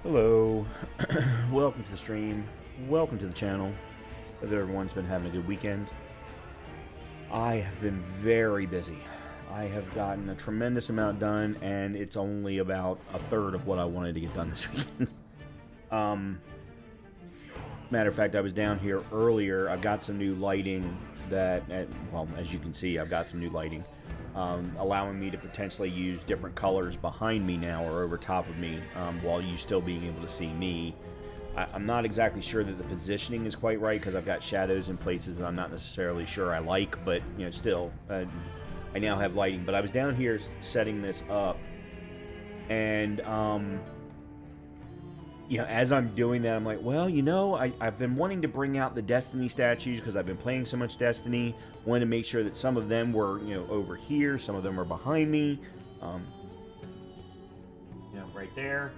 Hello, welcome to the stream, welcome to the channel. Hope that everyone's been having a good weekend. I have been very busy. I have gotten a tremendous amount done, and it's only about a third of what I wanted to get done this weekend. Matter of fact, I was down here earlier. I've got some new lighting that, well, as you can see, I've got some new lighting. Allowing me to potentially use different colors behind me now or over top of me while you still being able to see me. I'm not exactly sure that the positioning is quite right because I've got shadows in places that I'm not necessarily sure I like, but you know, still, I now have lighting. But I was down here setting this up, and you know, as I'm doing that, I'm like, well, you know, I've been wanting to bring out the Destiny statues because I've been playing so much Destiny. Wanted to make sure that some of them were, you know, over here, some of them are behind me, you know, right there.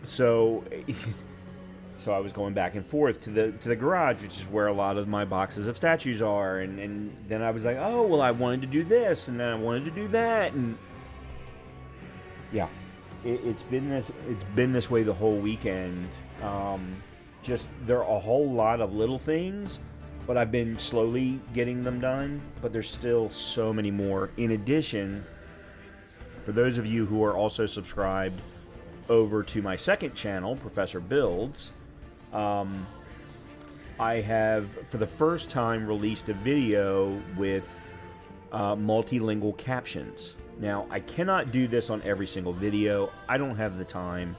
So I was going back and forth to the garage, which is where a lot of my boxes of statues are, and then I was like, oh, well, I wanted to do this, and then I wanted to do that, and yeah. It's been this way the whole weekend. Just there are a whole lot of little things, but I've been slowly getting them done. But there's still so many more. In addition, for those of you who are also subscribed over to my second channel, Professor Builds, I have for the first time released a video with multilingual captions. Now, I cannot do this on every single video. I don't have the time.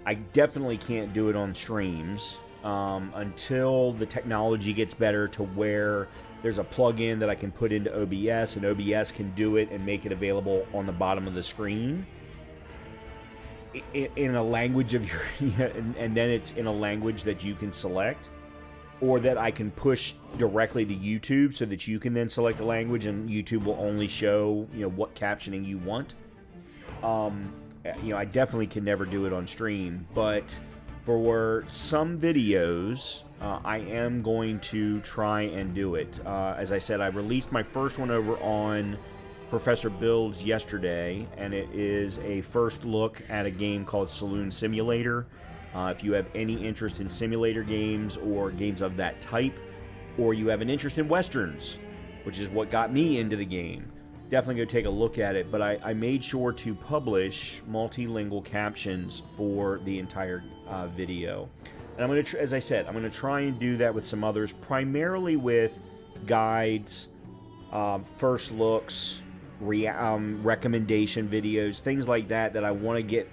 I definitely can't do it on streams until the technology gets better to where there's a plug-in that I can put into OBS, and OBS can do it and make it available on the bottom of the screen in a language of your, and then it's in a language that you can select, or that I can push directly to YouTube so that you can then select a language and YouTube will only show, you know, what captioning you want. You know, I definitely can never do it on stream, but for some videos, I am going to try and do it. As I said, I released my first one over on Professor Builds yesterday, and it is a first look at a game called Saloon Simulator. If you have any interest in simulator games or games of that type, or you have an interest in Westerns, which is what got me into the game, definitely go take a look at it. But I made sure to publish multilingual captions for the entire video. And I'm going to, as I said, I'm going to try and do that with some others, primarily with guides, first looks, recommendation videos, things like that I want to get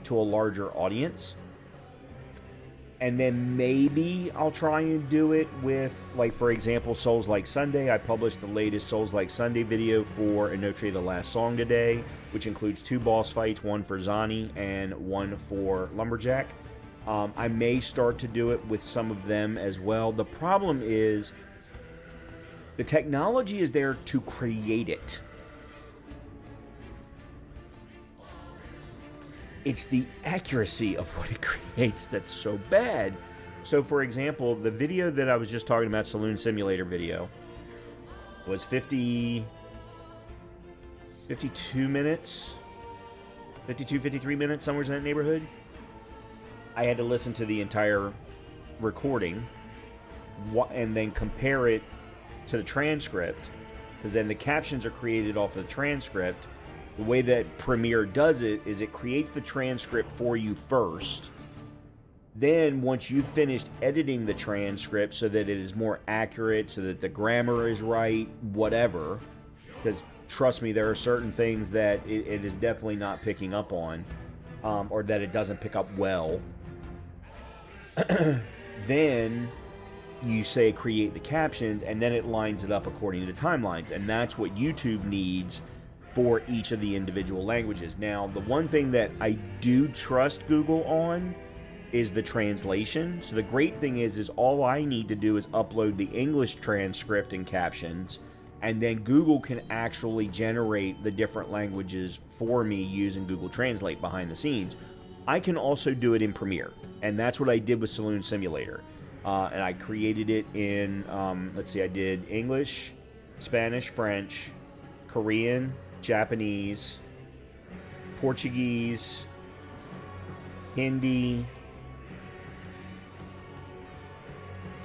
to a larger audience. And then maybe I'll try and do it with, like, for example, Souls Like Sunday. I published the latest Souls Like Sunday video for Inotre the Last Song today, which includes 2 boss fights, one for Zani and one for Lumberjack. I may start to do it with some of them as well. The problem is the technology is there to create it. It's the accuracy of what it creates that's so bad. So, for example, the video that I was just talking about, Saloon Simulator video, was 52 minutes, 53 minutes, somewhere in that neighborhood. I had to listen to the entire recording and then compare it to the transcript, because then the captions are created off of the transcript. The way that Premiere does it is it creates the transcript for you first. Then once you've finished editing the transcript so that it is more accurate, so that the grammar is right, whatever, because trust me, there are certain things that it is definitely not picking up on, or that it doesn't pick up well. Then you say create the captions, and then it lines it up according to timelines, and that's what YouTube needs for each of the individual languages. Now, the one thing that I do trust Google on is the translation. So the great thing is all I need to do is upload the English transcript and captions, and then Google can actually generate the different languages for me using Google Translate behind the scenes. I can also do it in Premiere, and that's what I did with Saloon Simulator. And I created it in, let's see, I did English, Spanish, French, Korean, Japanese, Portuguese, Hindi.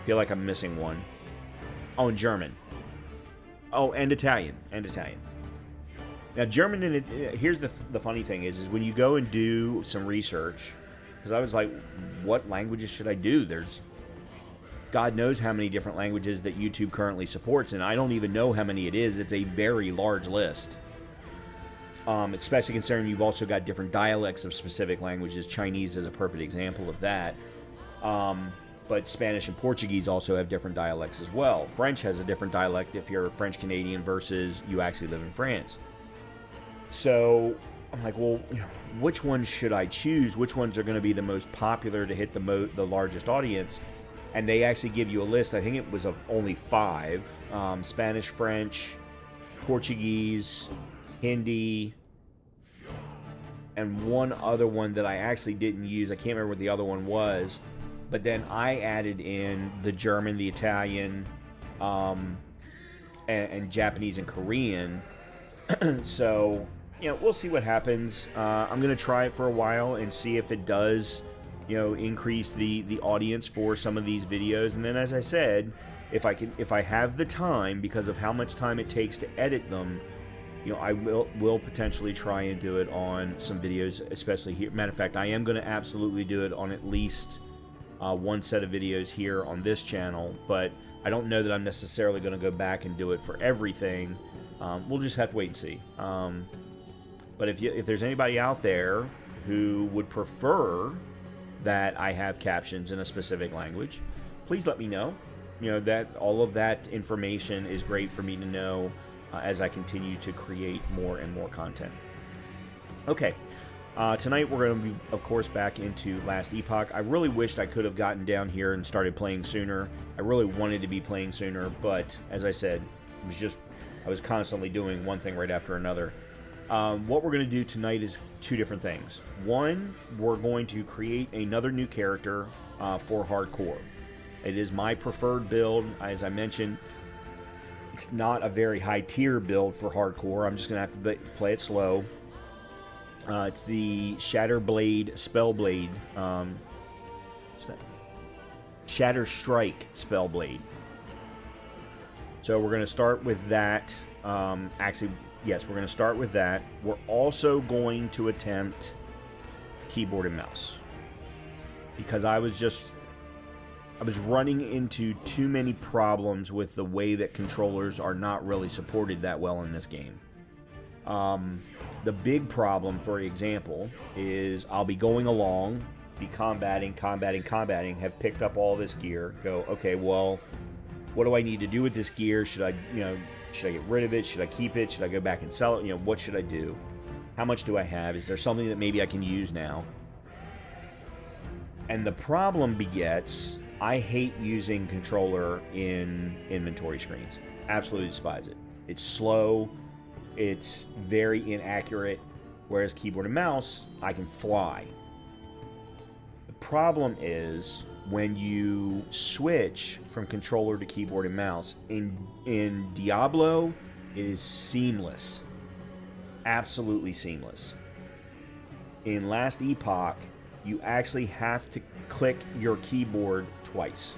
Feel like I'm missing one. Oh, and German. Oh, and Italian. And Italian. Now, German, and here's the funny thing is when you go and do some research, because I was like, what languages should I do? There's God knows how many different languages that YouTube currently supports, and I don't even know how many it is. It's a very large list. Especially considering you've also got different dialects of specific languages. Chinese is a perfect example of that. But Spanish and Portuguese also have different dialects as well. French has a different dialect if you're a French Canadian versus you actually live in France. So I'm like, well, which ones should I choose? Which ones are going to be the most popular to hit the largest audience? And they actually give you a list. I think it was of only 5. Spanish, French, Portuguese, Hindi, and one other one that I actually didn't use. I can't remember what the other one was. But then I added in the German, the Italian, and Japanese and Korean. So, we'll see what happens. I'm going to try it for a while and see if it does, increase the audience for some of these videos. And then, as I said, if I have the time, because of how much time it takes to edit them, I will potentially try and do it on some videos, especially here. Matter of fact, I am going to absolutely do it on at least one set of videos here on this channel, but I don't know that I'm necessarily going to go back and do it for everything. We'll just have to wait and see. But if there's anybody out there who would prefer that I have captions in a specific language, please let me know. That all of that information is great for me to know as I continue to create more and more content. Okay. Tonight we're going to be, of course, back into Last Epoch. I really wished I could have gotten down here and started playing sooner. I really wanted to be playing sooner, but as I said, I was constantly doing one thing right after another. What we're going to do tonight is 2 different things. One, we're going to create another new character for hardcore. It is my preferred build. As I mentioned, it's not a very high tier build for hardcore. I'm just going to have to play it slow. It's the Shatterblade Spellblade. What's that? Shatter Strike Spellblade. So we're going to start with that. Actually, yes, we're going to start with that. We're also going to attempt keyboard and mouse, because I was running into too many problems with the way that controllers are not really supported that well in this game. The big problem, for example, is I'll be going along, be combating, have picked up all this gear, go, okay, well, what do I need to do with this gear? Should I get rid of it? Should I keep it? Should I go back and sell it? What should I do? How much do I have? Is there something that maybe I can use now? And the problem begets, I hate using controller in inventory screens. Absolutely despise it. It's slow. It's very inaccurate, whereas keyboard and mouse, I can fly. The problem is when you switch from controller to keyboard and mouse, in Diablo, it is seamless. Absolutely seamless. In Last Epoch, you actually have to click your keyboard twice.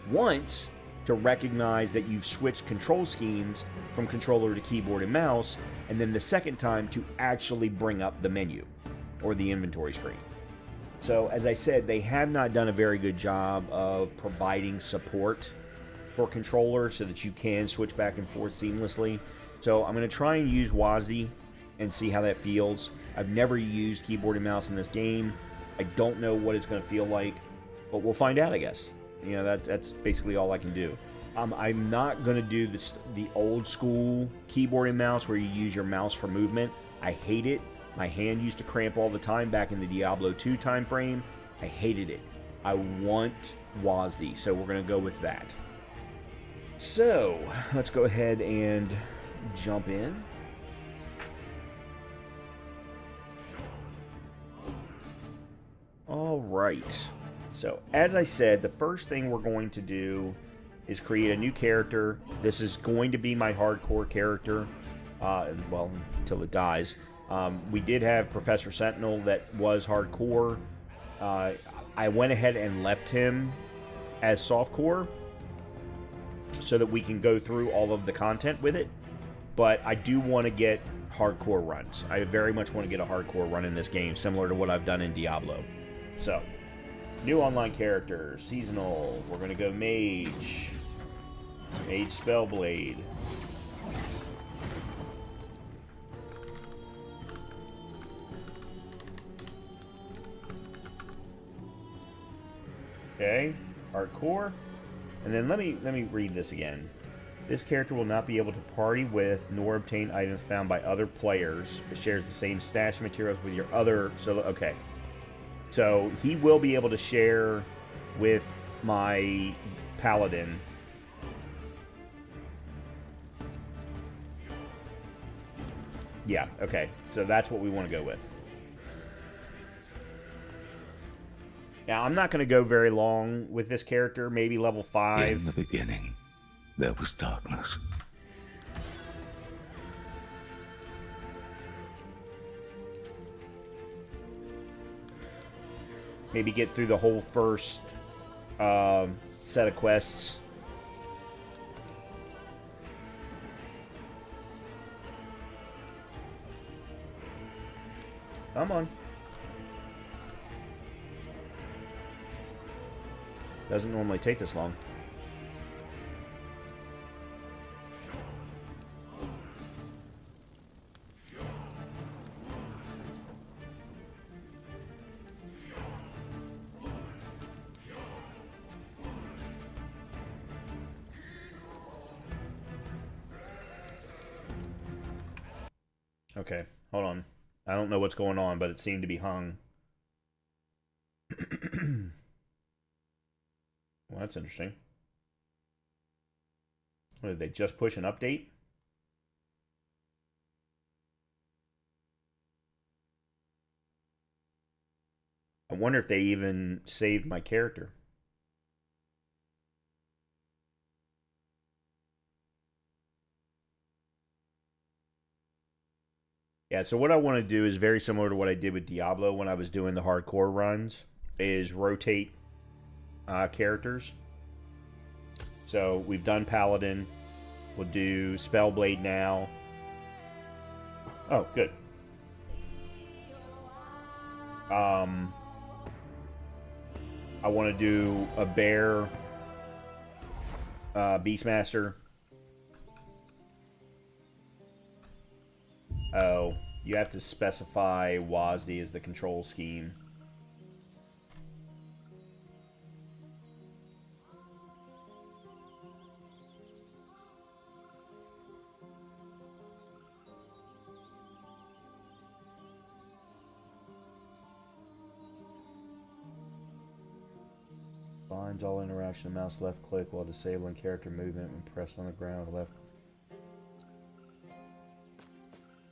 Once, to recognize that you've switched control schemes from controller to keyboard and mouse, and then the second time to actually bring up the menu or the inventory screen. So, as I said, they have not done a very good job of providing support for controller so that you can switch back and forth seamlessly. So I'm going to try and use WASD and see how that feels. I've never used keyboard and mouse in this game. I don't know what it's going to feel like, but we'll find out, I guess. That's basically all I can do. I'm not going to do the old school keyboard and mouse where you use your mouse for movement. I hate it. My hand used to cramp all the time back in the Diablo 2 time frame. I hated it. I want WASD, so we're going to go with that. So, let's go ahead and jump in. All right. So, as I said, the first thing we're going to do is create a new character. This is going to be my hardcore character, well, until it dies. We did have Professor Sentinel that was hardcore. I went ahead and left him as softcore so that we can go through all of the content with it. But I do want to get hardcore runs. I very much want to get a hardcore run in this game, similar to what I've done in Diablo. So, new online character, seasonal. We're going to go Mage. Mage Spellblade. Okay, hardcore. And then let me read this again. This character will not be able to party with nor obtain items found by other players. It shares the same stash of materials with your other solo. Okay. So he will be able to share with my paladin. Yeah, okay. So that's what we want to go with. Now, I'm not going to go very long with this character, maybe level 5. In the beginning, there was darkness. Maybe get through the whole first set of quests. Come on. Doesn't normally take this long. Okay, hold on. I don't know what's going on, but it seemed to be hung. Well, that's interesting. What, did they just push an update? I wonder if they even saved my character. Yeah, so what I want to do is very similar to what I did with Diablo when I was doing the hardcore runs, is rotate characters. So we've done Paladin. We'll do Spellblade now. Oh, good. I want to do a bear Beastmaster. Oh, you have to specify WASD as the control scheme. Binds all interaction, mouse left click while disabling character movement when pressed on the ground with left.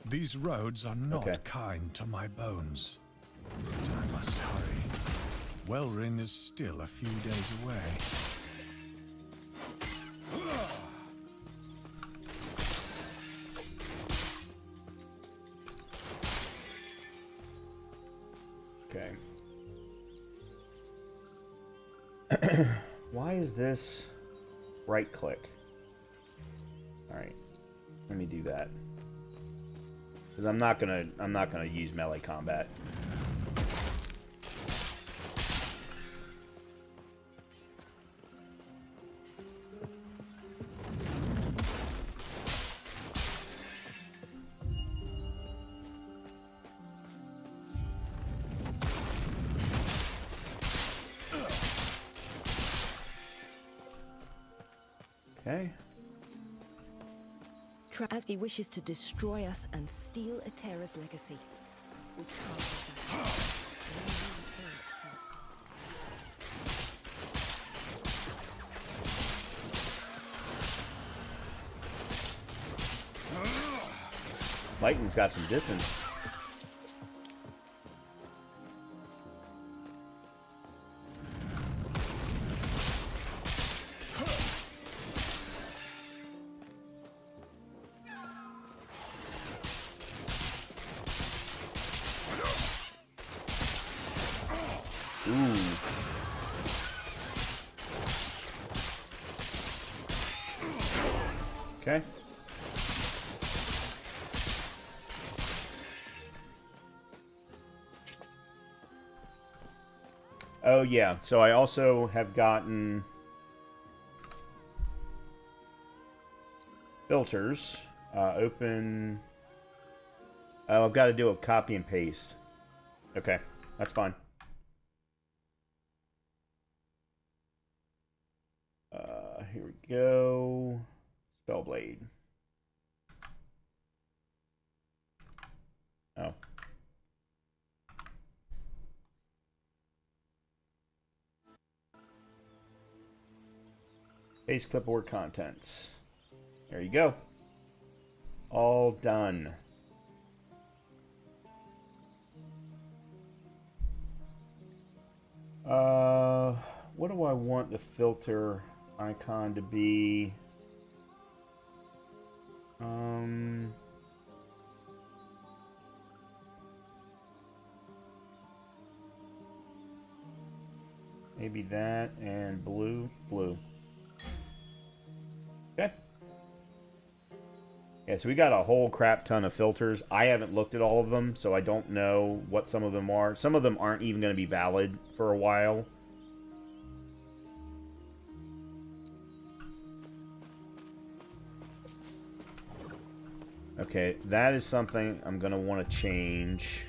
These roads are not kind to my bones. But I must hurry. Wellrin is still a few days away. Okay. Why is this right click? Alright. Let me do that. Because I'm not gonna use melee combat. Okay. As he wishes to destroy us and steal Atera's legacy. We can't let that. Lightning's got some distance. Ooh. Okay. Oh, yeah. So I also have gotten filters. Open. Oh, I've got to do a copy and paste. Okay, that's fine. Here we go. Spellblade. Oh. Paste clipboard contents. There you go. All done. What do I want the filter icon to be? Maybe that and blue. Okay. Yeah, so we got a whole crap ton of filters. I haven't looked at all of them, so I don't know what some of them are. Some of them aren't even going to be valid for a while. Okay, that is something I'm going to want to change.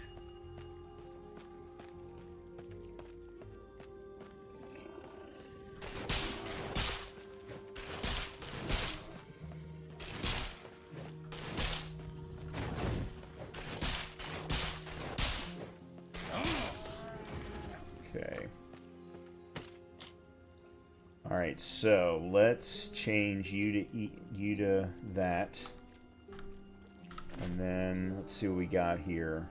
Okay. All right, so let's change you to that. And then, let's see what we got here.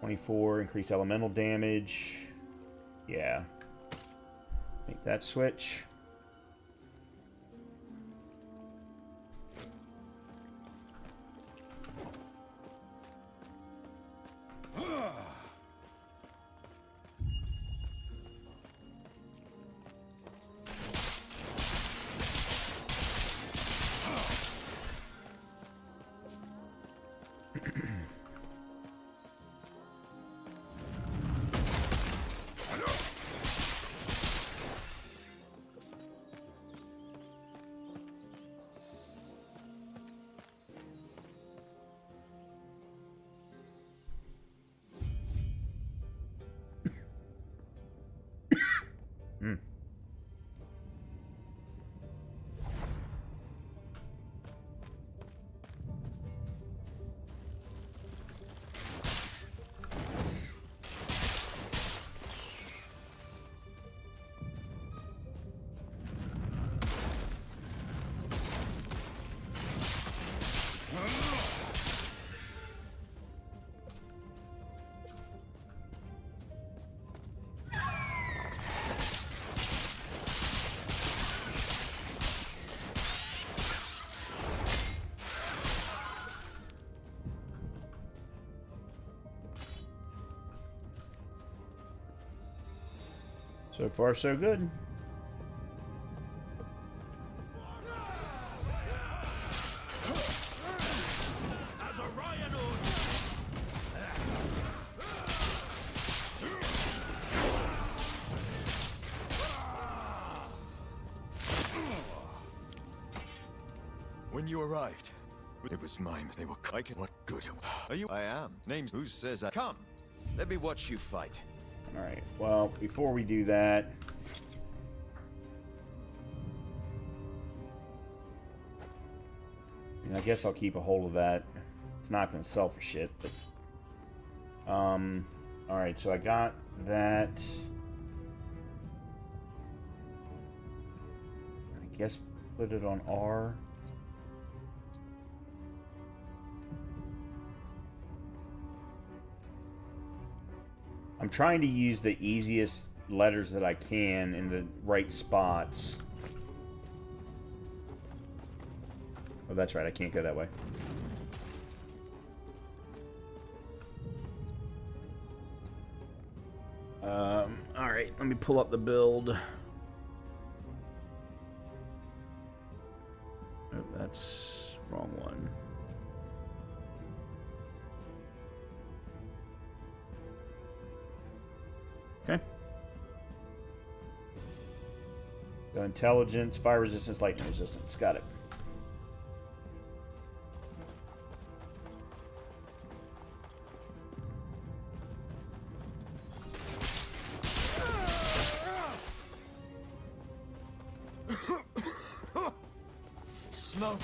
24, increased elemental damage. Yeah. Make that switch. So far, so good. When you arrived, it was mine. They were like, what good are you? I am. Names who says I come. Let me watch you fight. Alright, well, before we do that... I guess I'll keep a hold of that. It's not going to sell for shit, but... Alright, so I got that... I guess put it on R. I'm trying to use the easiest letters that I can in the right spots. Oh, that's right. I can't go that way. Alright, let me pull up the build. Oh, that's wrong one. Okay. Got intelligence, fire resistance, lightning resistance. Got it. Smoke.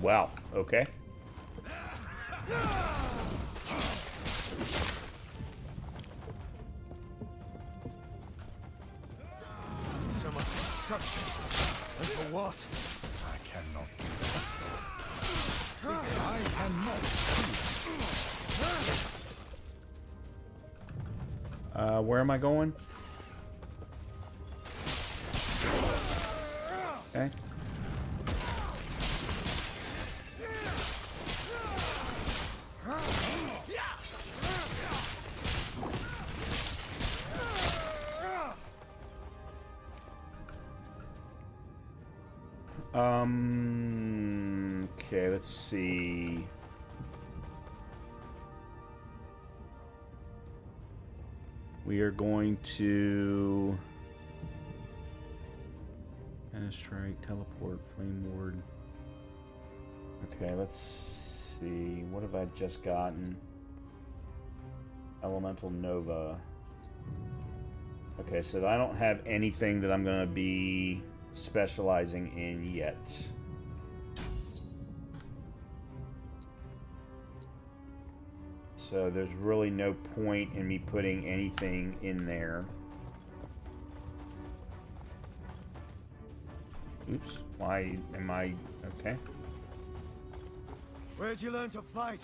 Wow, okay. So much destruction. And for what? I cannot do that. I cannot do Where am I going? Okay. Okay, let's see. We are going to strike, teleport, flame ward. Okay, let's see. What have I just gotten? Elemental Nova. Okay, so I don't have anything that I'm going to be specializing in yet. So there's really no point in me putting anything in there. Oops, why am I... okay. Where'd you learn to fight?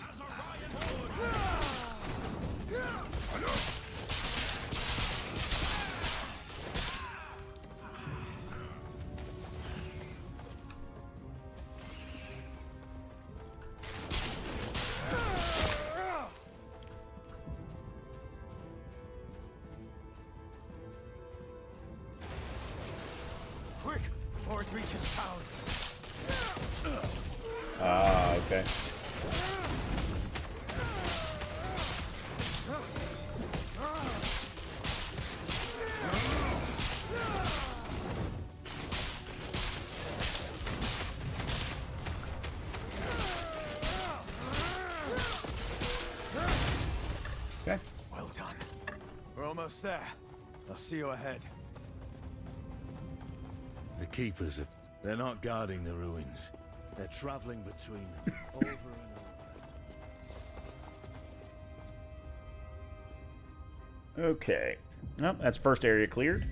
Quick, before it reaches town. Ah, okay. Okay. Well done. We're almost there. I'll see you ahead. The keepers of... They're not guarding the ruins. They're traveling between them, over and over. Okay. Well, that's first area cleared.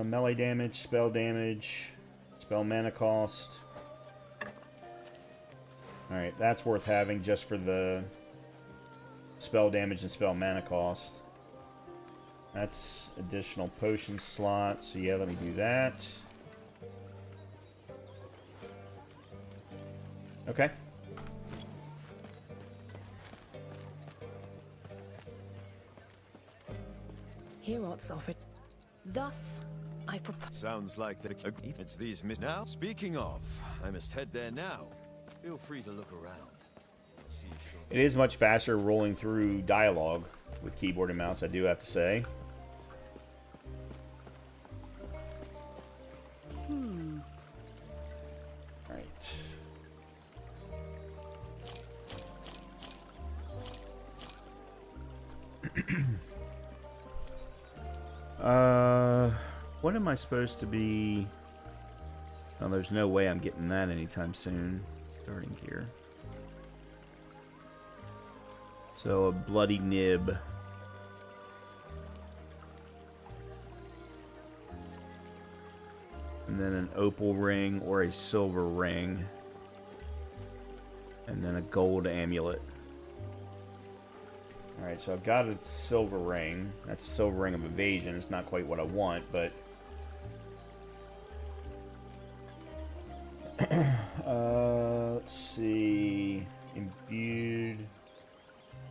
Melee damage, spell mana cost. Alright, that's worth having just for the spell damage and spell mana cost. That's additional potion slots, so yeah, let me do that. Okay. Hear what's offered. Thus, I propose. Sounds like it's these now. Speaking of, I must head there now. Feel free to look around. I'll see you shortly. It is much faster rolling through dialogue with keyboard and mouse, I do have to say. What am I supposed to be? Oh, there's no way I'm getting that anytime soon. Starting here. So a bloody nib. And then an opal ring or a silver ring. And then a gold amulet. Alright, so I've got a silver ring. That's a silver ring of evasion. It's not quite what I want, but... let's see... Imbued...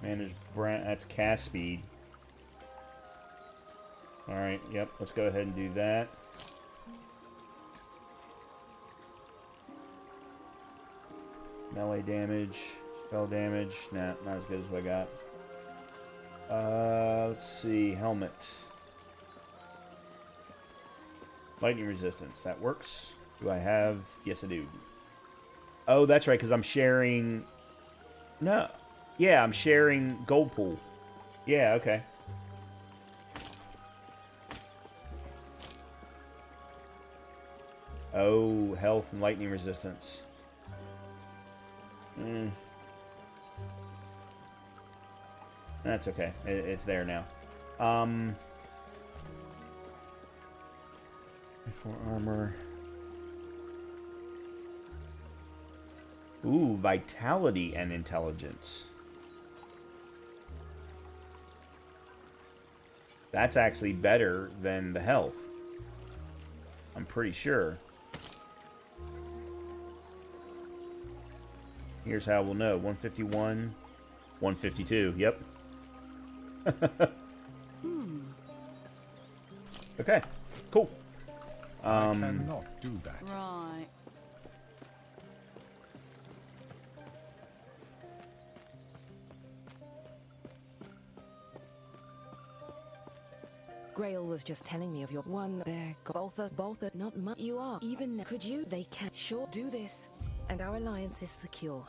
Managed brand... That's cast speed. Alright, yep, let's go ahead and do that. Melee damage, spell damage. Nah, not as good as what I got. Let's see, helmet. Lightning resistance, that works. Do I have... Yes, I do. Oh, that's right, because I'm sharing... No. Yeah, I'm sharing gold pool. Yeah, okay. Oh, health and lightning resistance. That's okay. It's there now. For armor. Ooh, vitality and intelligence. That's actually better than the health. I'm pretty sure. Here's how we'll know. 151, 152. Yep. Okay, cool. I cannot do that. Right. Grail was just telling me of your one there. Both, not much. You are. Even could you? They can sure do this. And our alliance is secure.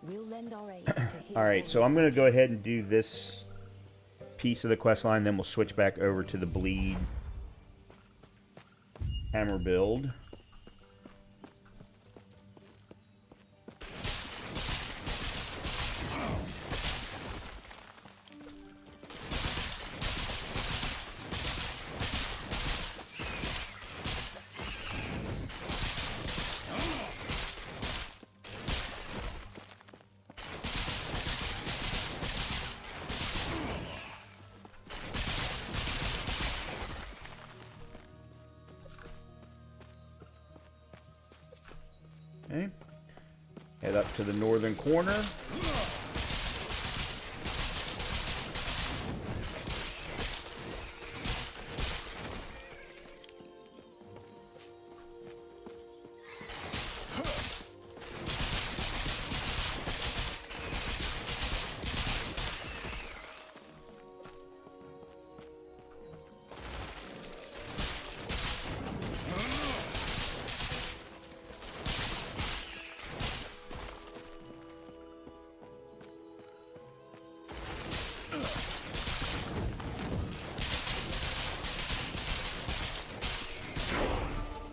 We'll lend our aid to him. Alright, so I'm going to go ahead and do this piece of the quest line, then we'll switch back over to the bleed hammer build. Okay. Head up to the northern corner.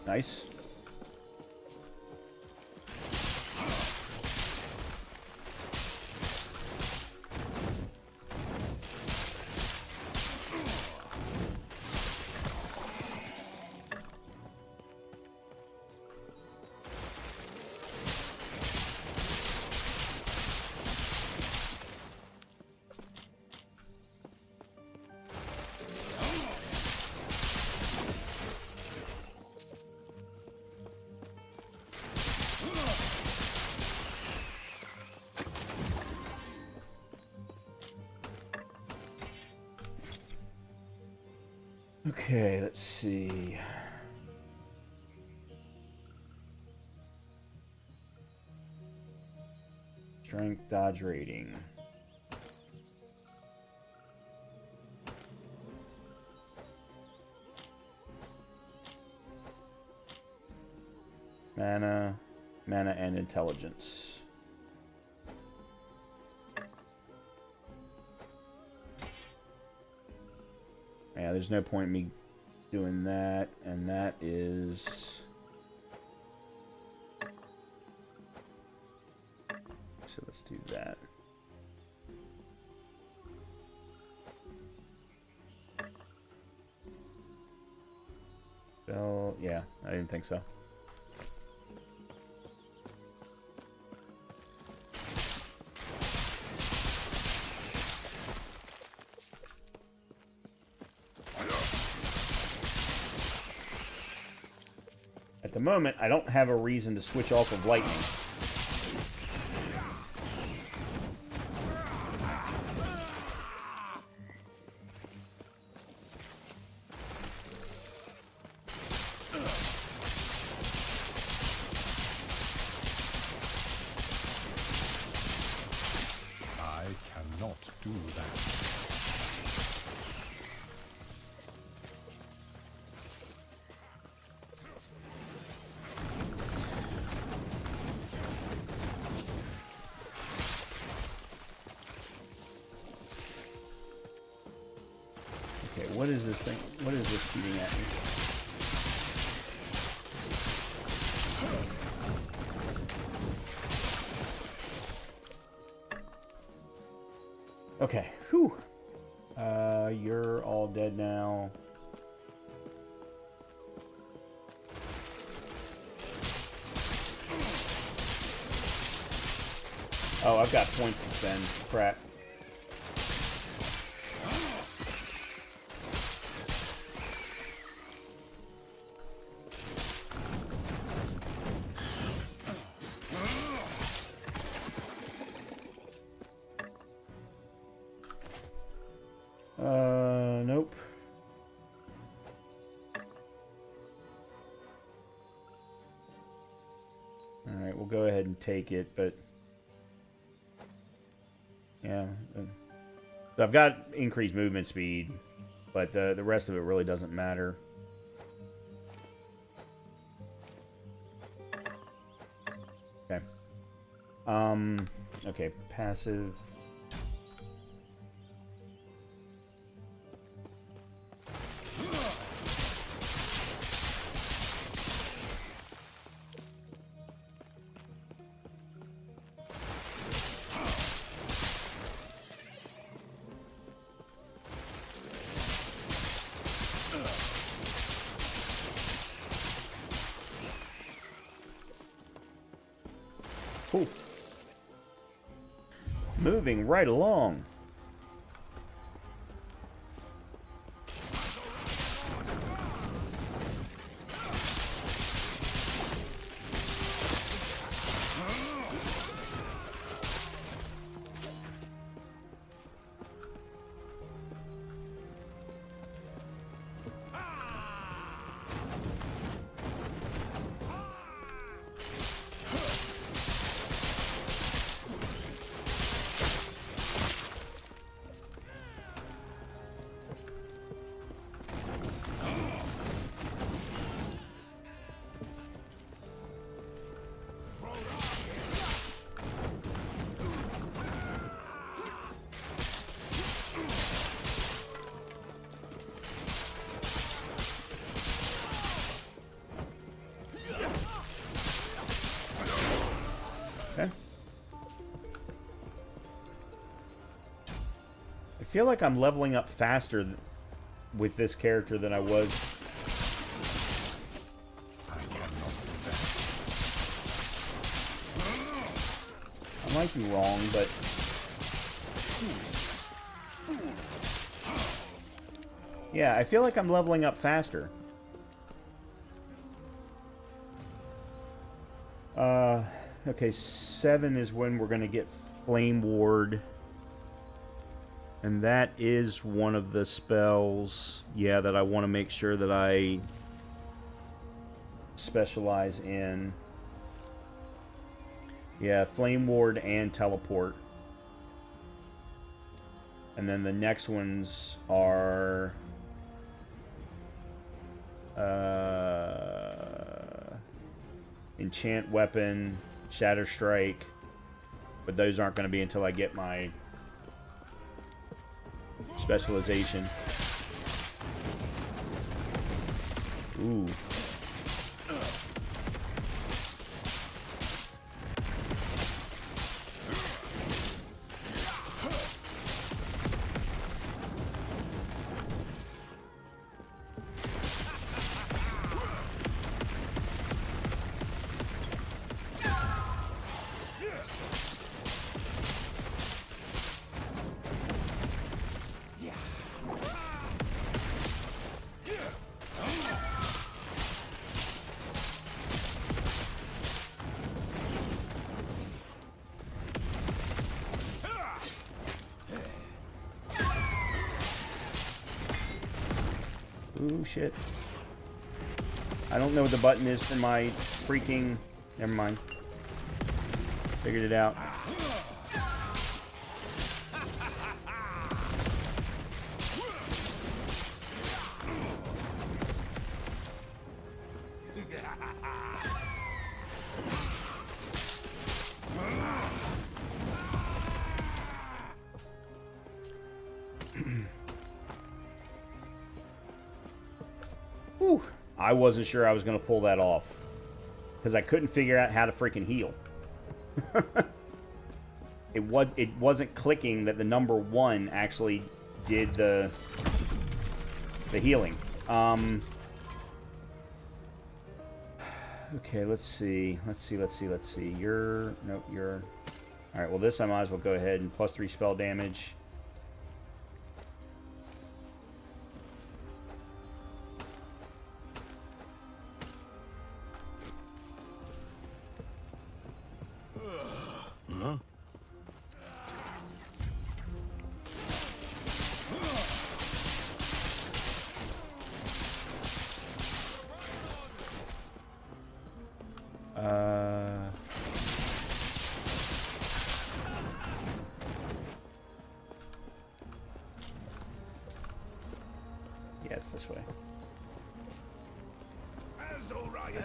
Nice. Okay, let's see. Strength dodge rating. Mana and intelligence. there's no point in me doing that, and that is... So let's do that. Well, yeah, I didn't think so. At the moment, I don't have a reason to switch off of lightning. I cannot do that. Okay, what is this thing? What is this shooting at me? Okay, whew. You're all dead now. Oh, I've got points to spend. Crap. Nope. Alright, we'll go ahead and take it, but... Yeah. So I've got increased movement speed, but the rest of it really doesn't matter. Okay. Okay, passive... Cool. Moving right along. Okay. I feel like I'm leveling up faster with this character than I was. I might be wrong, but... Yeah, I feel like I'm leveling up faster. Okay, 7 is when we're going to get Flame Ward. And that is one of the spells, yeah, that I want to make sure that I specialize in. Yeah, Flame Ward and Teleport. And then the next ones are... Enchant Weapon, Shatter Strike, but those aren't going to be until I get my specialization. Ooh. Ooh, shit. I don't know what the button is for my freaking... Never mind. Figured it out. Whew. I wasn't sure I was going to pull that off. Because I couldn't figure out how to freaking heal. It wasn't clicking that the number 1 actually did the healing. Okay, let's see. Let's see. You're... Nope, you're... Alright, well this I might as well go ahead and plus 3 spell damage. Huh? Yeah, it's this way. That's all right.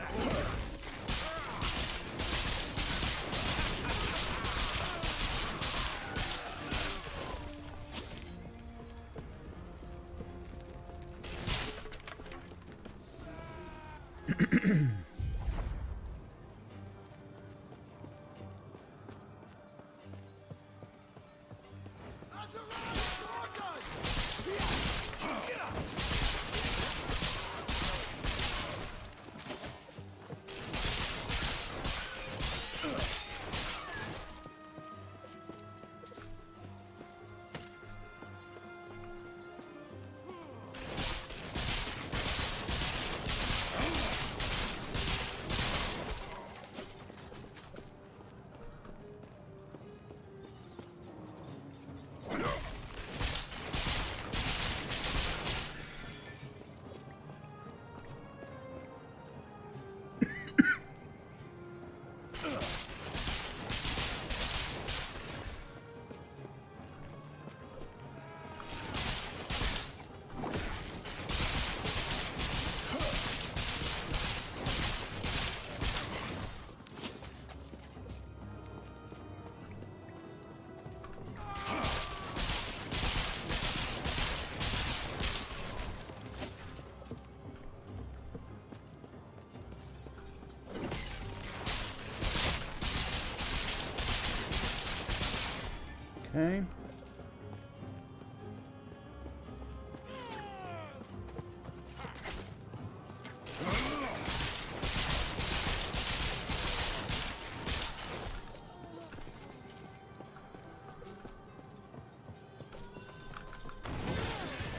Okay.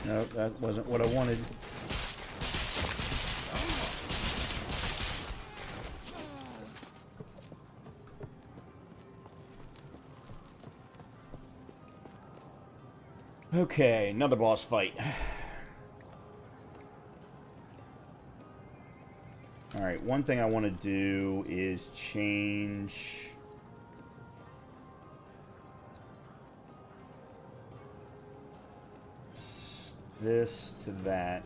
Nope, that wasn't what I wanted. Okay, another boss fight. Alright, one thing I want to do is change... this to that.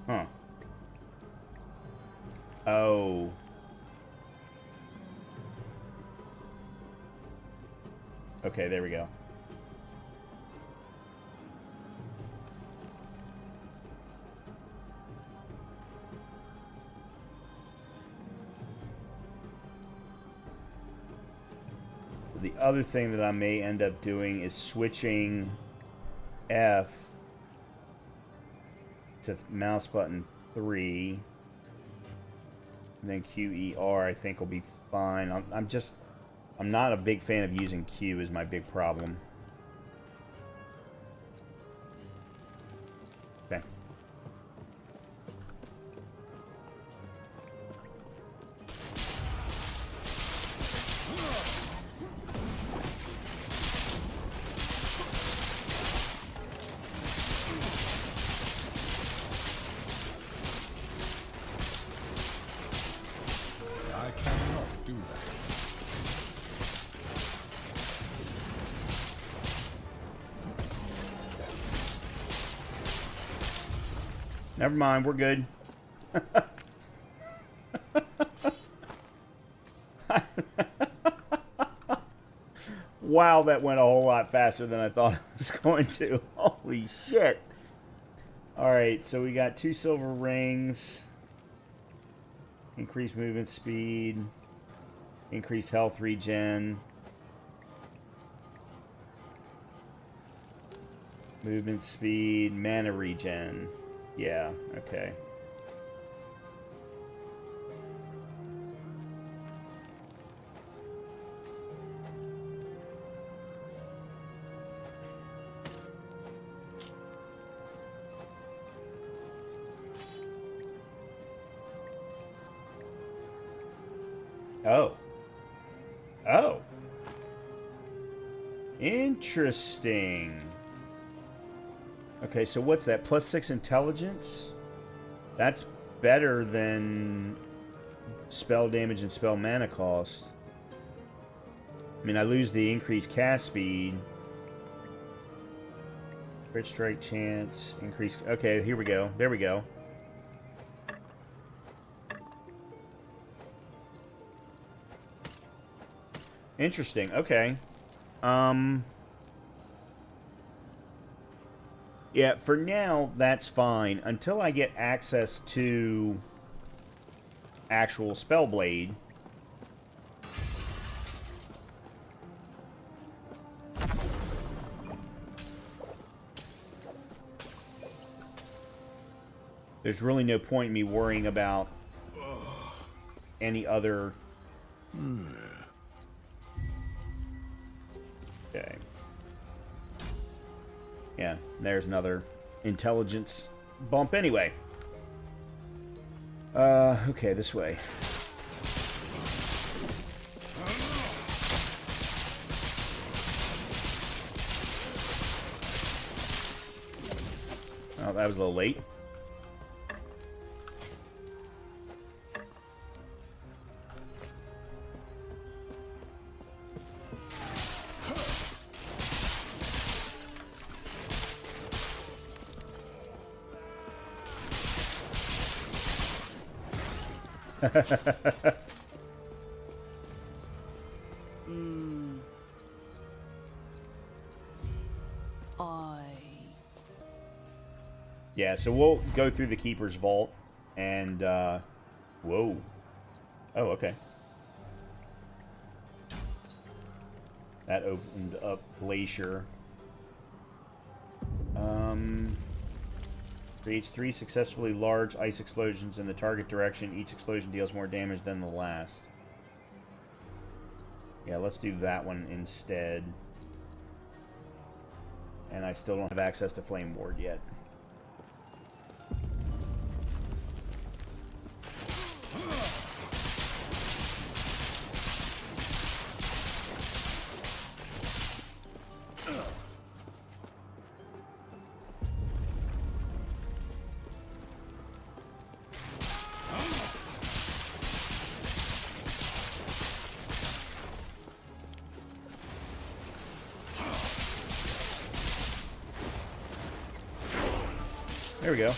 Huh. Oh. Okay, there we go. The other thing that I may end up doing is switching F to mouse button 3. And then QER I think will be fine. I'm not a big fan of using Q is my big problem. Okay. I cannot do that. Never mind, we're good. Wow, that went a whole lot faster than I thought it was going to. Holy shit. Alright, so we got 2 silver rings. Increased movement speed. Increased health regen. Movement speed, mana regen. Yeah, okay. Oh. Oh. Interesting. Okay, so what's that? +6 intelligence? That's better than spell damage and spell mana cost. I mean, I lose the increased cast speed. Crit strike chance. Increase. Okay, here we go. There we go. Interesting. Okay. Yeah, for now, that's fine. Until I get access to actual Spellblade. There's really no point in me worrying about any other... Okay. Yeah, there's another intelligence bump anyway. Okay, this way. Oh, that was a little late. Yeah, so we'll go through the Keeper's Vault, and, whoa. Oh, okay. That opened up Glacier. Creates 3 successfully large ice explosions in the target direction. Each explosion deals more damage than the last. Yeah, let's do that one instead. And I still don't have access to Flame Ward yet. There we go.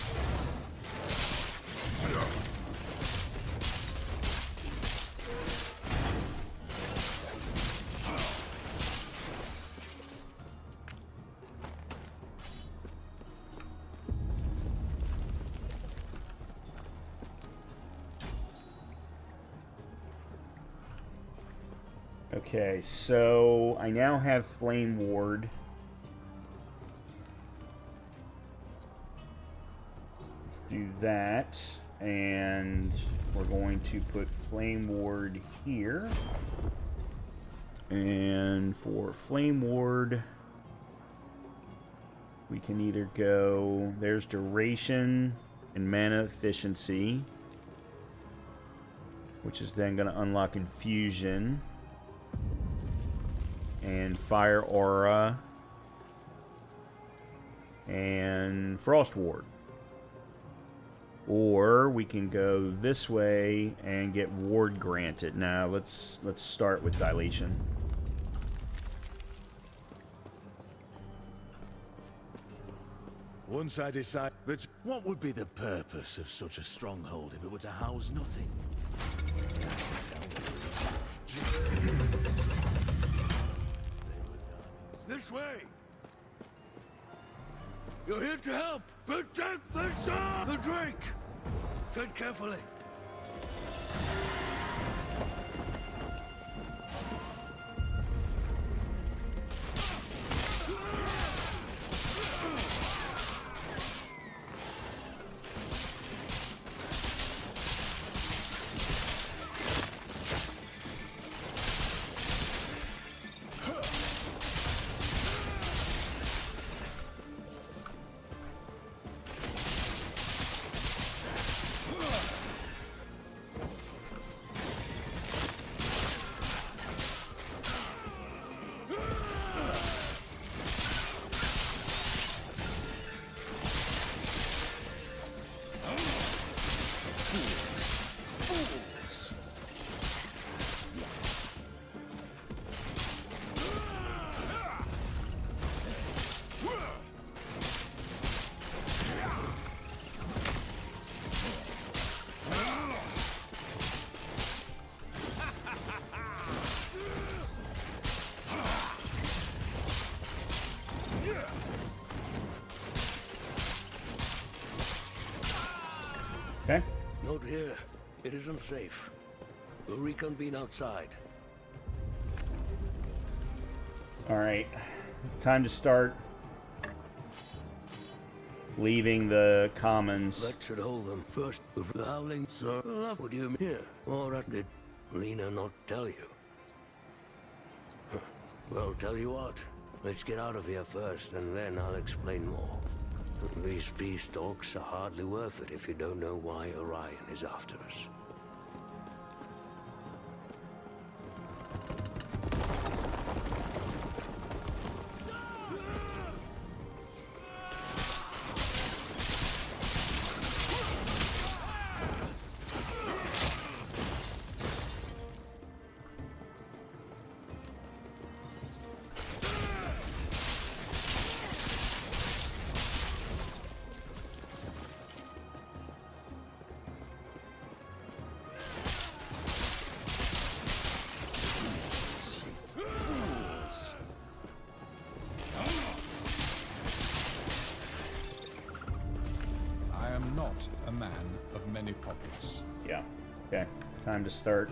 Okay, so I now have Flame Ward. Let's do that. And we're going to put Flame Ward here. And for Flame Ward, we can either go, there's Duration and Mana Efficiency, which is then going to unlock Infusion and Fire Aura and Frost Ward. Or we can go this way and get Ward granted. Now let's start with Dilation. Once I decide, but what would be the purpose of such a stronghold if it were to house nothing? This way! You're here to help! Protect the sun! The Drake! Tread carefully. Okay. Not here. It isn't safe. We'll reconvene outside. Alright. Time to start leaving the commons. That should hold them. First, with the howling, sir. What do you mean here? Or did Lena not tell you? Huh. Well, tell you what. Let's get out of here first, and then I'll explain more. These peace talks are hardly worth it if you don't know why Orion is after us. A man of many pockets. Yeah. Okay. Time to start.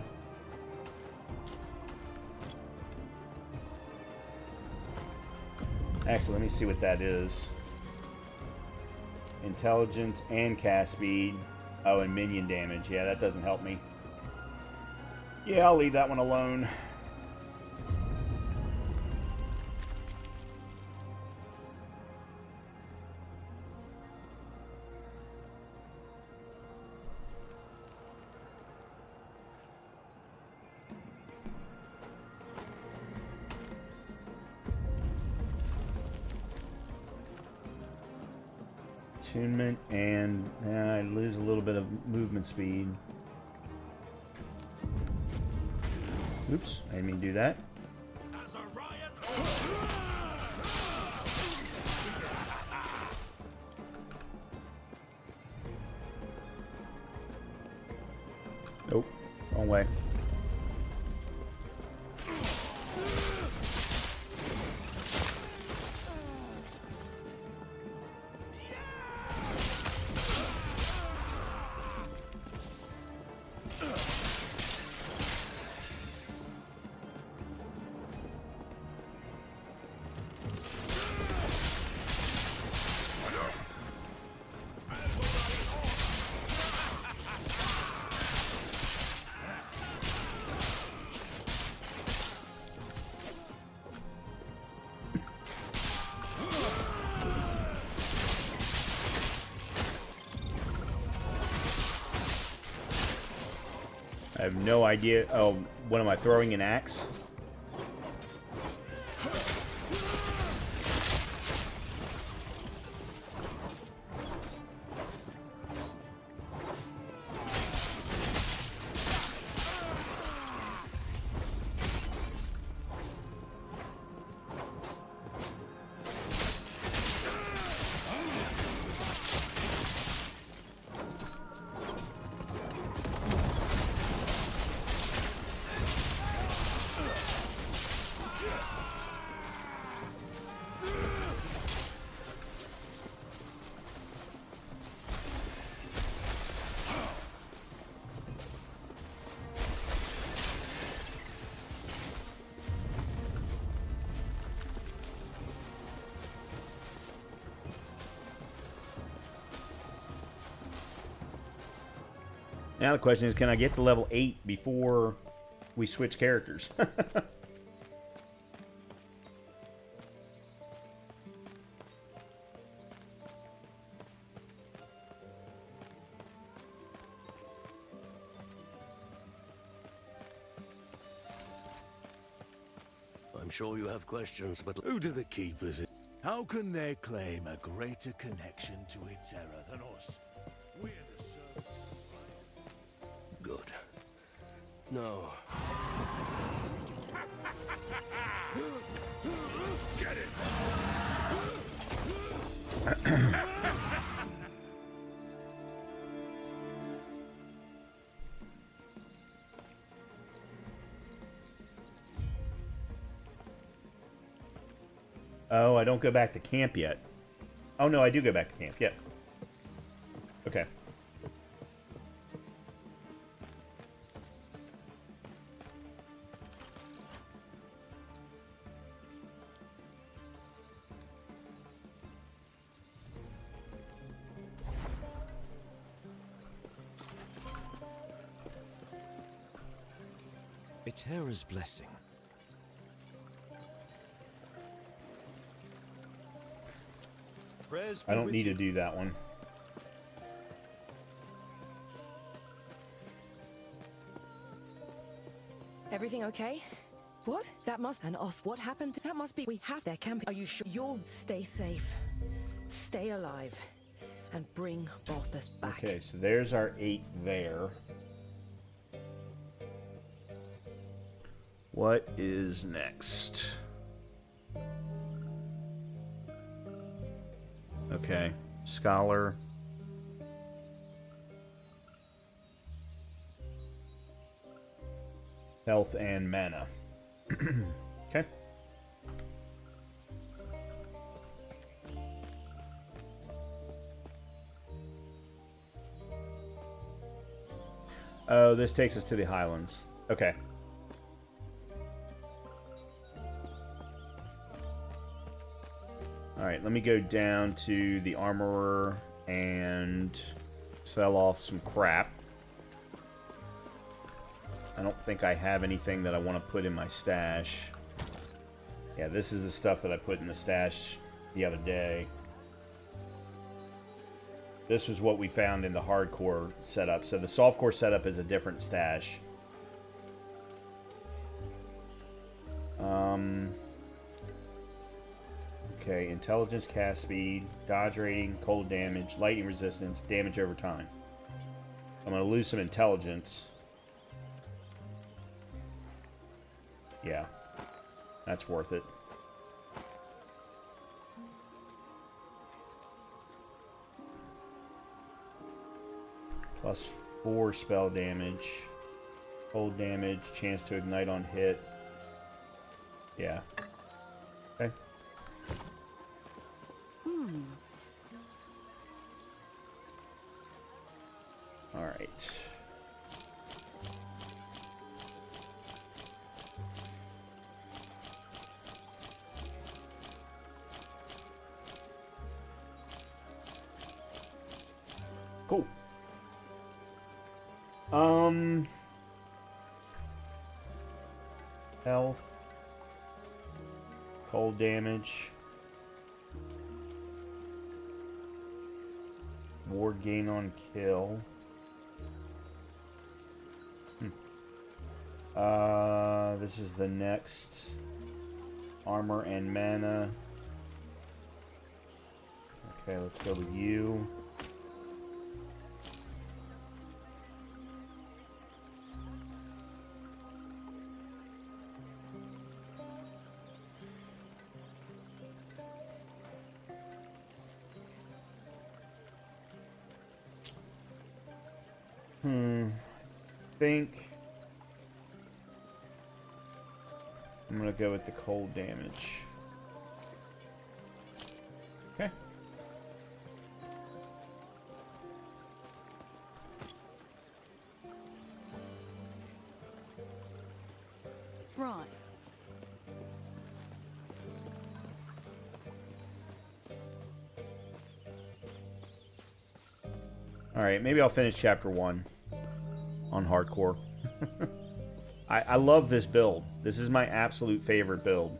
Actually, let me see what that is. Intelligence and cast speed. Oh, and minion damage. Yeah, that doesn't help me. Yeah, I'll leave that one alone. Attunement, and I lose a little bit of movement speed. Oops, I didn't mean to do that. Nope, wrong way. I have no idea. Oh, what am I throwing? An axe? Now the question is, can I get to level 8 before we switch characters? I'm sure you have questions, but Who do the keepers? How can they claim a greater connection to its error than us? We're the servants of Ryan. good. No. Get it! Oh, I don't go back to camp yet. Oh, no, I do go back to camp. Yep. Okay. A terror's blessing. Prayers be I don't with need you. to do that one. Everything okay? What? That must... And us. What happened? That must be... We have their camp. Are you sure? You'll stay safe. Stay alive. And bring Balthus back. Okay, so there's our 8 there. What is next? Okay, Scholar. Health and mana. Okay. Oh, this takes us to the Highlands. Okay. Alright, let me go down to the Armorer and sell off some crap. I don't think I have anything that I want to put in my stash. Yeah, this is the stuff that I put in the stash the other day. This was what we found in the hardcore setup. So the softcore setup is a different stash. Okay, intelligence, cast speed, dodge rating, cold damage, lightning resistance, damage over time. I'm going to lose some intelligence. Yeah, that's worth it. Plus 4 spell damage, cold damage, chance to ignite on hit. Yeah. Okay. All right. Cool. Health. Cold damage. Ward gain on kill. This is the next armor and mana. Okay, let's go with you. I think I'm gonna go with the cold damage. Okay. Right. Alright, maybe I'll finish chapter 1 on hardcore. I love this build. This is my absolute favorite build.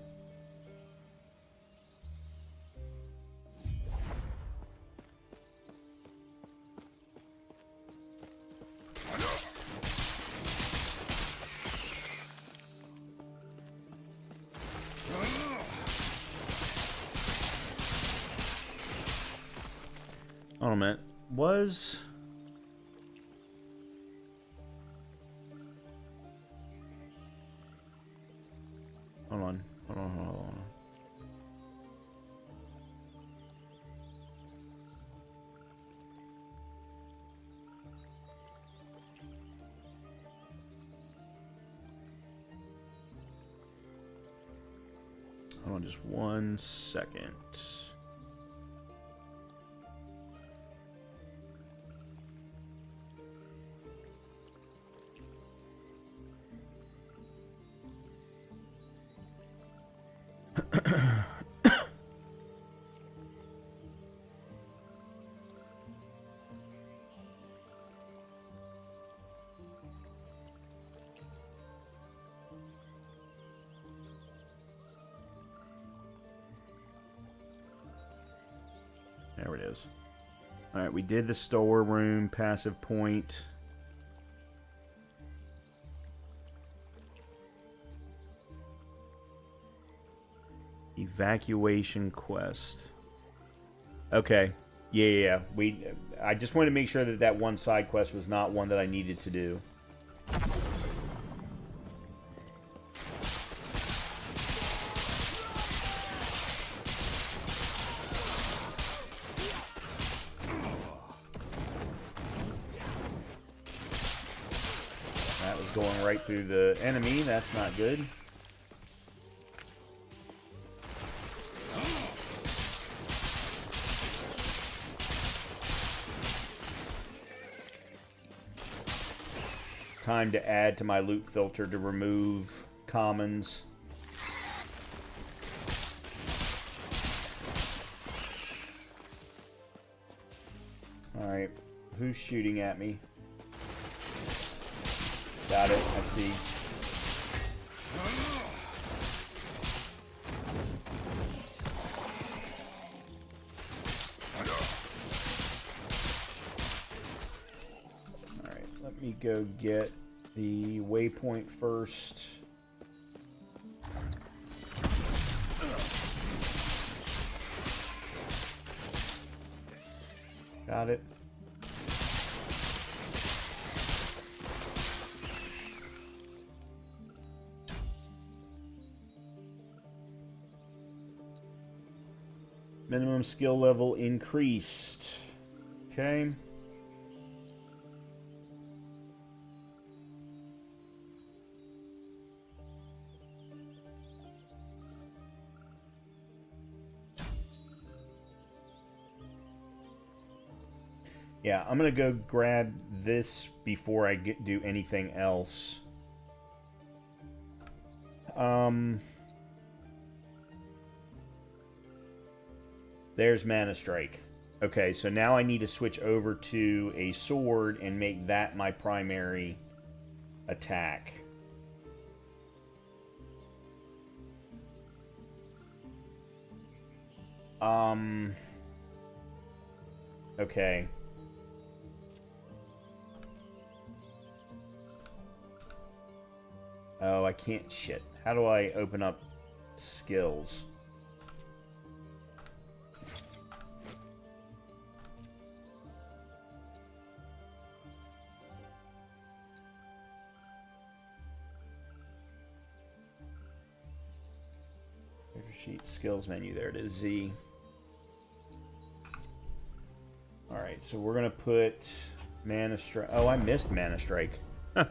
Hold on a minute. Was... Hold on. Hold on just 1 second. There it is. Alright, we did the storeroom, passive point. Evacuation quest. Okay. Yeah. I just wanted to make sure that that one side quest was not one that I needed to do. That was going right through the enemy. That's not good. Time to add to my loot filter to remove commons. Alright, who's shooting at me? Got it, I see. Alright, let me go get the waypoint first. Got it. Minimum skill level increased. Okay. Yeah, I'm gonna go grab this before I do anything else. There's Mana Strike. Okay, so now I need to switch over to a sword and make that my primary attack. Okay. Oh, I can't. Shit. How do I open up skills? Sheet skills menu. There it is. Z. All right, so we're gonna put mana strike. Oh, I missed mana strike. Huh.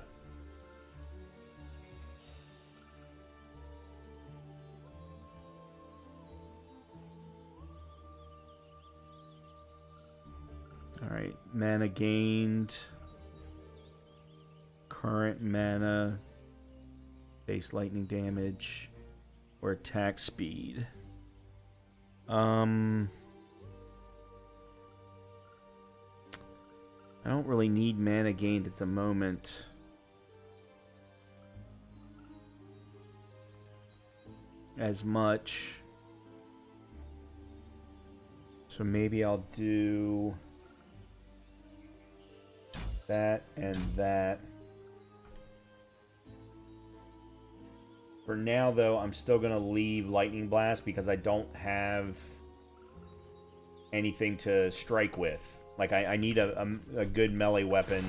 All right, mana gained. Current mana. Base lightning damage. Or attack speed. I don't really need mana gained at the moment. As much. So maybe I'll do that and that. For now, though, I'm still going to leave Lightning Blast because I don't have anything to strike with. Like, I need a good melee weapon.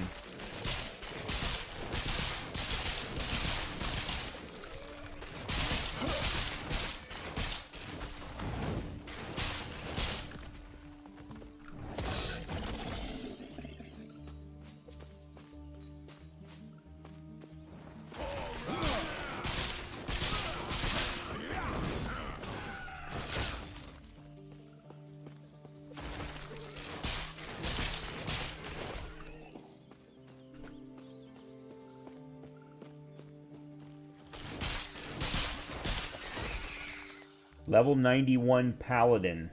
Level 91 Paladin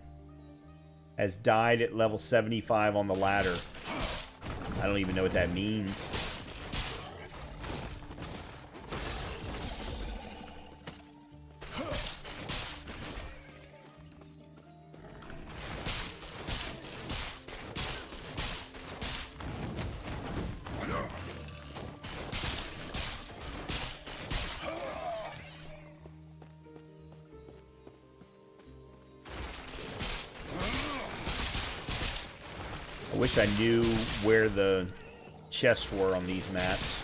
has died at level 75 on the ladder. I don't even know what that means. I wish I knew where the chests were on these maps.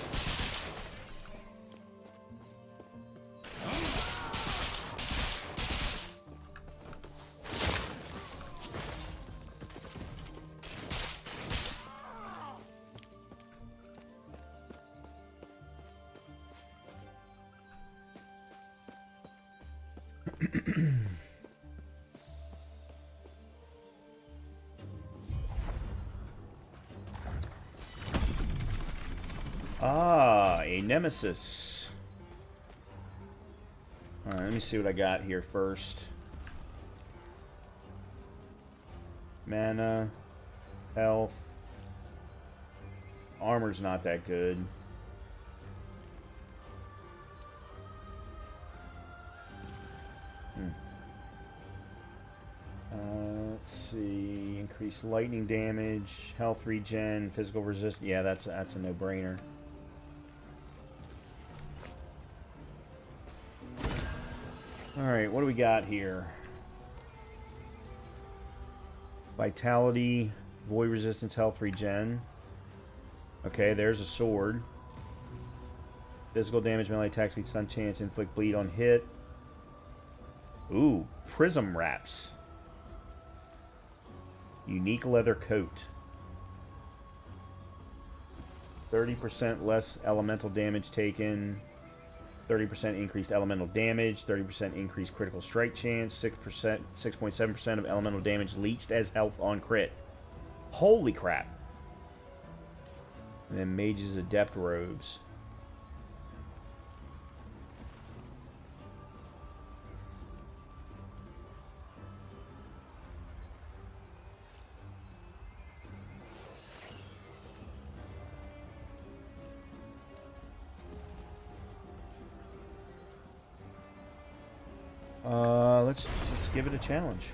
Ah, a nemesis. Alright, let me see what I got here first. Mana, health. Armor's not that good. Let's see. Increased lightning damage, health regen, physical resistance. Yeah, that's a no-brainer. Alright, what do we got here? Vitality, void resistance, health regen. Okay, there's a sword. Physical damage, melee attack speed, stun chance, inflict bleed on hit. Ooh, prism wraps. Unique leather coat. 30% less elemental damage taken. 30% increased elemental damage, 30% increased critical strike chance, 6.7% of elemental damage leached as health on crit. Holy crap. And then Mage's Adept Robes. Let's give it a challenge.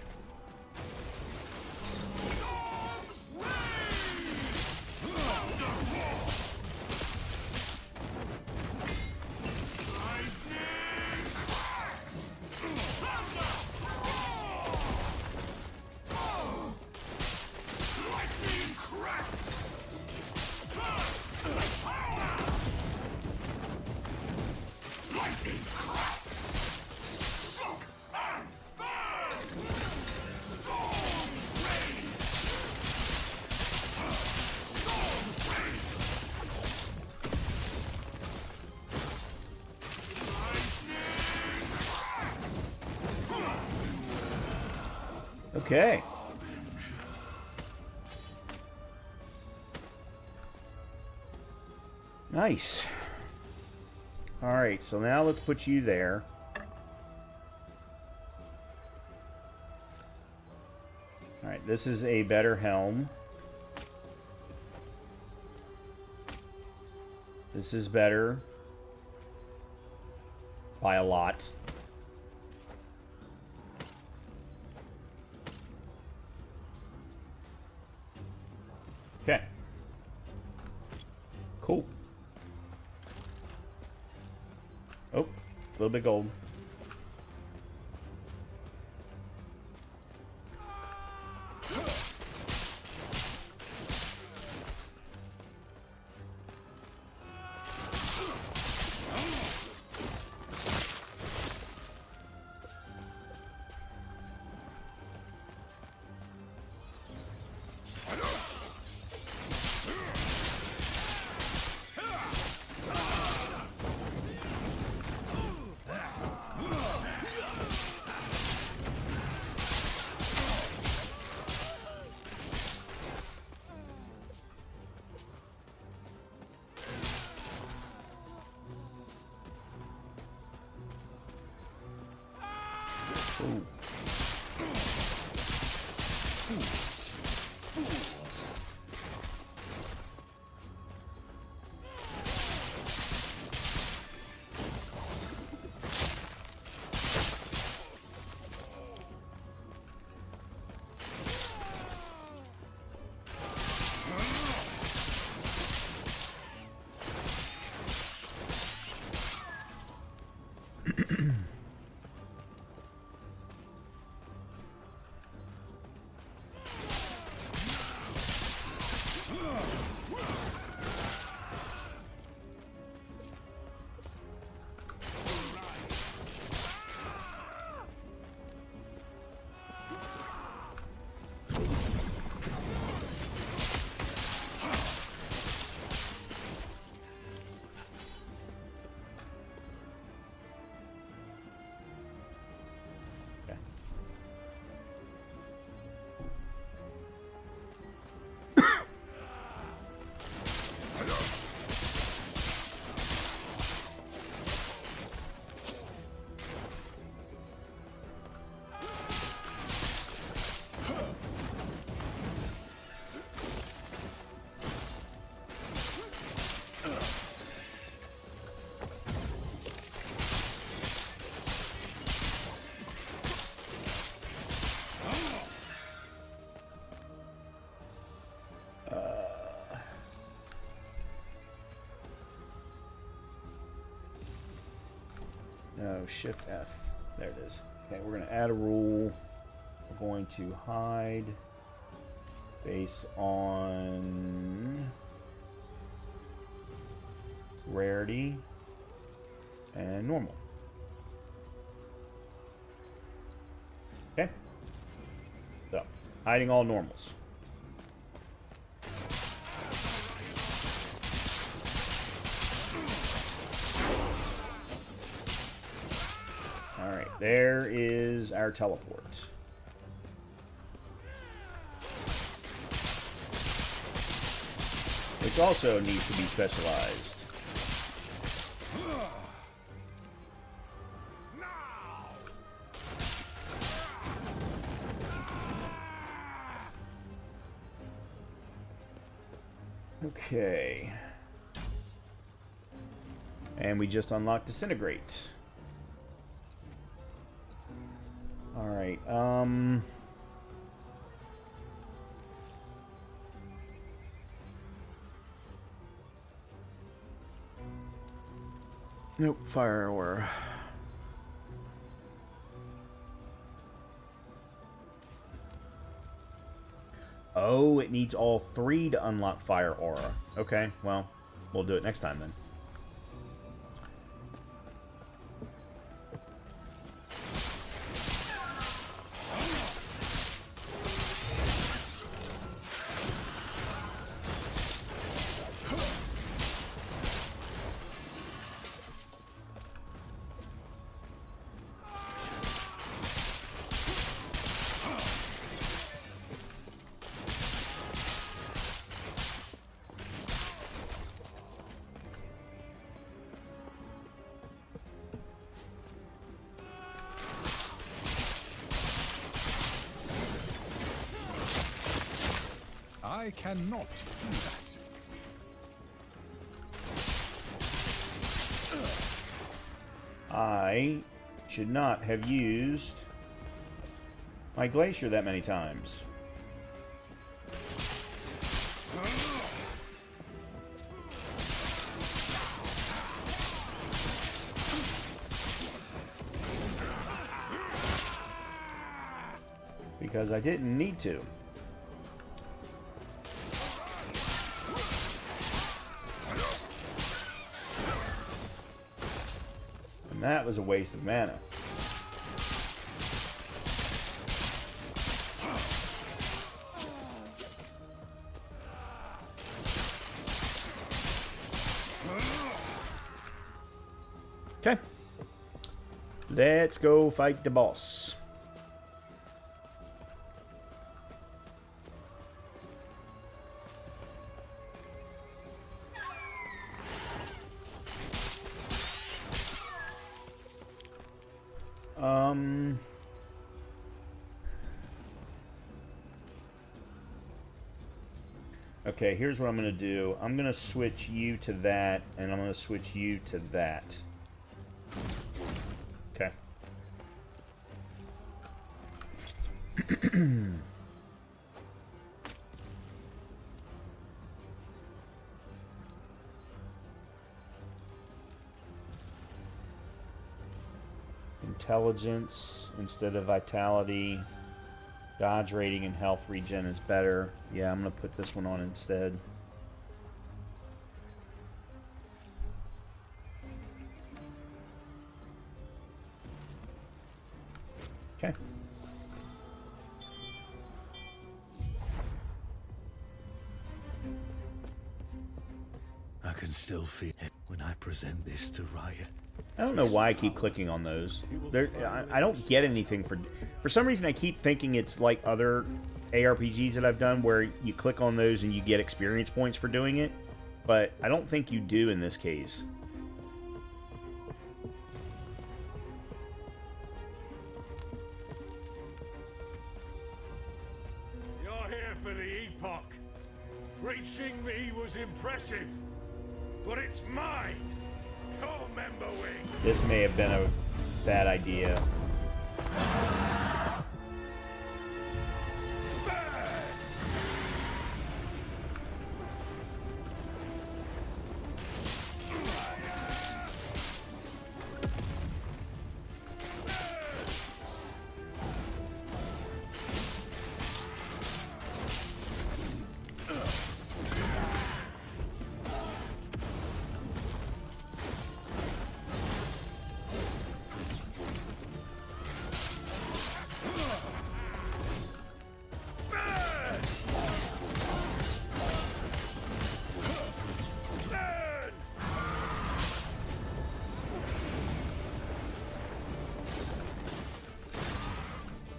Okay. Nice. Alright, so now let's put you there. Alright, this is a better helm. This is better. By a lot. Okay. Cool. Oh, a little bit gold. No, Shift F. There it is. Okay, we're going to add a rule. We're going to hide based on rarity and normal. Okay. So, hiding all normals. Alright, there is our teleport. Which also needs to be specialized. Okay. And we just unlocked Disintegrate. Alright, nope, fire aura. Oh, it needs all three to unlock fire aura. Okay, well, we'll do it next time then. I cannot do that. I should not have used my glacier that many times. Because I didn't need to. And that was a waste of mana. Okay. Let's go fight the boss. Okay, here's what I'm going to do. I'm going to switch you to that, and I'm going to switch you to that. Okay. Intelligence instead of vitality. Dodge rating and health regen is better. Yeah, I'm going to put this one on instead. Okay. I can still feel it when I present this to Riot. I don't know why I keep clicking on those. I don't get anything for some reason I keep thinking it's like other ARPGs that I've done where you click on those and you get experience points for doing it, but I don't think you do in this case. You're here for the Epoch. Reaching me was impressive, but it's mine. Core member wing. This may have been a bad idea.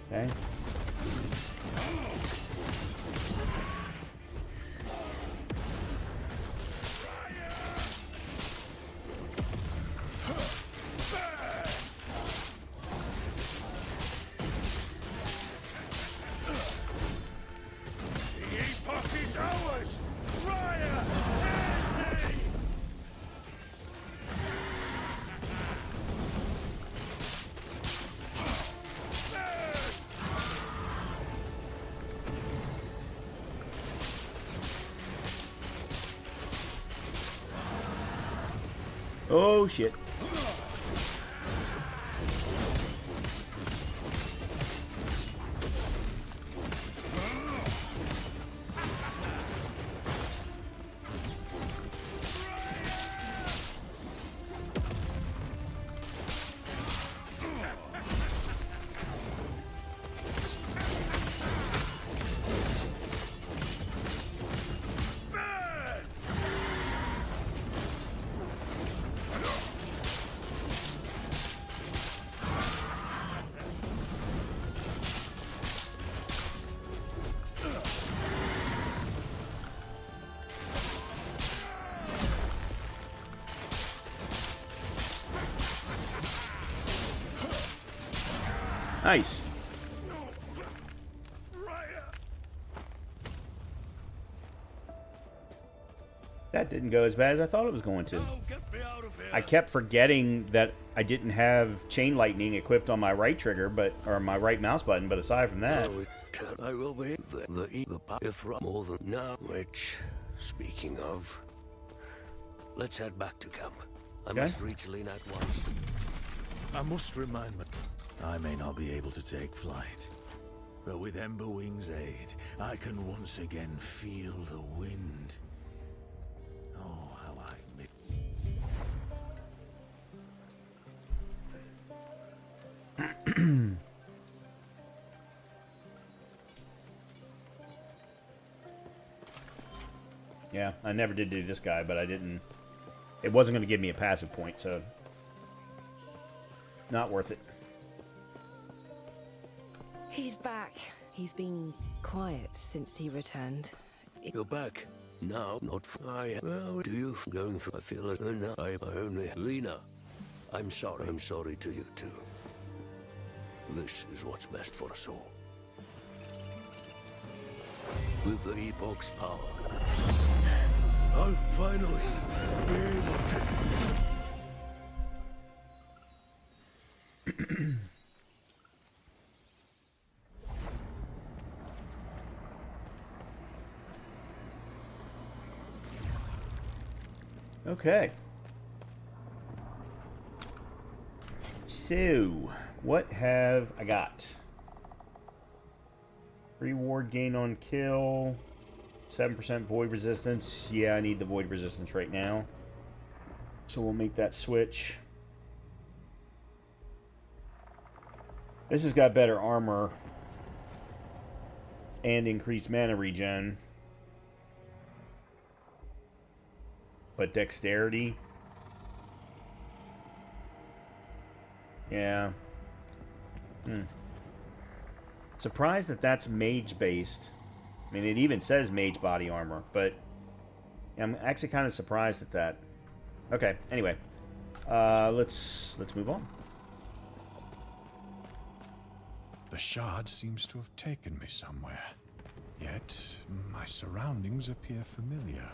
Okay. The Epoch is ours. Riot! End me! Oh shit. Nice. that didn't go as bad as I thought it was going to. Oh, get me out of here. I kept forgetting that I didn't have chain lightning equipped on my right trigger, or my right mouse button, but aside from that... I will be the path more than now, which, speaking of, let's head back to camp. I must reach Lena at once. I must remind me, I may not be able to take flight, but with Emberwing's aid, I can once again feel the wind. Oh, how I've missed. Yeah, I never did do this guy, but I didn't... It wasn't going to give me a passive point, so... Not worth it. He's back. He's been quiet since he returned. You're back. Now, not for I. Well, do you going through? I feel as though I only Lena. I'm sorry. I'm sorry to you too. This is what's best for us all. With the Epoch's power, I'll finally be able to. Okay. So, what have I got? Reward gain on kill. 7% void resistance. Yeah, I need the void resistance right now. So we'll make that switch. This has got better armor. And increased mana regen. But dexterity? Yeah. Surprised that that's mage-based. I mean, it even says mage body armor, but I'm actually kind of surprised at that. Okay, anyway. Let's move on. The shard seems to have taken me somewhere. Yet, my surroundings appear familiar.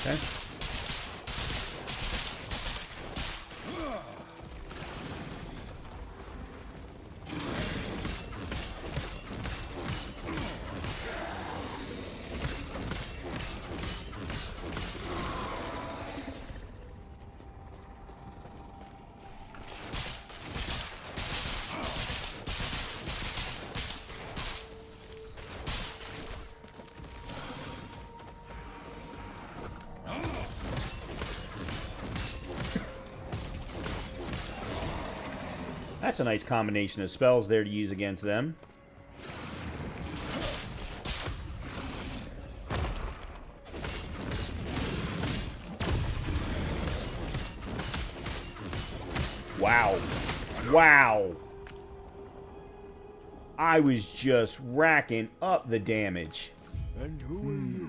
Okay. That's a nice combination of spells there to use against them. Wow. Wow. I was just racking up the damage. And who are you?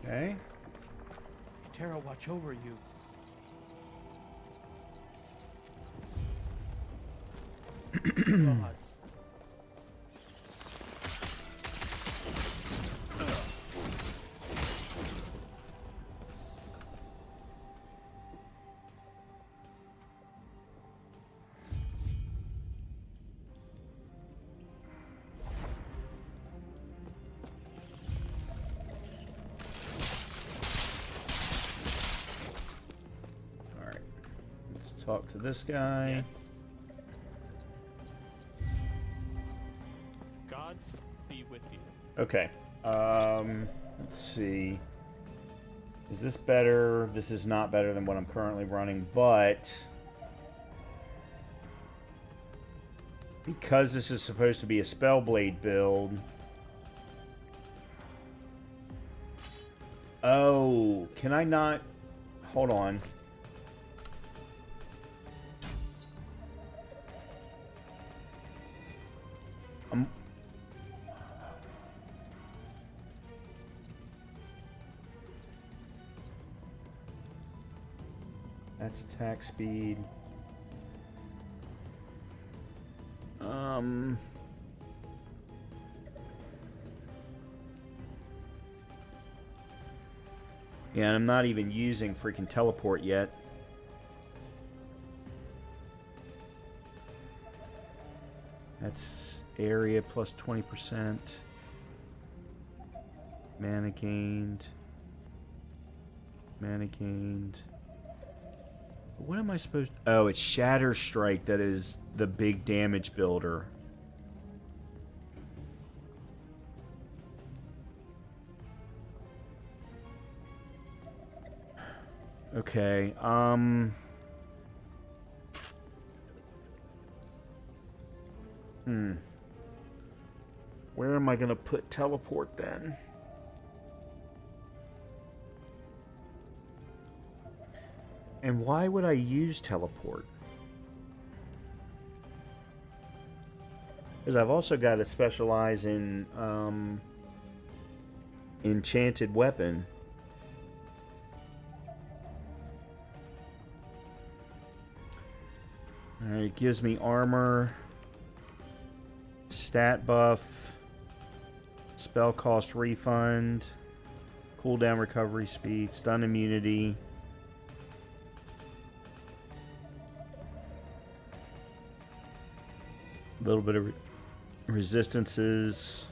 Okay. Terra watch over you. Gods. Alright. Let's talk to this guy. Yes. Gods be with you. Okay. Let's see. Is this better? This is not better than what I'm currently running, but because this is supposed to be a Spellblade build. Oh, can I not? Hold on. That's attack speed. Yeah, and I'm not even using freaking teleport yet. That's area plus 20%. Mana gained. Mana gained. What am I supposed to... Oh, it's Shatter Strike that is the big damage builder. Okay, Where am I gonna put teleport then? And why would I use teleport? Because I've also got to specialize in enchanted weapon. Alright, it gives me armor, stat buff, spell cost refund, cooldown recovery speed, stun immunity. A little bit of resistances.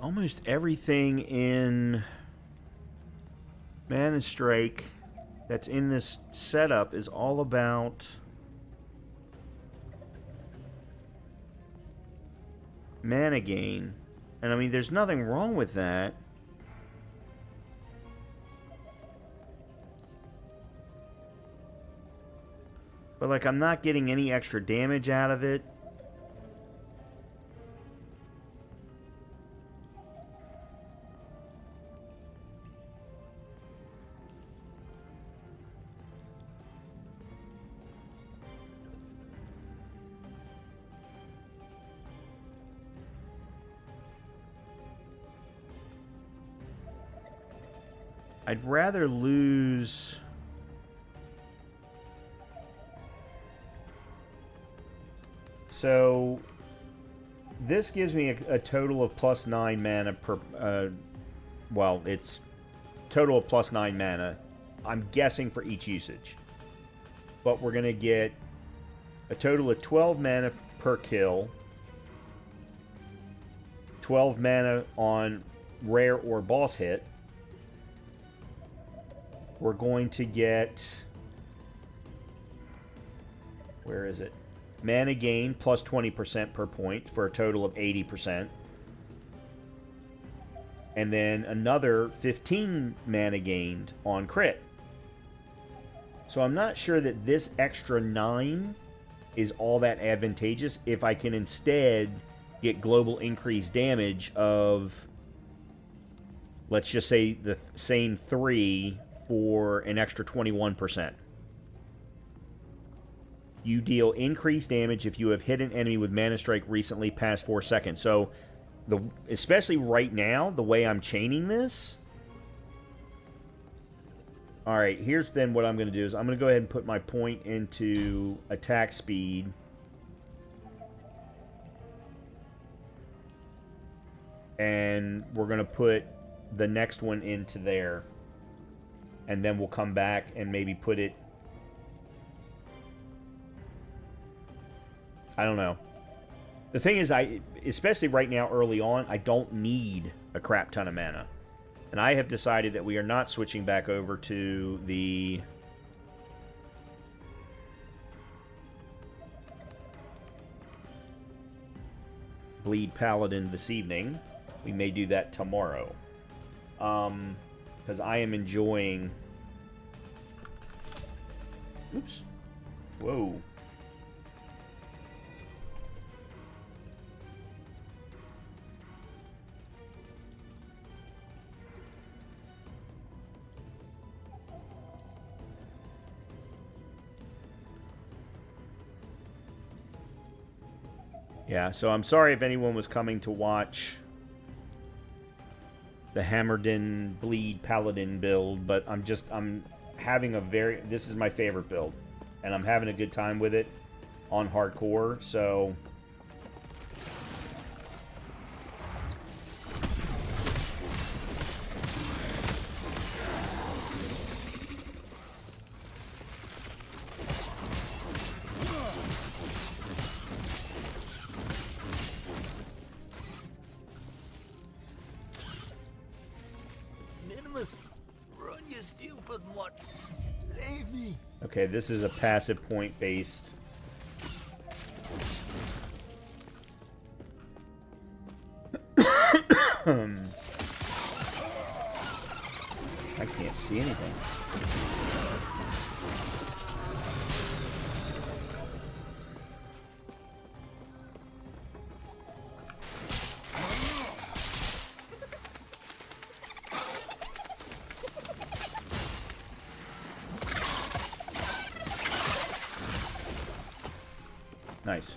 Almost everything in Mana Strike that's in this setup is all about mana gain. And I mean, there's nothing wrong with that. But like, I'm not getting any extra damage out of it. I'd rather lose... So, this gives me a total of plus 9 mana per... well, it's total of plus 9 mana. I'm guessing for each usage. But we're going to get a total of 12 mana per kill. 12 mana on rare or boss hit. We're going to get... Where is it? Mana gain plus 20% per point for a total of 80%. and then another 15 mana gained on crit. So I'm not sure that this extra 9 is all that advantageous if I can instead get global increased damage of, let's just say, the same 3 for an extra 21%. You deal increased damage if you have hit an enemy with Mana Strike recently past 4 seconds. So, especially right now, the way I'm chaining this... Alright, here's then what I'm going to do is I'm going to go ahead and put my point into attack speed. And we're going to put the next one into there. And then we'll come back and maybe put it... I don't know. The thing is, especially right now early on, I don't need a crap ton of mana. And I have decided that we are not switching back over to the... Bleed Paladin this evening. We may do that tomorrow. Because I am enjoying... Oops. Whoa. Yeah, so I'm sorry if anyone was coming to watch the Hammerden Bleed Paladin build, but I'm having a this is my favorite build, and I'm having a good time with it on hardcore, so... Run, you stupid mutt. Leave me. Okay, this is a passive point based. I can't see anything. Nice.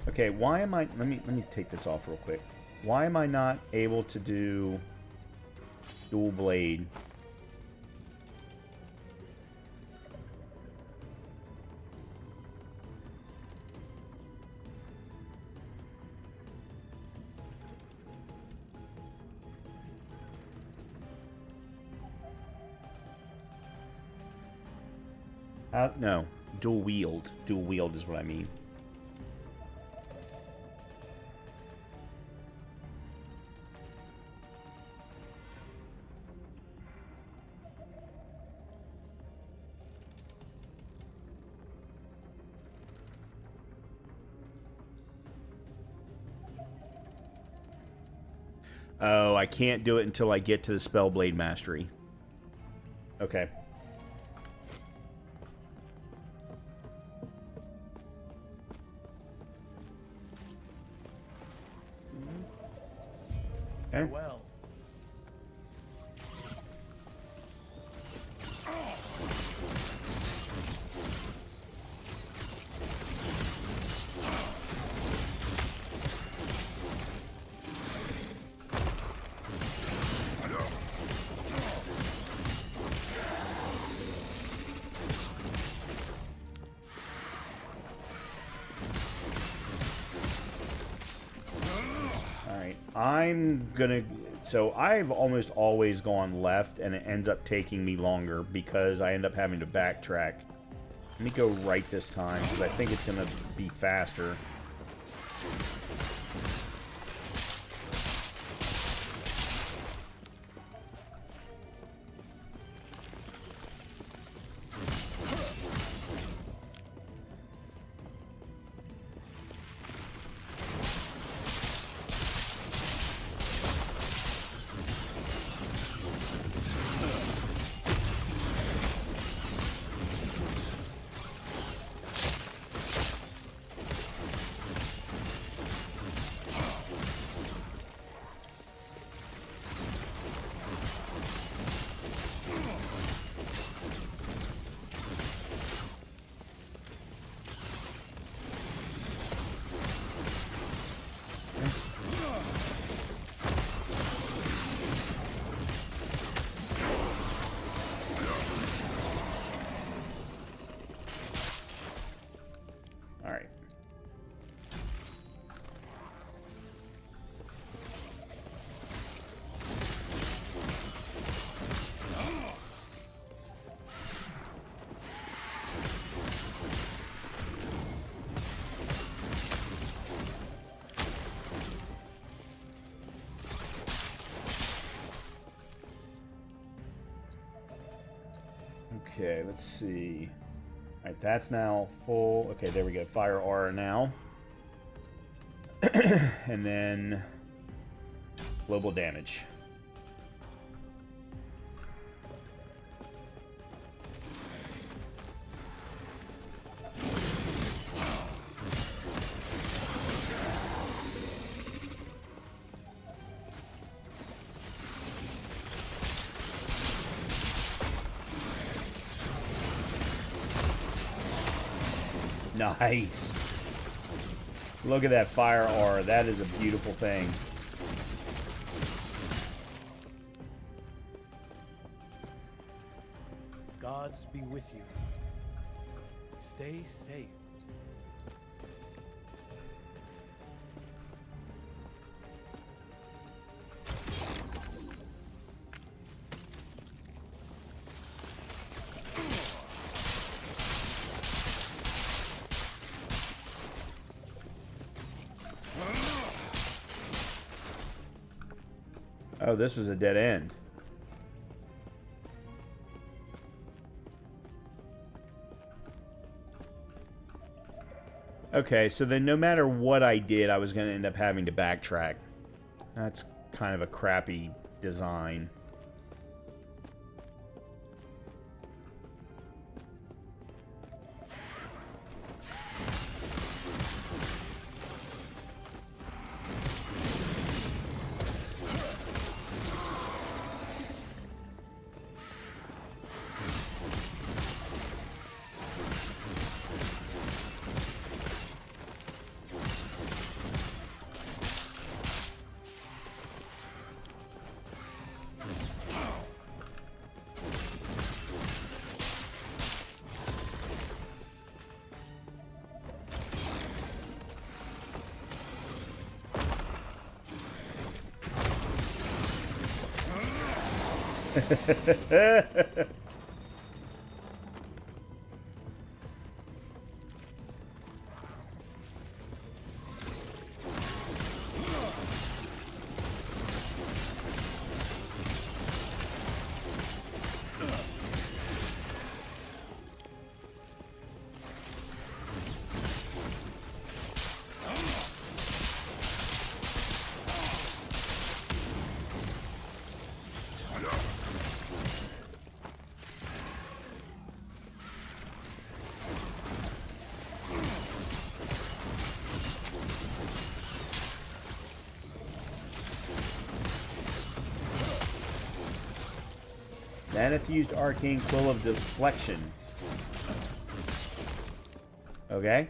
Okay, why am I... Let me take this off real quick. Why am I not able to do dual blade? No, dual wield. Dual wield is what I mean. Oh, I can't do it until I get to the Spellblade Mastery. Okay. Farewell. I'm gonna... So I've almost always gone left, and it ends up taking me longer because I end up having to backtrack. Let me go right this time, because I think it's gonna be faster. Okay, let's see. Alright, that's now full. Okay, there we go. Fire aura now. And then global damage. Nice. Look at that fire aura. That is a beautiful thing. Gods be with you. Stay safe. Oh, this was a dead end. Okay, so then no matter what I did, I was going to end up having to backtrack. That's kind of a crappy design. Mana-fused arcane quill of deflection. Okay.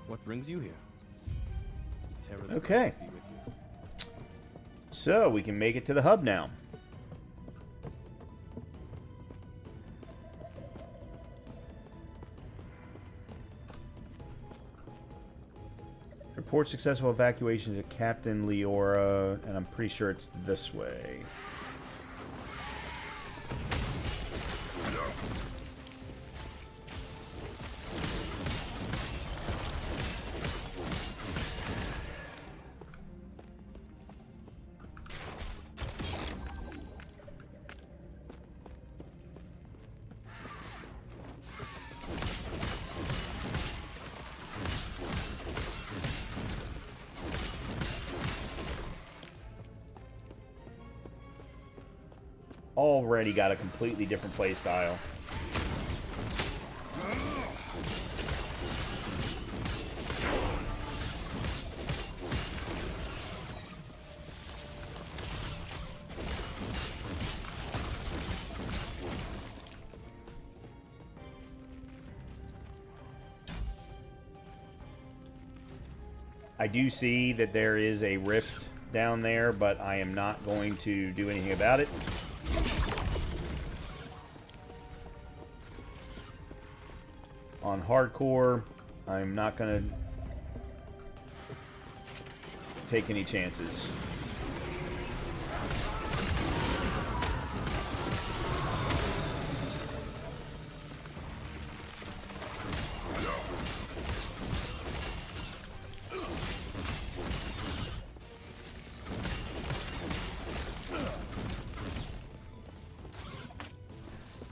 What brings you here? Terra's Okay. grace be with you. So, we can make it to the hub now. Report successful evacuation to Captain Leora, and I'm pretty sure it's this way. Already got a completely different play style. I do see that there is a rift down there, but I am not going to do anything about it. On hardcore, I'm not going to take any chances.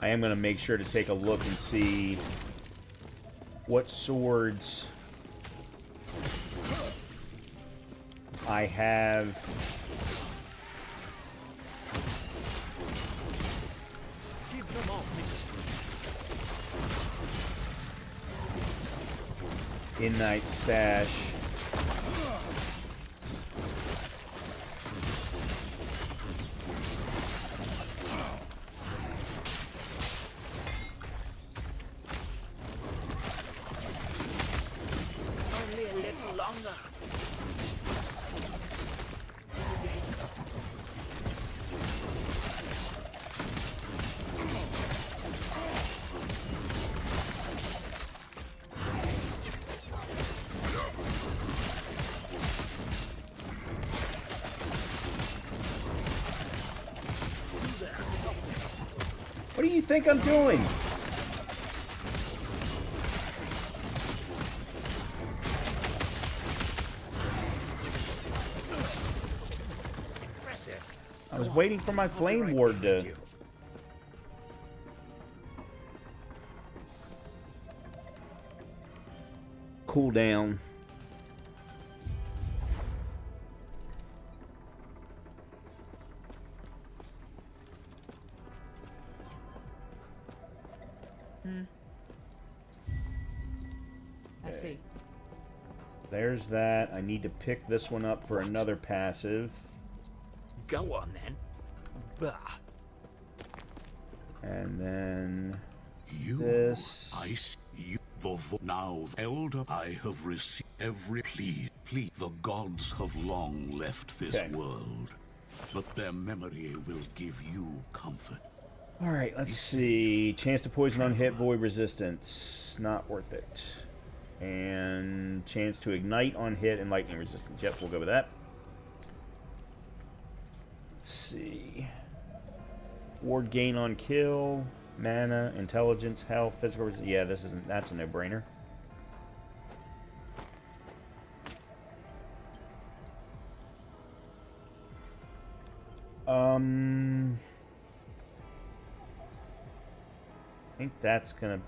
I am going to make sure to take a look and see what swords I have in Night Stash. What do you think I'm doing? I was waiting for my flame ward to... cool down. I see. There's that. I need to pick this one up for another passive. Go on then. Bah. And then this. Now, Elder, I have received every plea. The gods have long left this world, but their memory will give you comfort. All right, let's see. Chance to poison on hit, void resistance. Not worth it. And chance to ignite on hit and lightning resistance. Yep, we'll go with that. Let's see. Ward gain on kill, mana, intelligence, health, physical resistance. Yeah, this isn't. That's a no-brainer. I think that's gonna.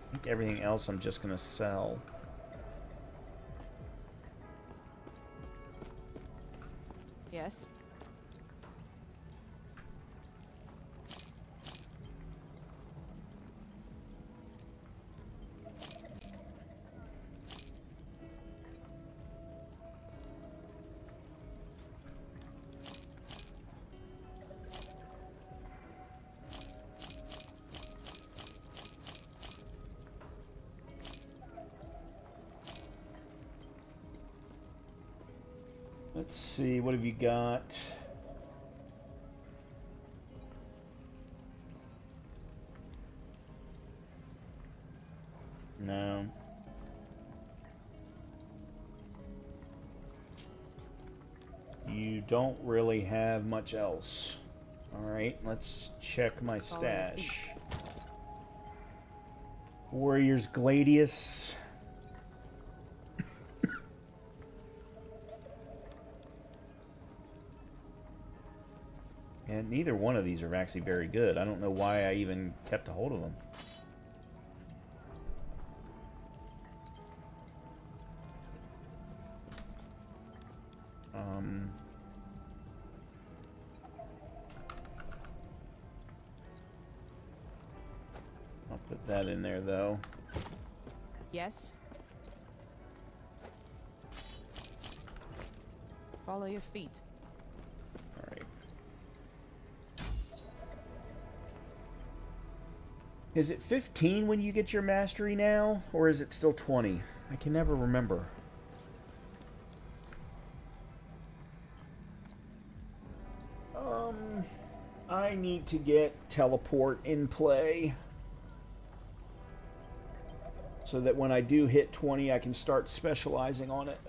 I think everything else I'm just gonna sell. Yes. Let's see, what have you got? No. You don't really have much else. Alright, let's check my stash. Warriors Gladius. And neither one of these are actually very good. I don't know why I even kept a hold of them. I'll put that in there, though. Yes. Follow your feet. All right. Is it 15 when you get your mastery now, or is it still 20? I can never remember. need to get teleport in play so that when I do hit 20, I can start specializing on it.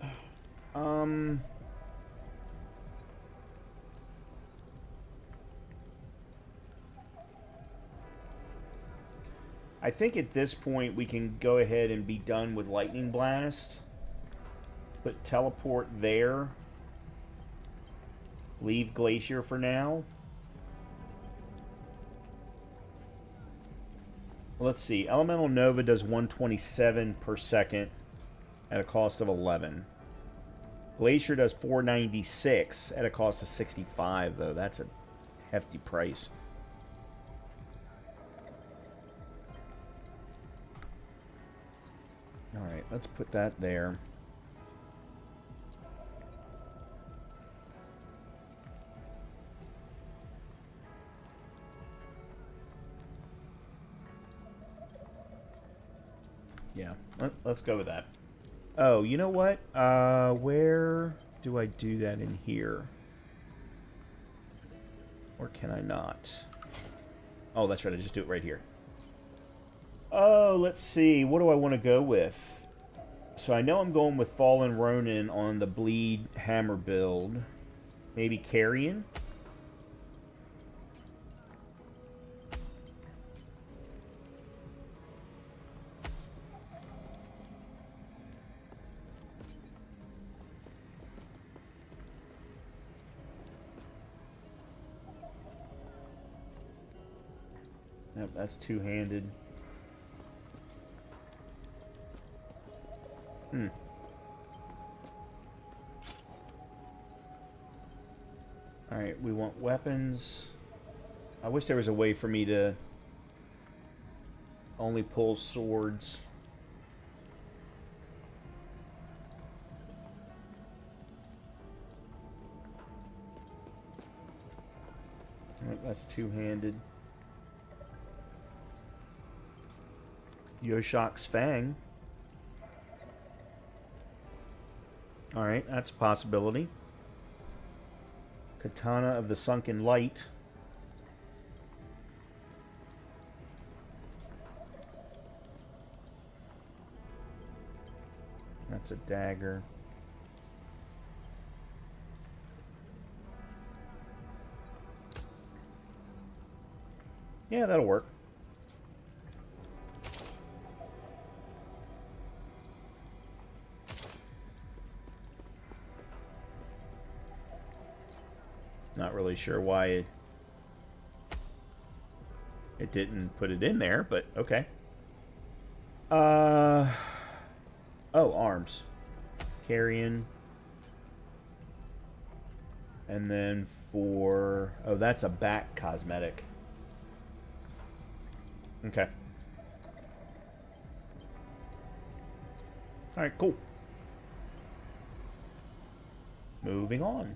I think at this point we can go ahead and be done with Lightning Blast. Put teleport there. Leave Glacier for now. Let's see. Elemental Nova does 127 per second at a cost of 11. Glacier does 496 at a cost of 65, though. That's a hefty price. Alright, let's put that there. Yeah, let's go with that. Oh, you know what? Where do I do that in here? Or can I not? Oh, that's right. I just do it right here. Oh, let's see. What do I want to go with? So I know I'm going with Fallen Ronin on the Bleed Hammer build. Maybe Carrion? Nope, that's two-handed. Alright, we want weapons. I wish there was a way for me to only pull swords. Alright, that's two-handed. Yoshok's Fang. Alright, that's a possibility. Katana of the Sunken Light. That's a dagger. Yeah, that'll work. Not really sure why it didn't put it in there, but okay. Oh, arms. Carrion. And then for... Oh, that's a back cosmetic. Okay. Alright, cool. Moving on.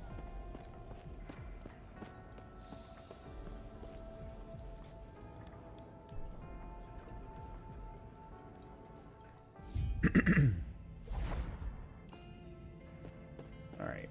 All right.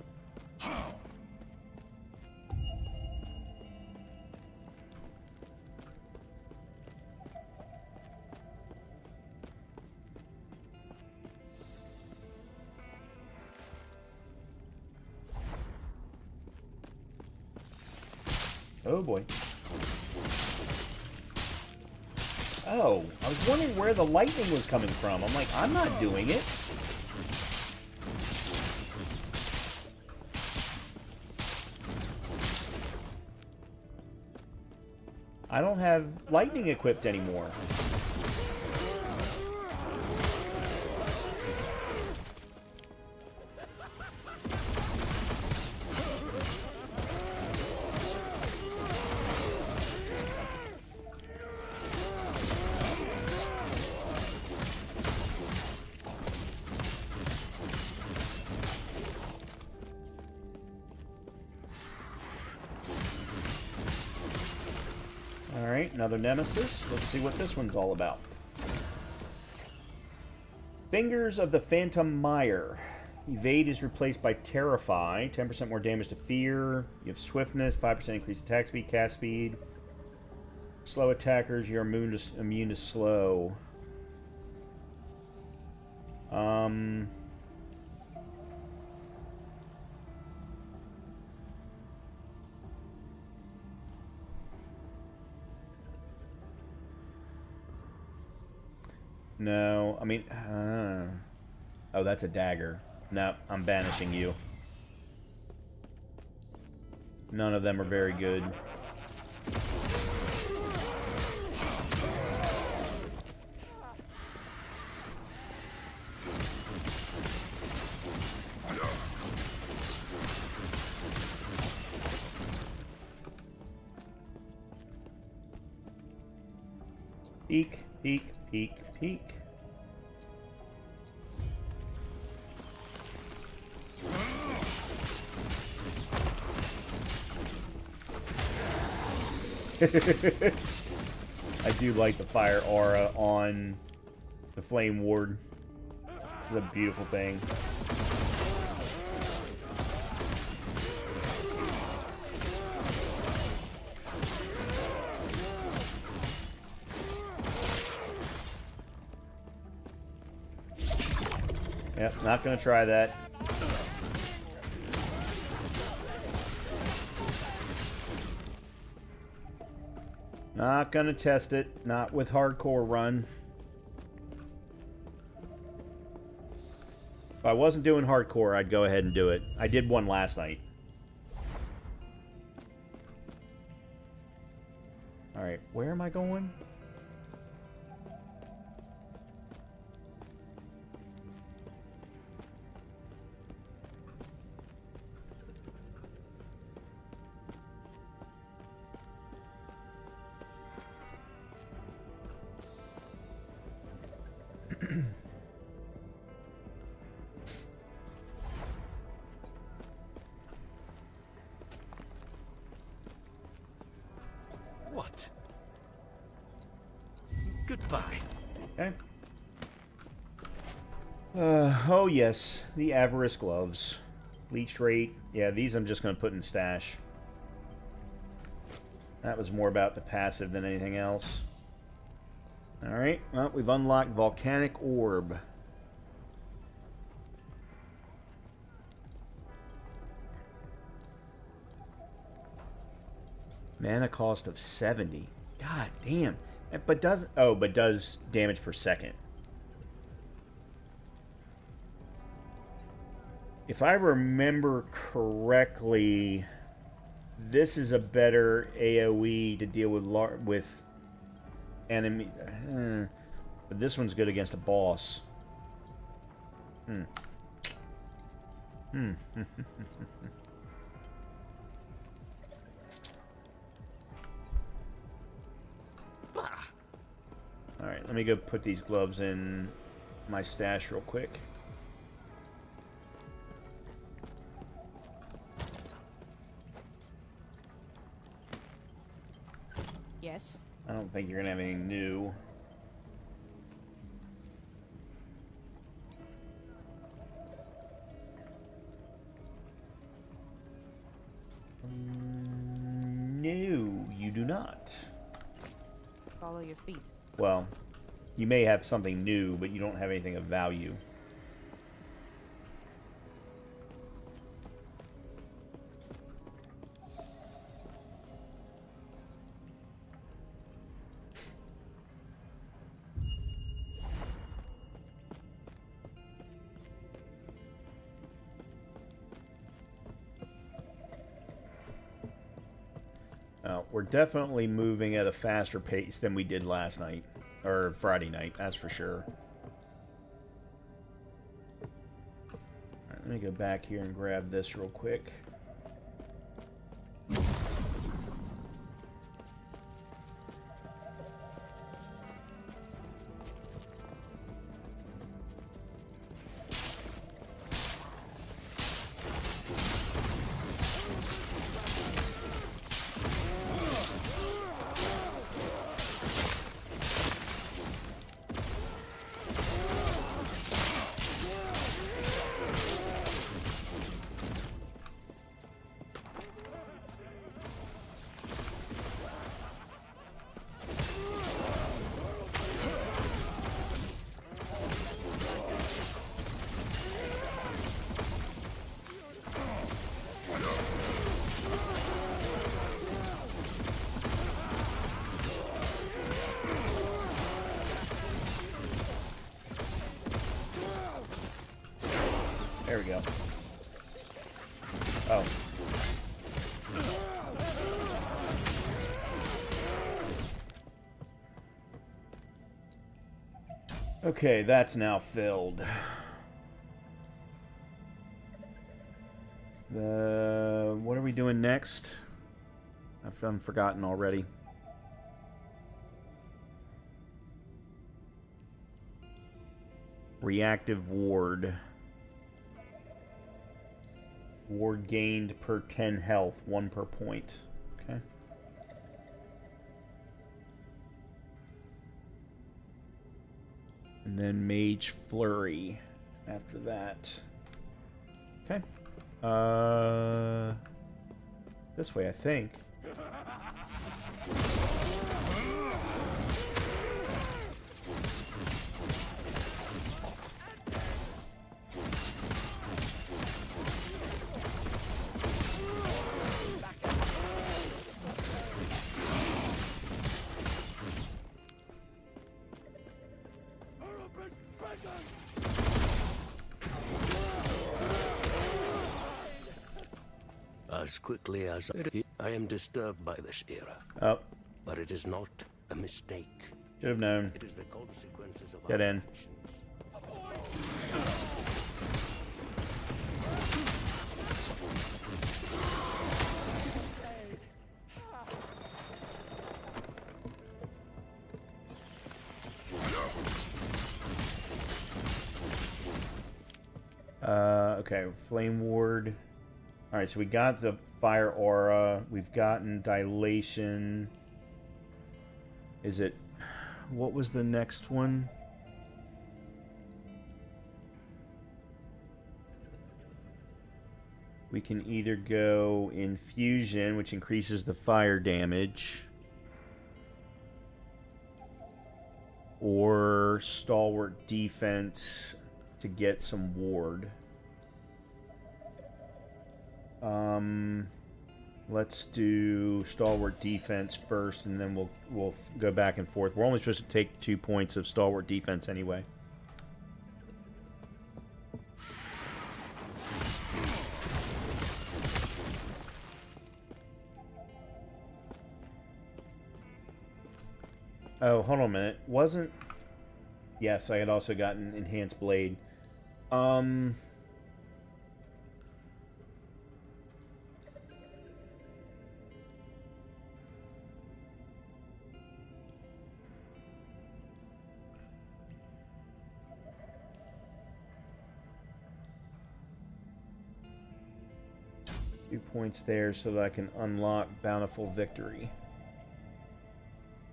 Oh boy. Oh, I was wondering where the lightning was coming from. I'm like, I'm not doing it. I don't have lightning equipped anymore. Alright, another nemesis. Let's see what this one's all about. Fingers of the Phantom Mire. Evade is replaced by Terrify. 10% more damage to fear. You have swiftness, 5% increased attack speed, cast speed. Slow attackers, you're immune to slow. No, I mean, oh, that's a dagger. No, I'm banishing you. None of them are very good. Peek, peek, peek, peek. I do like the fire aura on the Flame Ward. It's a beautiful thing. Yep, not gonna try that. Not gonna test it. Not with hardcore run. If I wasn't doing hardcore, I'd go ahead and do it. I did one last night. Alright, where am I going? What? Goodbye. Okay. Oh yes, the Avarice Gloves. Leech rate. Yeah, these I'm just going to put in stash. That was more about the passive than anything else. Alright, well, we've unlocked Volcanic Orb. Mana cost of 70. God damn. But does... Oh, but does damage per second. If I remember correctly, this is a better AoE to deal with enemy. But this one's good against a boss. Alright, let me go put these gloves in my stash real quick. Yes. I don't think you're gonna have anything new. No, you do not. Follow your feet. Well, you may have something new, but you don't have anything of value. We're definitely moving at a faster pace than we did last night. Or Friday night, that's for sure. Alright, let me go back here and grab this real quick. There we go. Oh. Okay, that's now filled. What are we doing next? I've forgotten already. Reactive ward. Ward gained per 10 health, 1 per point. Okay. And then Mage Flurry after that. Okay. This way, I think. As quickly as I am disturbed by this era. Oh. But it is not a mistake. Should have known. It is the consequences of Get our in. actions. Okay, Flame Ward. Alright, so we got the Fire Aura. We've gotten Dilation. Is it... What was the next one? We can either go Infusion, which increases the fire damage, or Stalwart Defense to get some ward. Let's do Stalwart Defense first, and then we'll go back and forth. We're only supposed to take 2 points of Stalwart Defense anyway. Oh, hold on a minute. Wasn't... Yes, I had also gotten Enhanced Blade. 2 points there so that I can unlock Bountiful Victory.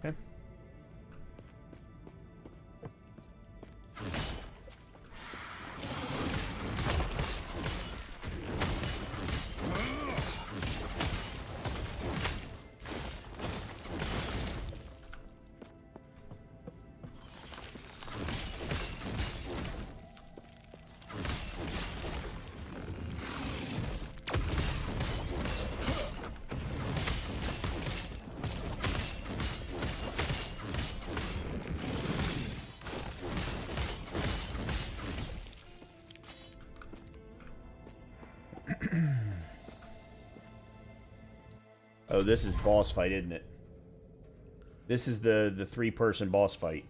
Okay. Oh, this is boss fight, isn't it? This is the 3-person boss fight.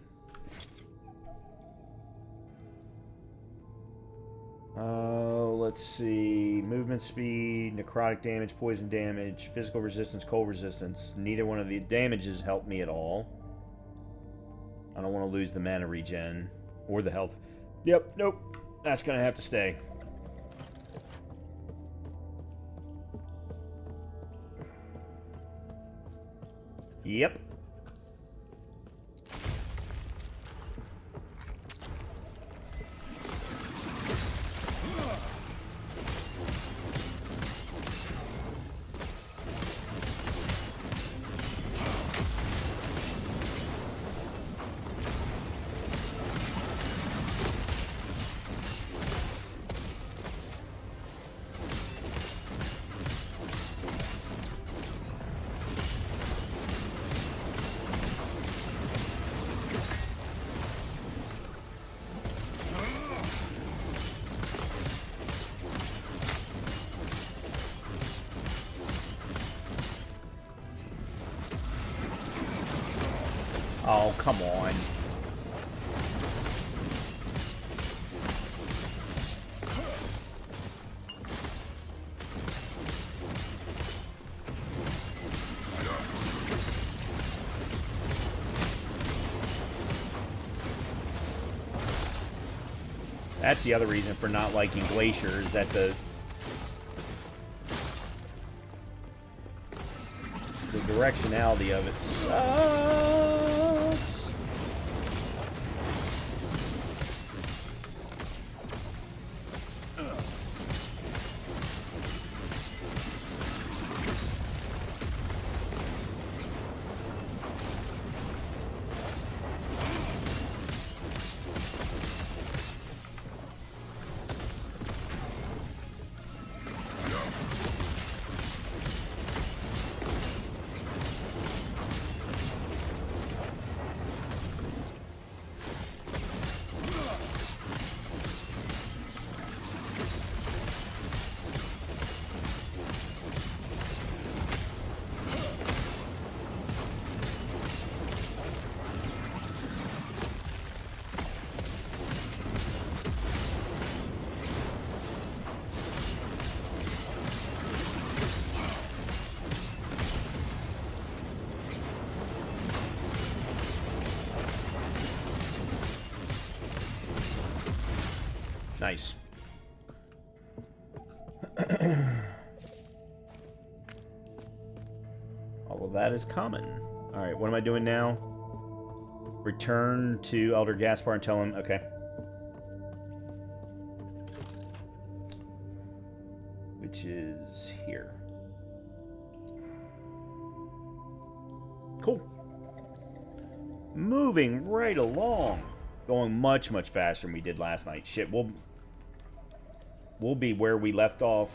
Let's see. Movement speed, necrotic damage, poison damage, physical resistance, cold resistance. Neither one of the damages help me at all. I don't want to lose the mana regen or the health. Yep, nope. That's going to have to stay. Yep. Oh, come on. That's the other reason for not liking Glacier, is that the directionality of it sucks. Nice. All of that is common. Alright, what am I doing now? Return to Elder Gaspar and tell him... Okay. Which is here. Cool. Moving right along. Going much, much faster than we did last night. Shit, we'll be where we left off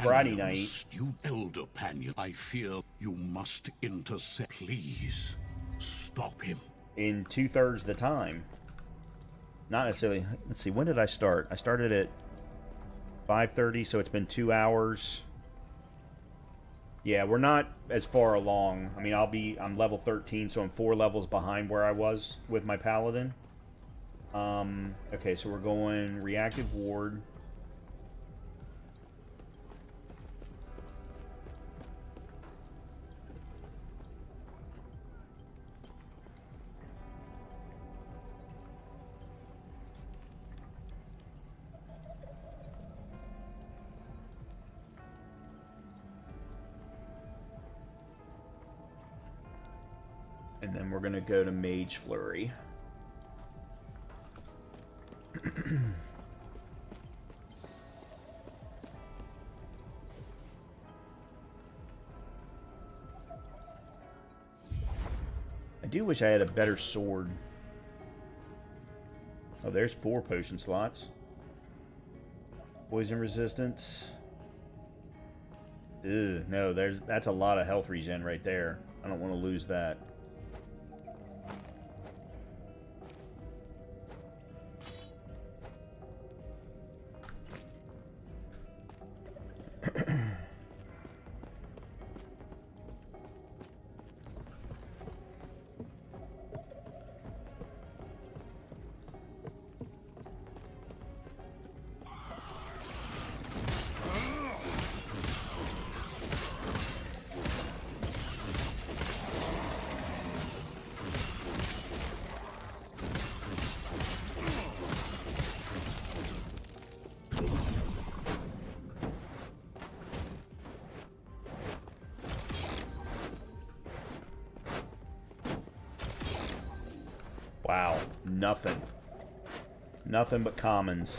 Friday night. You elder Panion, I fear you must intercept. Please stop him. In 2/3 the time. Not necessarily. Let's see, when did I start? I started at 5:30, so it's been 2 hours. Yeah, we're not as far along. I mean, I'm level 13, so I'm 4 levels behind where I was with my paladin. Okay, so we're going reactive ward. And then we're going to go to Mage Flurry. I do wish I had a better sword. Oh, there's 4 potion slots. Poison resistance. Ew, no, that's a lot of health regen right there. I don't want to lose that. Wow, nothing. Nothing but commons.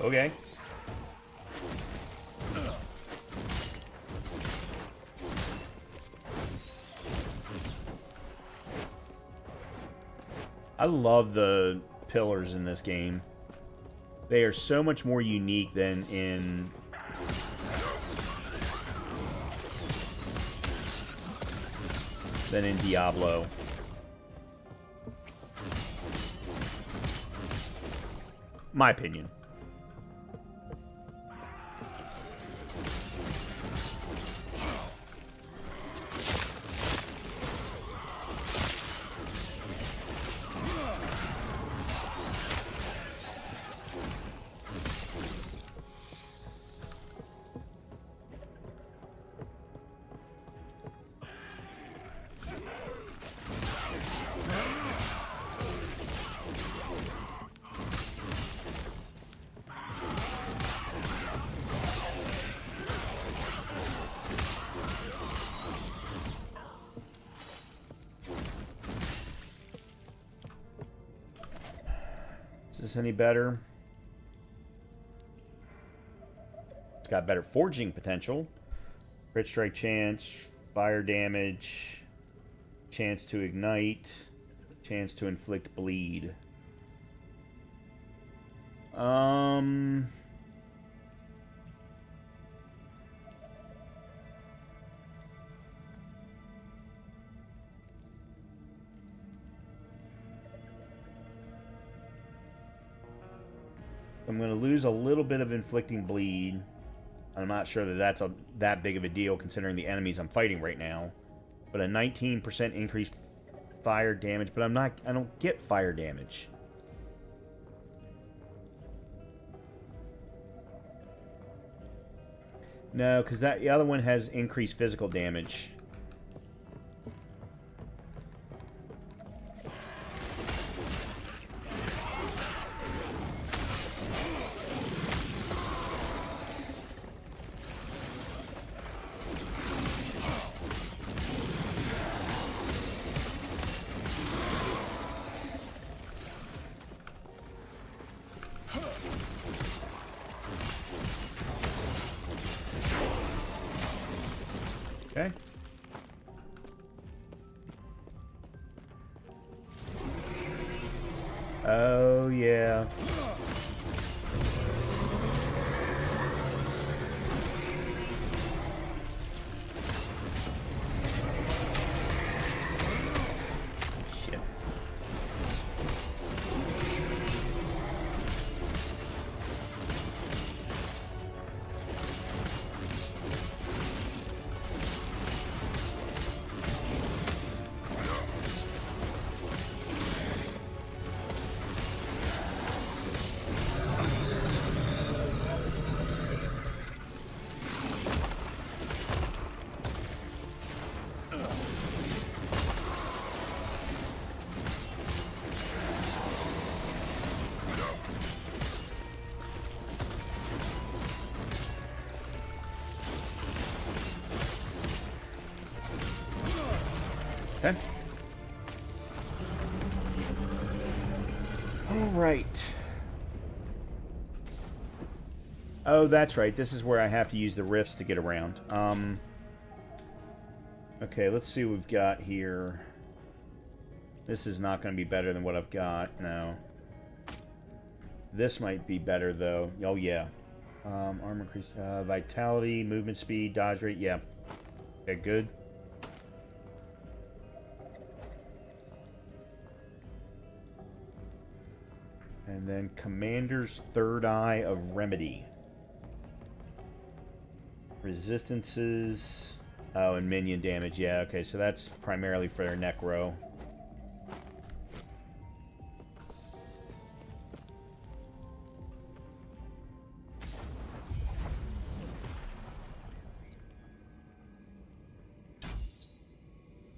Okay. I love the pillars in this game. They are so much more unique than in Diablo. my opinion. Is this any better? It's got better forging potential. Crit strike chance, fire damage, chance to ignite, chance to inflict bleed. I'm going to lose a little bit of inflicting bleed. I'm not sure that that's that big of a deal considering the enemies I'm fighting right now. But a 19% increased fire damage, but I don't get fire damage. No, because the other one has increased physical damage. Okay. Oh, yeah. Shit. Okay. All right. Oh, that's right. This is where I have to use the rifts to get around. Okay, let's see what we've got here. This is not going to be better than what I've got. No. This might be better, though. Oh, yeah. Armor increase, vitality, movement speed, dodge rate. Yeah. Okay, good. And then Commander's Third Eye of Remedy. Resistances. Oh, and minion damage. Yeah, okay, so that's primarily for their Necro.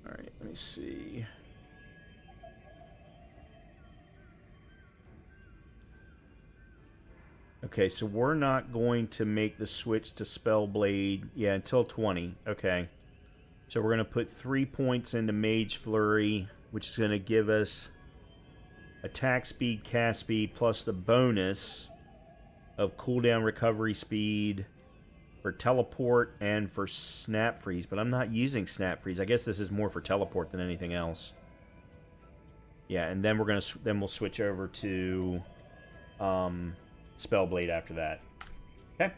Alright, let me see. Okay, so we're not going to make the switch to Spellblade, yeah, until 20. Okay. So we're going to put 3 points into Mage Flurry, which is going to give us attack speed, cast speed, plus the bonus of cooldown recovery speed for teleport and for snap freeze. But I'm not using snap freeze. I guess this is more for teleport than anything else. Yeah, and then we'll switch over to Spellblade after that. Okay.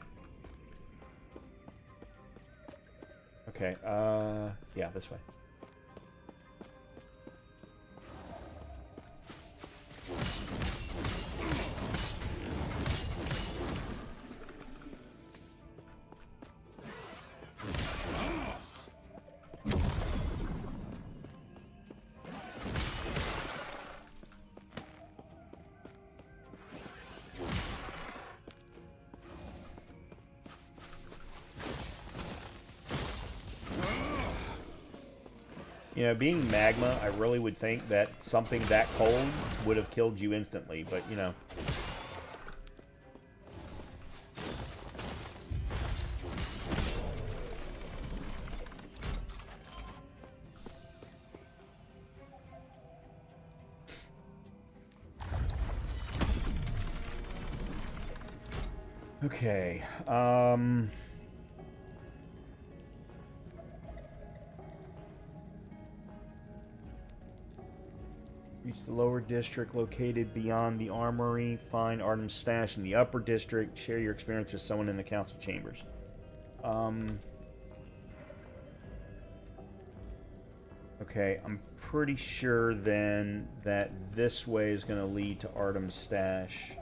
Okay, yeah, this way. You know, being magma, I really would think that something that cold would have killed you instantly, but, you know. Okay, reach the lower district located beyond the armory. Find Artem's stash in the upper district. Share your experience with someone in the council chambers. Okay, I'm pretty sure then that this way is going to lead to Artem's stash.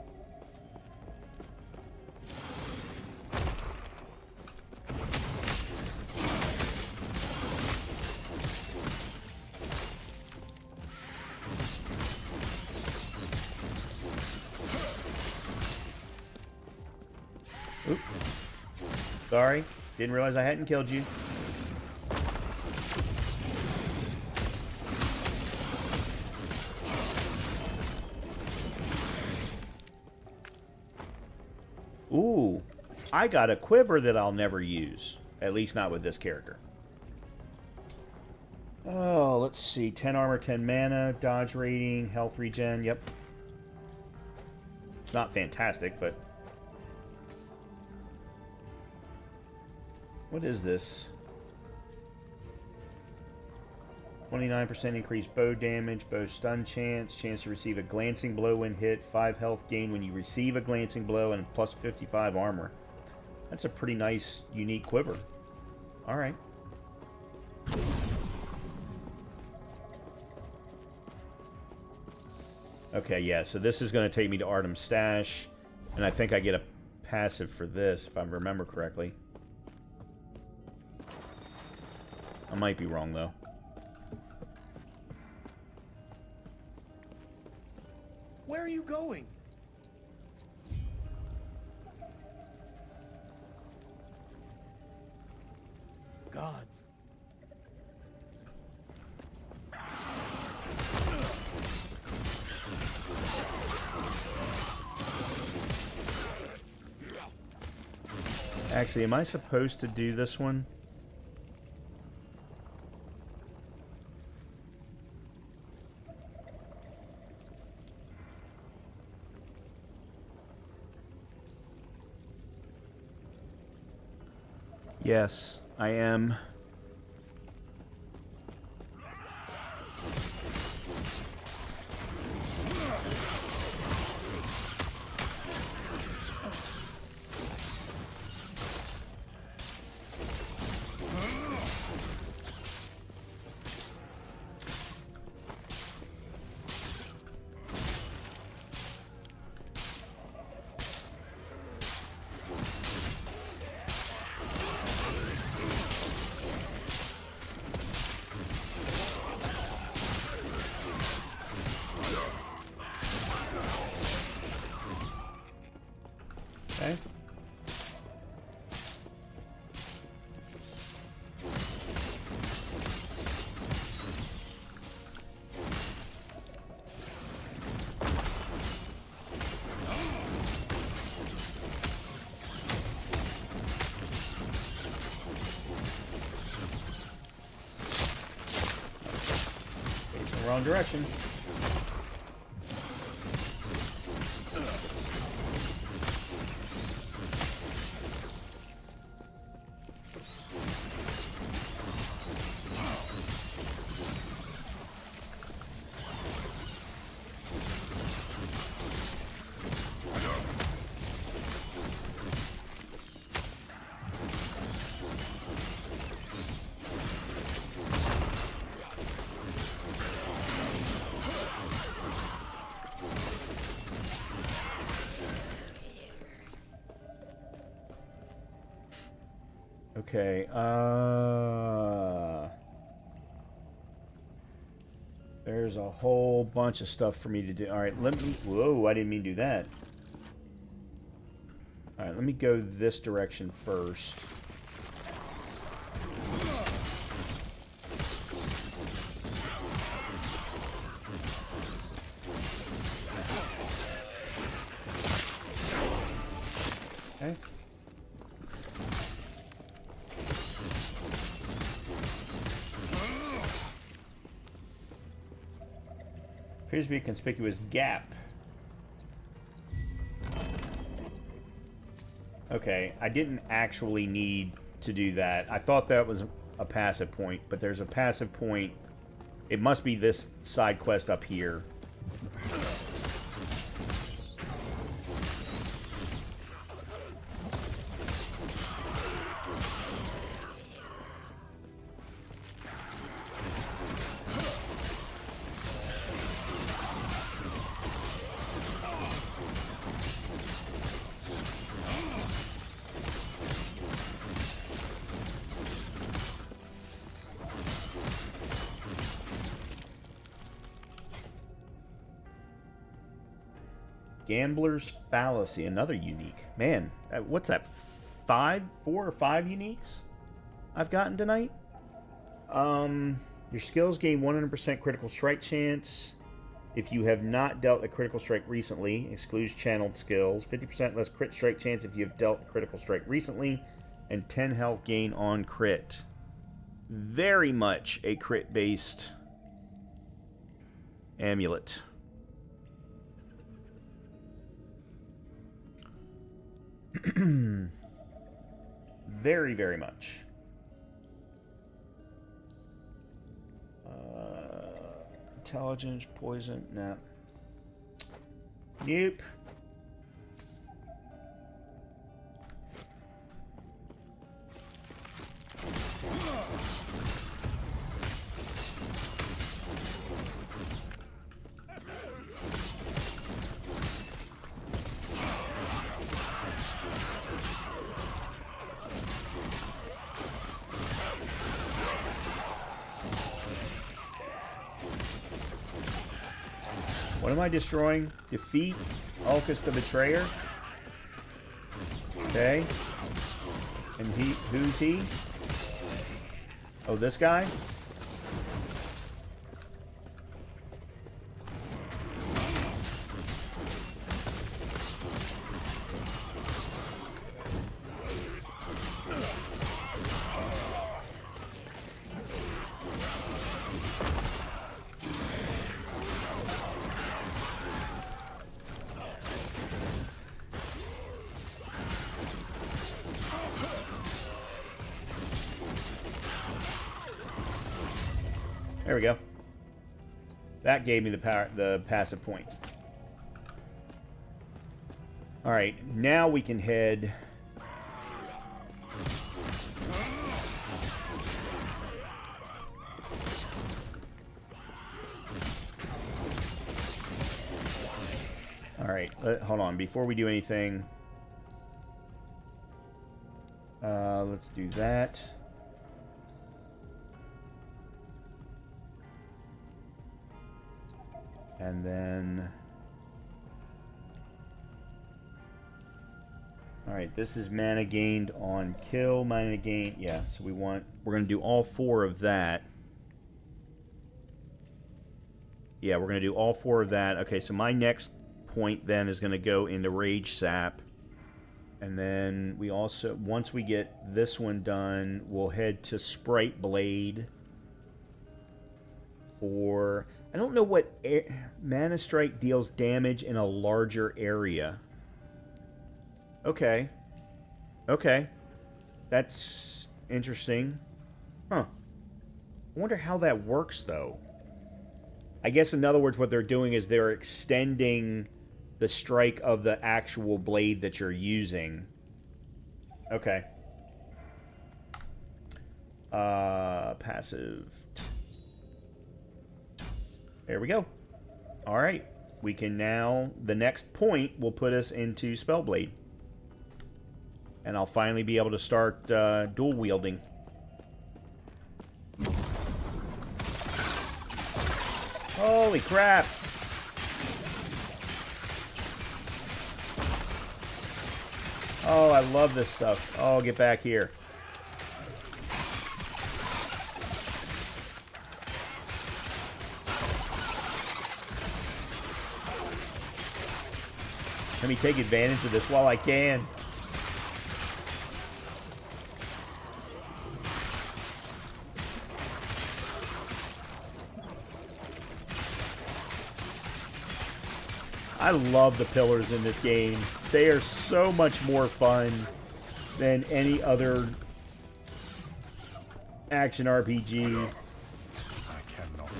Oop. Sorry. Didn't realize I hadn't killed you. Ooh. I got a quiver that I'll never use. At least not with this character. Oh, let's see. 10 armor, 10 mana, dodge rating, health regen. Yep. It's not fantastic, but... What is this? 29% increased bow damage, bow stun chance to receive a glancing blow when hit, 5 health gain when you receive a glancing blow, and plus 55 armor. That's a pretty nice, unique quiver. Alright. Okay, yeah, so this is going to take me to Artem's stash, and I think I get a passive for this, if I remember correctly. I might be wrong, though. Where are you going? Gods. Actually, am I supposed to do this one? Yes, I am. Okay. Wrong direction. Okay, there's a whole bunch of stuff for me to do. Alright, let me... Whoa, I didn't mean to do that. Alright, let me go this direction first. Okay. Appears to be a conspicuous gap. Okay, I didn't actually need to do that. I thought that was a passive point, but there's a passive point. It must be this side quest up here. Gambler's Fallacy, another unique. Man, what's that? 4 or 5 uniques I've gotten tonight? Your skills gain 100% critical strike chance. If you have not dealt a critical strike recently, excludes channeled skills. 50% less crit strike chance if you have dealt a critical strike recently. And 10 health gain on crit. Very much a crit-based amulet. Very, very much. Intelligence, poison, nah. Nope. What am I destroying? Defeat Ulcus the Betrayer. Okay. And who's he? Oh, this guy? There we go. That gave me the passive point. All right, now we can head. All right, hold on. Before we do anything, let's do that. And then, all right, this is mana gained on kill, mana gained, yeah, so we're going to do all 4 of that. Yeah, we're going to do all 4 of that. Okay, so my next point then is going to go into Rage Sap. And then we also, once we get this one done, we'll head to Spellblade for... I don't know what Mana Strike deals damage in a larger area. Okay. Okay. That's interesting. Huh. I wonder how that works, though. I guess, in other words, what they're doing is they're extending the strike of the actual blade that you're using. Okay. Passive... There we go. All right. We can now... The next point will put us into Spellblade. And I'll finally be able to start dual wielding. Holy crap! Oh, I love this stuff. Oh, get back here. Let me take advantage of this while I can. I love the pillars in this game. They are so much more fun than any other action RPG. I cannot do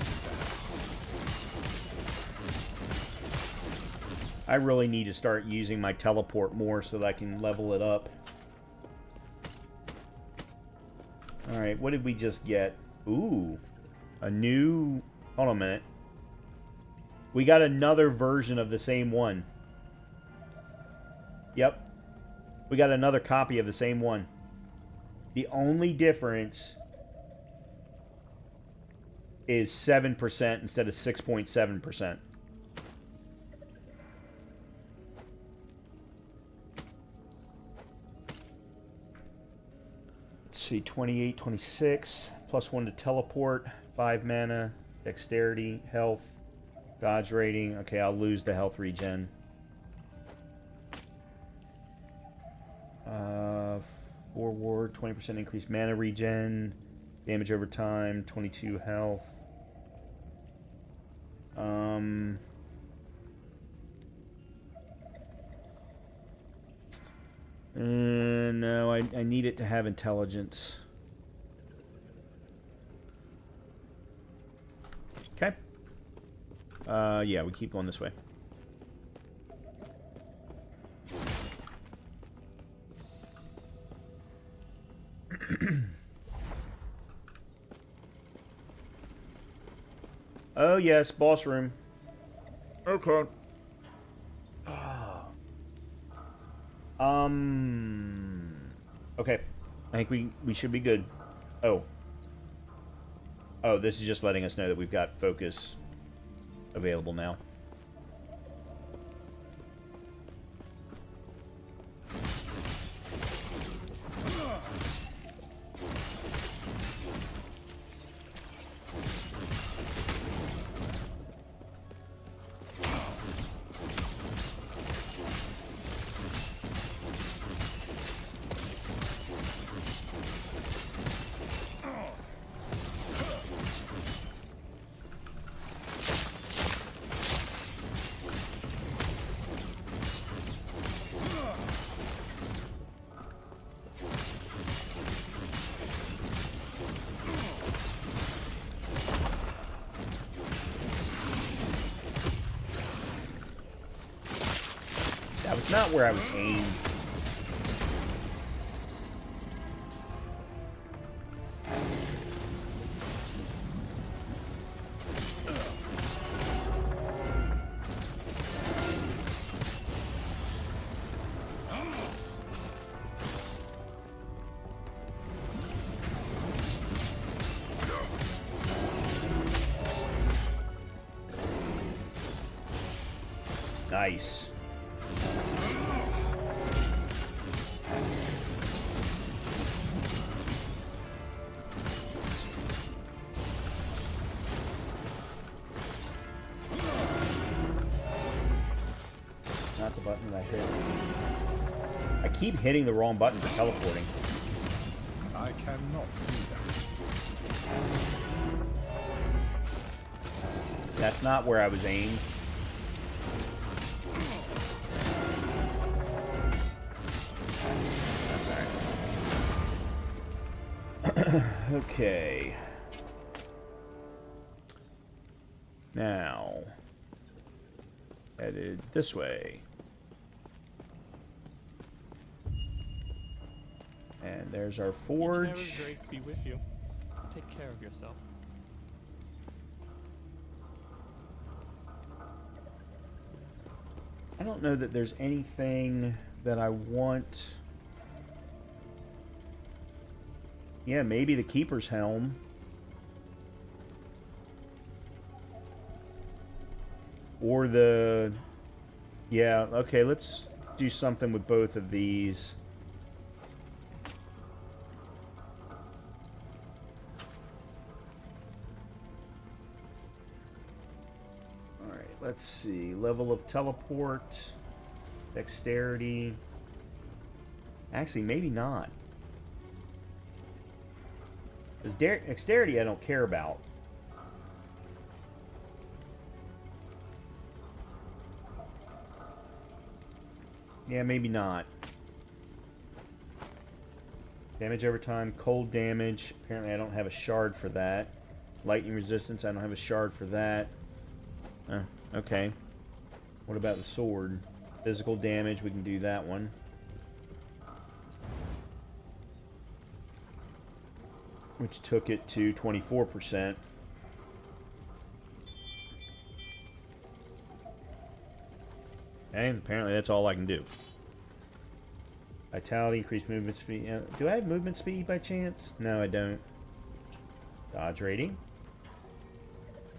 that. I really need to start using my teleport more so that I can level it up. Alright, what did we just get? Ooh. A new... Hold on a minute. We got another version of the same one. Yep. We got another copy of the same one. The only difference is 7% instead of 6.7%. Let's see, 28, 26, plus 1 to teleport, 5 mana, dexterity, health, dodge rating. Okay, I'll lose the health regen. Forward, 20% increased mana regen, damage over time, 22 health. No, I need it to have intelligence. Okay. Yeah, we keep going this way. Oh, yes, boss room. Okay. Okay. I think we should be good. Oh. Oh, this is just letting us know that we've got focus available now. That was not where I was aimed. Nice. Not the button that I hit. I keep hitting the wrong button for teleporting. I cannot do that. That's not where I was aimed. That's alright. Okay. Now, headed this way. And there's our forge. Terra's grace be with you. Take care of yourself. I don't know that there's anything that I want. Yeah, maybe the Keeper's Helm. Or the... Yeah, okay, let's do something with both of these. Alright, let's see. Level of teleport. Dexterity. Actually, maybe not. Because dexterity I don't care about. Yeah, maybe not. Damage over time, cold damage. Apparently I don't have a shard for that. Lightning resistance, I don't have a shard for that. Okay. What about the sword? Physical damage, we can do that one. Which took it to 24%. And apparently that's all I can do. Vitality, increased movement speed. Do I have movement speed by chance? No, I don't. Dodge rating.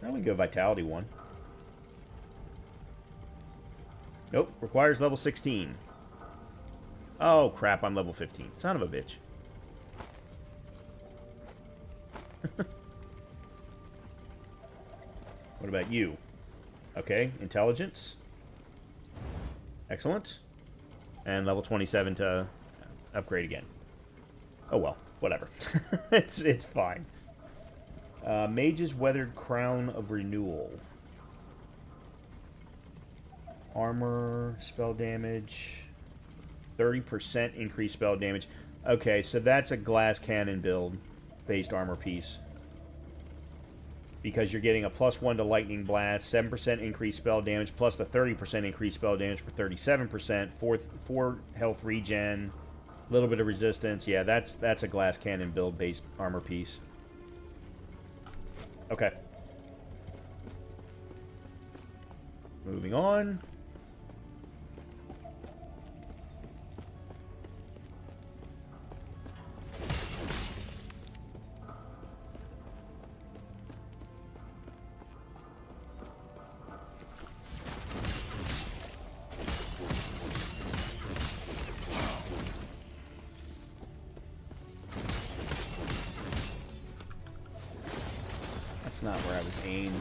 Now we can go Vitality 1. Nope, requires level 16. Oh, crap, I'm level 15. Son of a bitch. What about you? Okay, intelligence. Excellent. And level 27 to upgrade again. Oh well, whatever. it's fine. Mage's Weathered Crown of Renewal. Armor, spell damage. 30% increased spell damage. Okay, so that's a glass cannon build based armor piece. Because you're getting a +1 to lightning blast, 7% increased spell damage, plus the 30% increased spell damage for 37%, 4 health regen, a little bit of resistance. Yeah, that's a glass cannon build based armor piece. Okay. Moving on. That's not where I was aimed.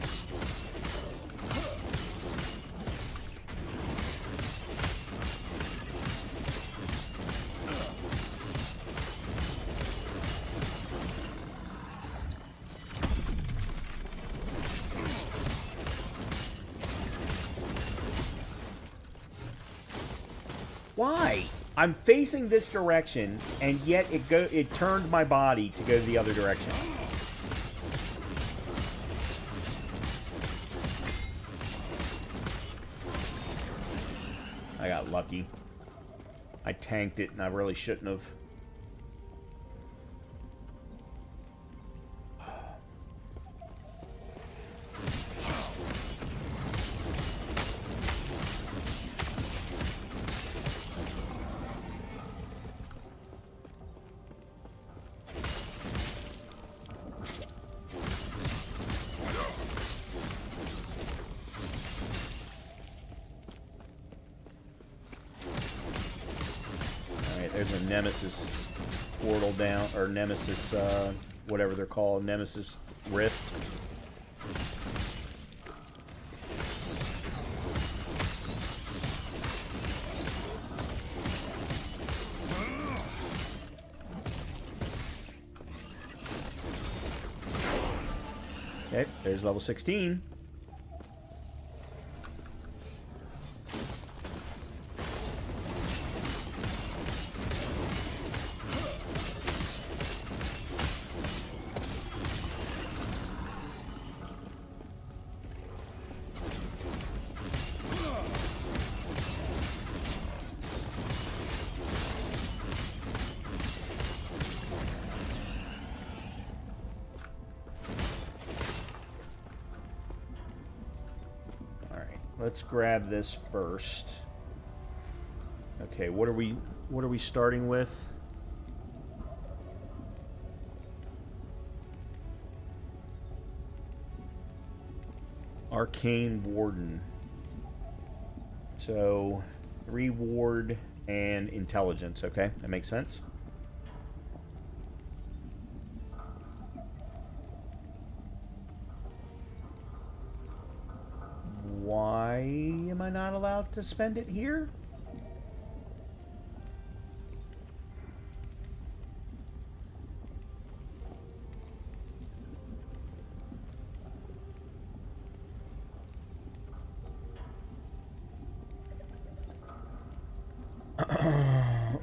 Why? I'm facing this direction, and yet it turned my body to go the other direction. I got lucky. I tanked it, and I really shouldn't have. There's a Nemesis portal down, or Nemesis, whatever they're called, Nemesis Rift. Okay, there's level 16. Let's grab this first. Okay, what are we starting with? Arcane Warden. So, 3 ward and intelligence. Okay, that makes sense. Why am I not allowed to spend it here?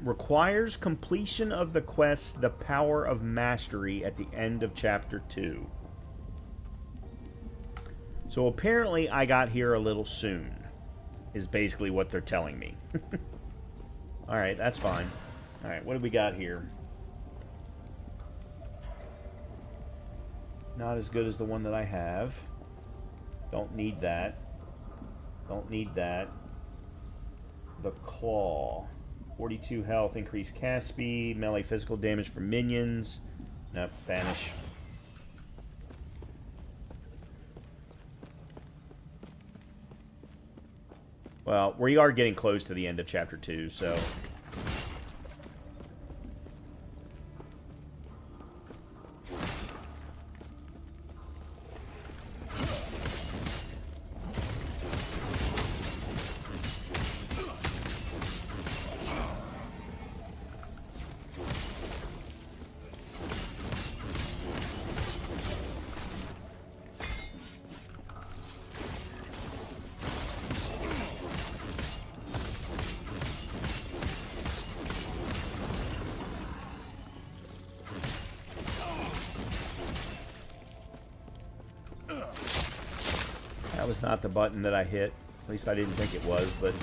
requires completion of the quest, The Power of Mastery, at the end of Chapter 2. So apparently I got here a little soon, is basically what they're telling me. Alright, that's fine. Alright, what do we got here? Not as good as the one that I have. Don't need that. Don't need that. The Claw. 42 health, increased cast speed, melee physical damage for minions. Nope, banish. Well, we are getting close to the end of Chapter 2, so... That was not the button that I hit. At least I didn't think it was, but...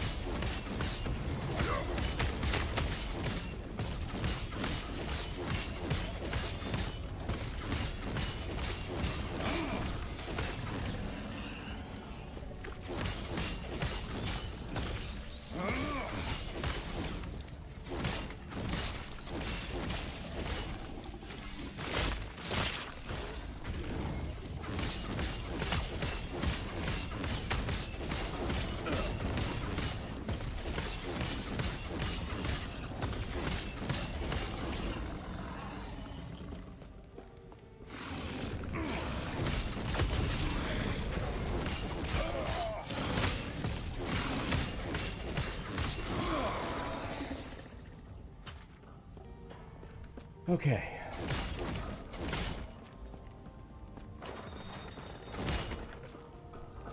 Okay.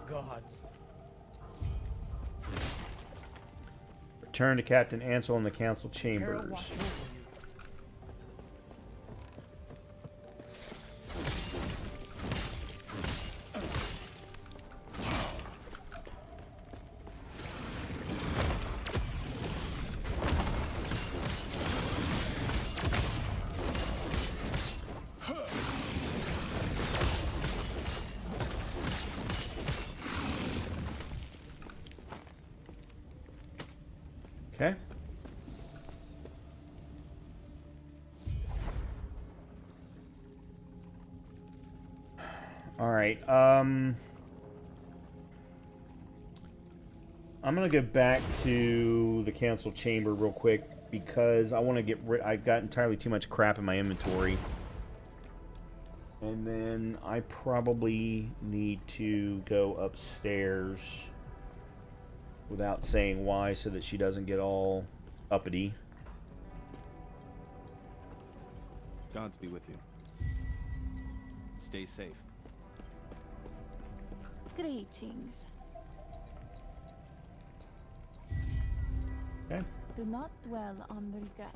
Gods. Return to Captain Ansel in the council chambers. Okay. All right. I'm gonna go back to the council chamber real quick because I want to get rid. I've got entirely too much crap in my inventory, and then I probably need to go upstairs without saying why, so that she doesn't get all uppity. Gods be with you. Stay safe. Greetings. Okay. Do not dwell on the regrets.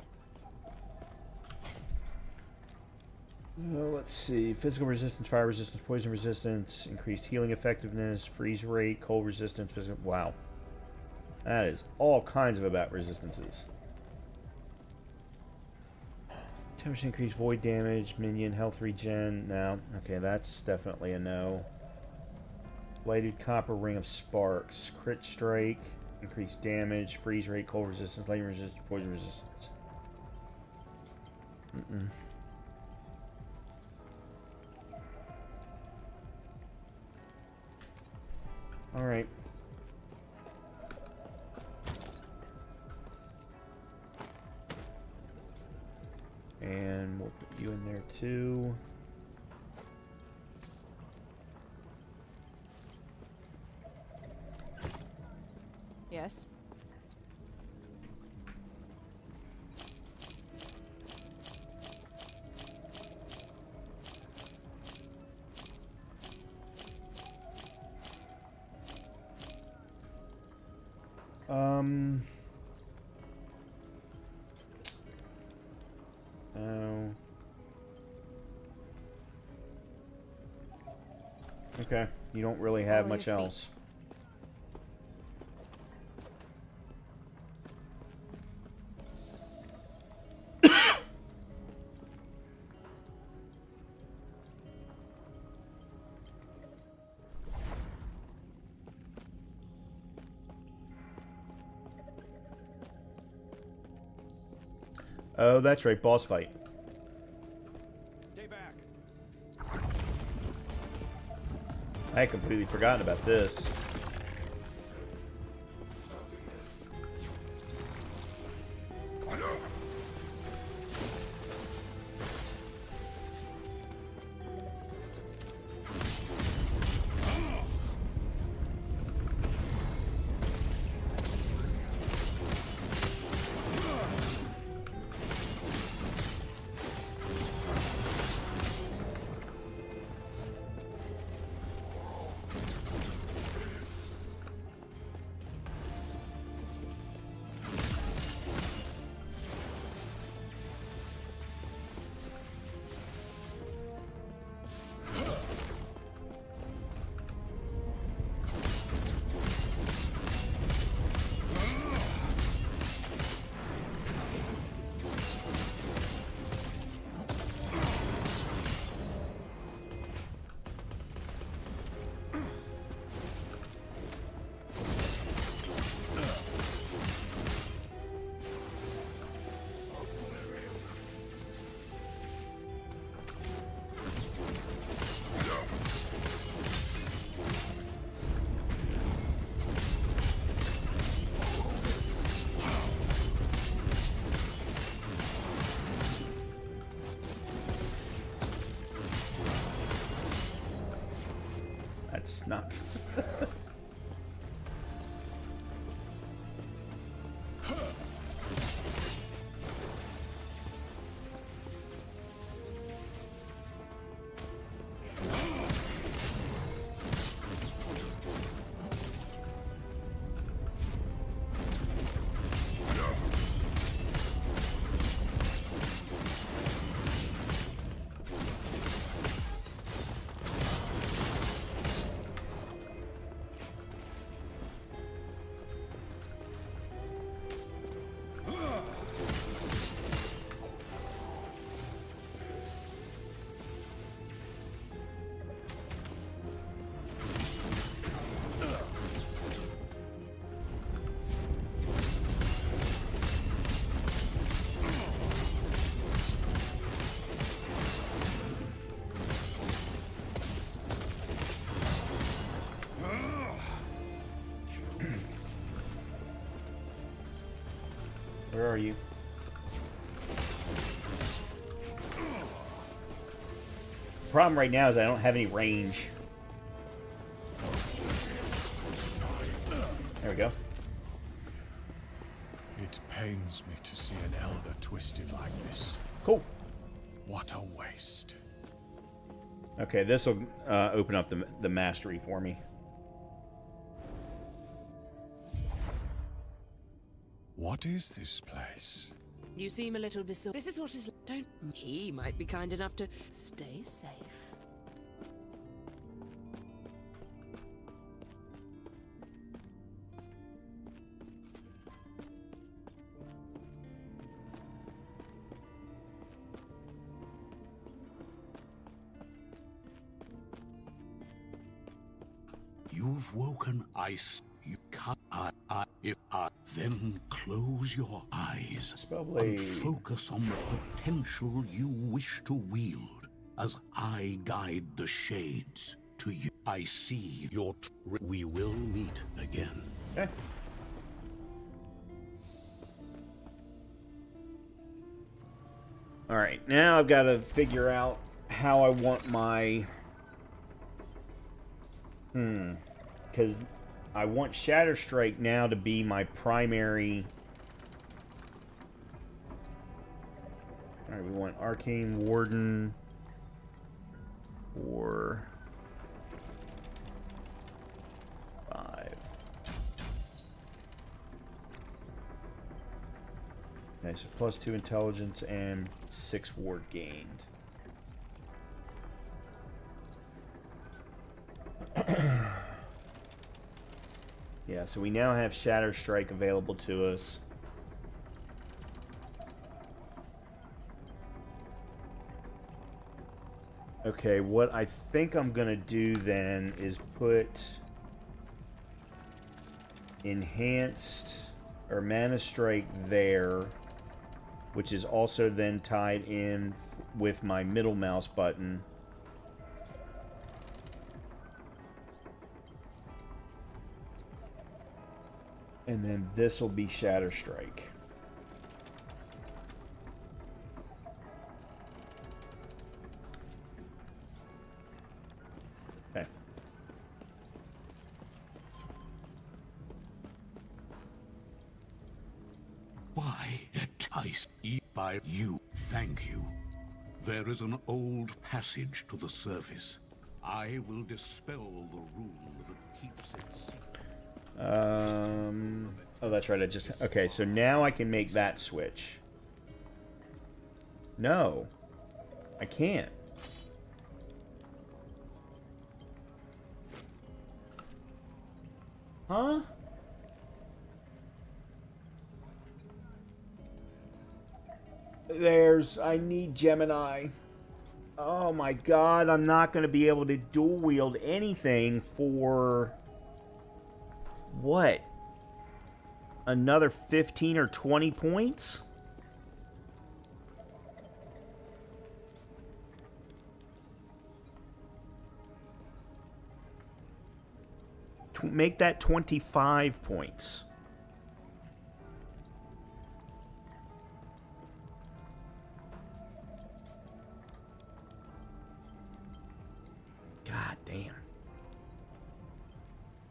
Let's see. Physical resistance, fire resistance, poison resistance, increased healing effectiveness, freeze rate, cold resistance, physical... Wow. That is all kinds of about resistances. 10% increased void damage, minion health regen. No. Okay, that's definitely a no. Bladed copper ring of sparks. Crit strike. Increased damage, freeze rate, cold resistance, lightning resistance, poison resistance. Alright. And we'll put you in there too. Yes. Okay, you don't really have much else. Oh, that's right, boss fight. Stay back. I had completely forgotten about this. That's nuts. Where are you? The problem right now is I don't have any range. There we go. It pains me to see an elder twisted like this. Cool. What a waste. Okay, this will open up the mastery for me. What is this place? You seem a little This is what is. Don't. He might be kind enough to stay safe. You've woken ice. You can't. Then close your eyes Spellblade. and focus on the potential you wish to wield as I guide the shades to you. I see your. We will meet again. Okay. All right, now I've got to figure out how I want my. Because I want Shatter Strike now to be my primary. Alright, we want Arcane Warden or 5. Okay, so +2 intelligence and 6 ward gained. Yeah, so we now have Shatter Strike available to us. Okay, what I think I'm gonna do then is put Enhanced or Mana Strike there, which is also then tied in with my middle mouse button. And then this will be Shatter Strike. Okay. Why entice me by you? Thank you. There is an old passage to the surface. I will dispel the rule that keeps it secret. Oh, that's right. Okay, so now I can make that switch. No, I can't. Huh? I need Gemini. Oh my god, I'm not going to be able to dual wield anything for... What? Another 15 or 20 points? Make that 25 points. God damn.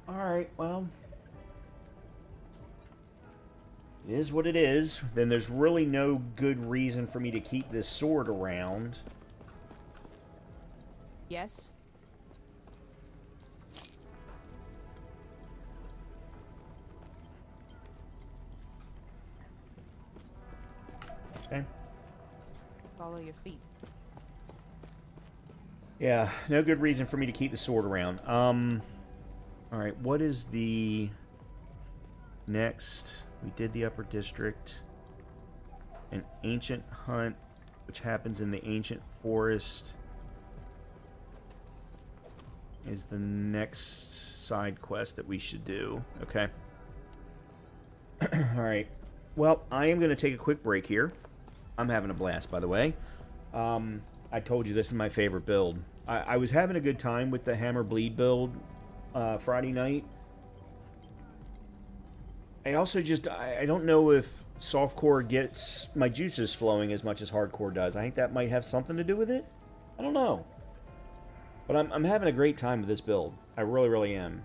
Alright, well... It is what it is. Then there's really no good reason for me to keep this sword around. Yes? Okay. Follow your feet. Yeah, no good reason for me to keep the sword around. Alright, what is the next? We did the Upper District. An Ancient Hunt, which happens in the Ancient Forest, is the next side quest that we should do. Okay. Alright. Well, I am going to take a quick break here. I'm having a blast, by the way. I told you this is my favorite build. I was having a good time with the Hammer Bleed build Friday night. I also just, I don't know if softcore gets my juices flowing as much as hardcore does. I think that might have something to do with it. I don't know. But I'm having a great time with this build. I really, really am.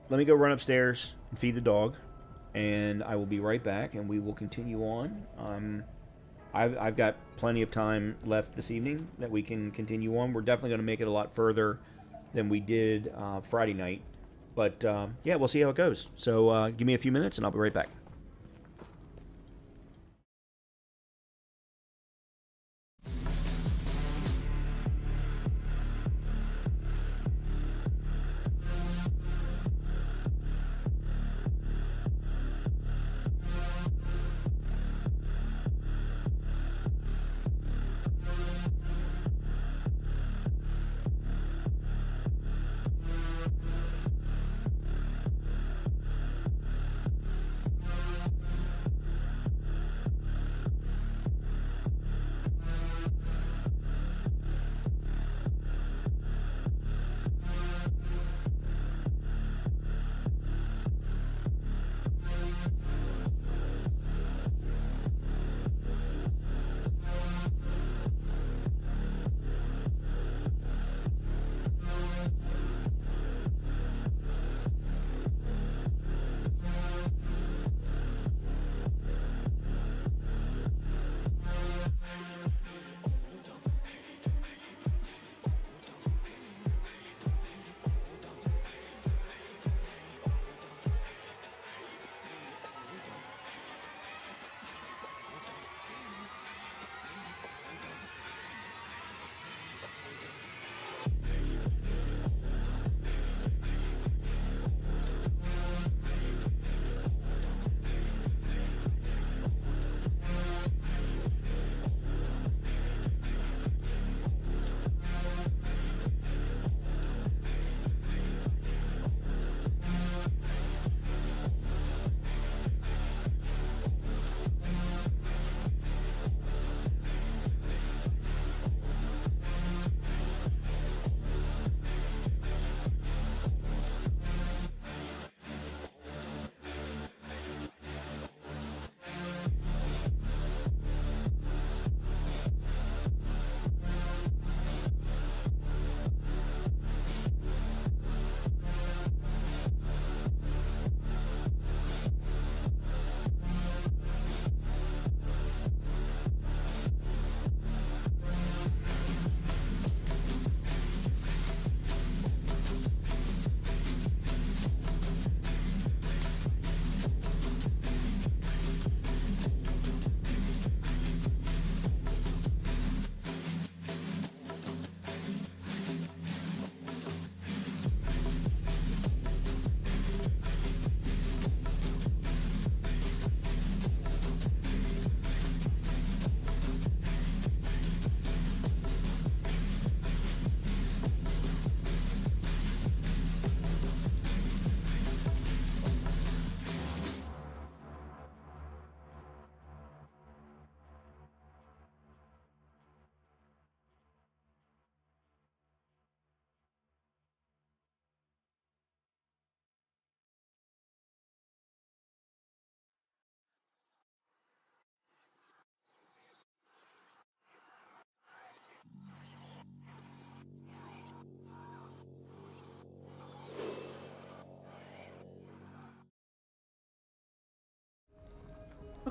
Let me go run upstairs and feed the dog. And I will be right back, and we will continue on. I've got plenty of time left this evening that we can continue on. We're definitely going to make it a lot further than we did Friday night. But, yeah, we'll see how it goes. So give me a few minutes, and I'll be right back.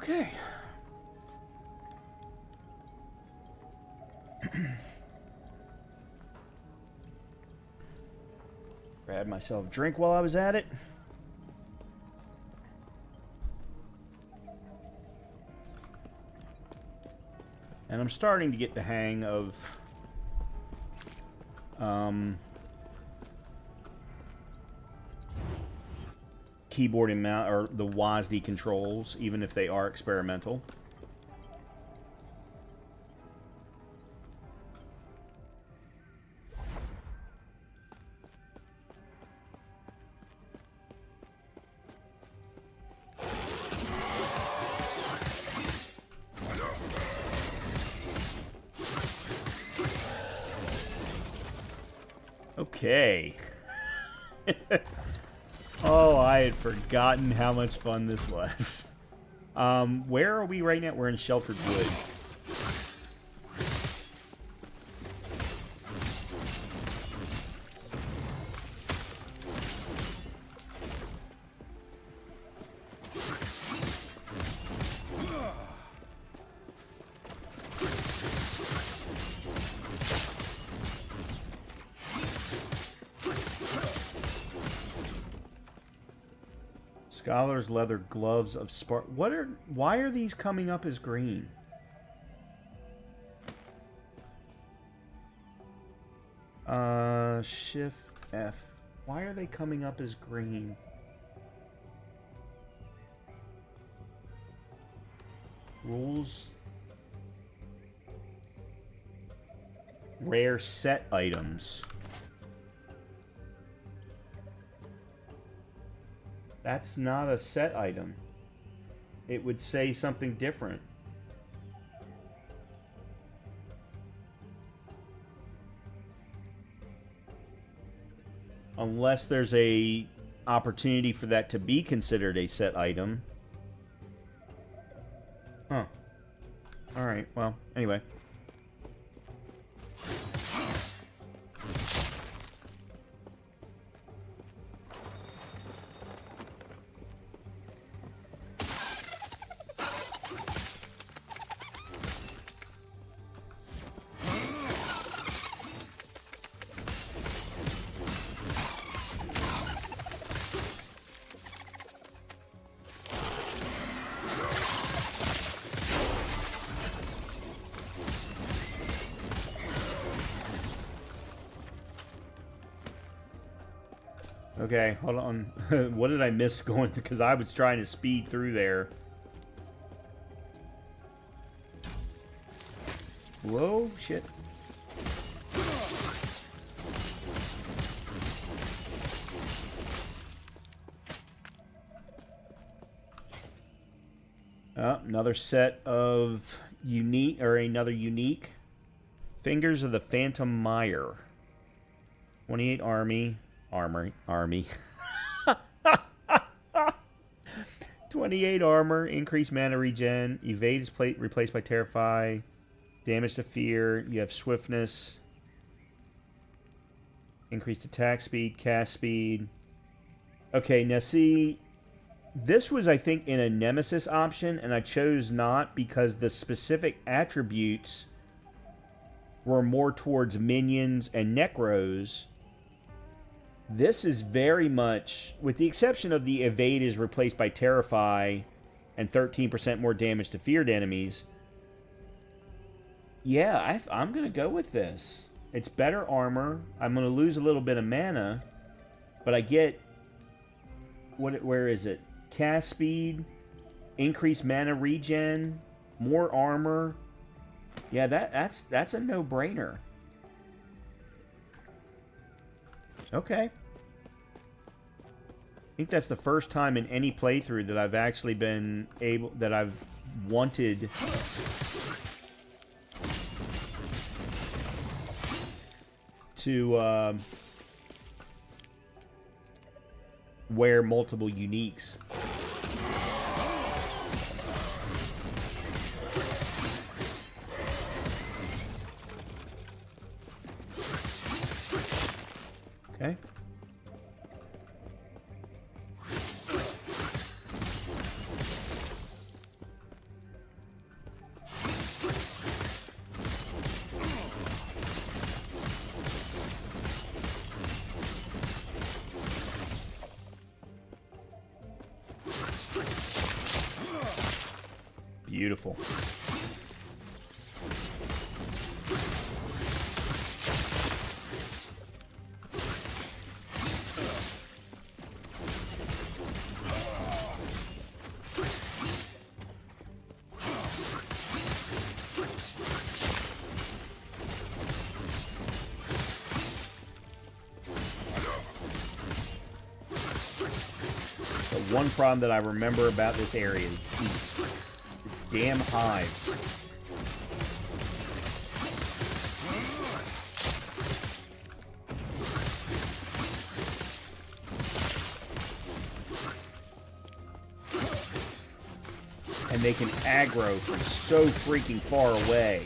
Okay. Grab myself a drink while I was at it. And I'm starting to get the hang of keyboard and mouse, or the WASD controls, even if they are experimental. Okay. Oh, I had forgotten how much fun this was. Where are we right now? We're in Sheltered Wood. Scholar's leather gloves of spark. Why are these coming up as green? Shift F. Why are they coming up as green? Rules. Rare set items. That's not a set item. It would say something different. Unless there's a opportunity for that to be considered a set item. Huh. Alright, well, anyway. Okay, hold on. What did I miss going? Because I was trying to speed through there. Whoa, shit. Another set of unique, or another unique. Fingers of the Phantom Mire. 28 army. 28 armor, increased mana regen, evade is replaced by terrify, damage to fear, you have swiftness, increased attack speed, cast speed. Okay, now see, this was, I think, in a nemesis option, and I chose not because the specific attributes were more towards minions and necros. This is very much, with the exception of the evade is replaced by terrify and 13% more damage to feared enemies. Yeah, I'm going to go with this. It's better armor. I'm going to lose a little bit of mana, but I get, where is it? Cast speed, increased mana regen, more armor. Yeah, that's a no-brainer. Okay. I think that's the first time in any playthrough that I've actually been able, that I've wanted to wear multiple uniques. Okay. Beautiful. One problem that I remember about this area is the damn hives. And they can aggro from so freaking far away.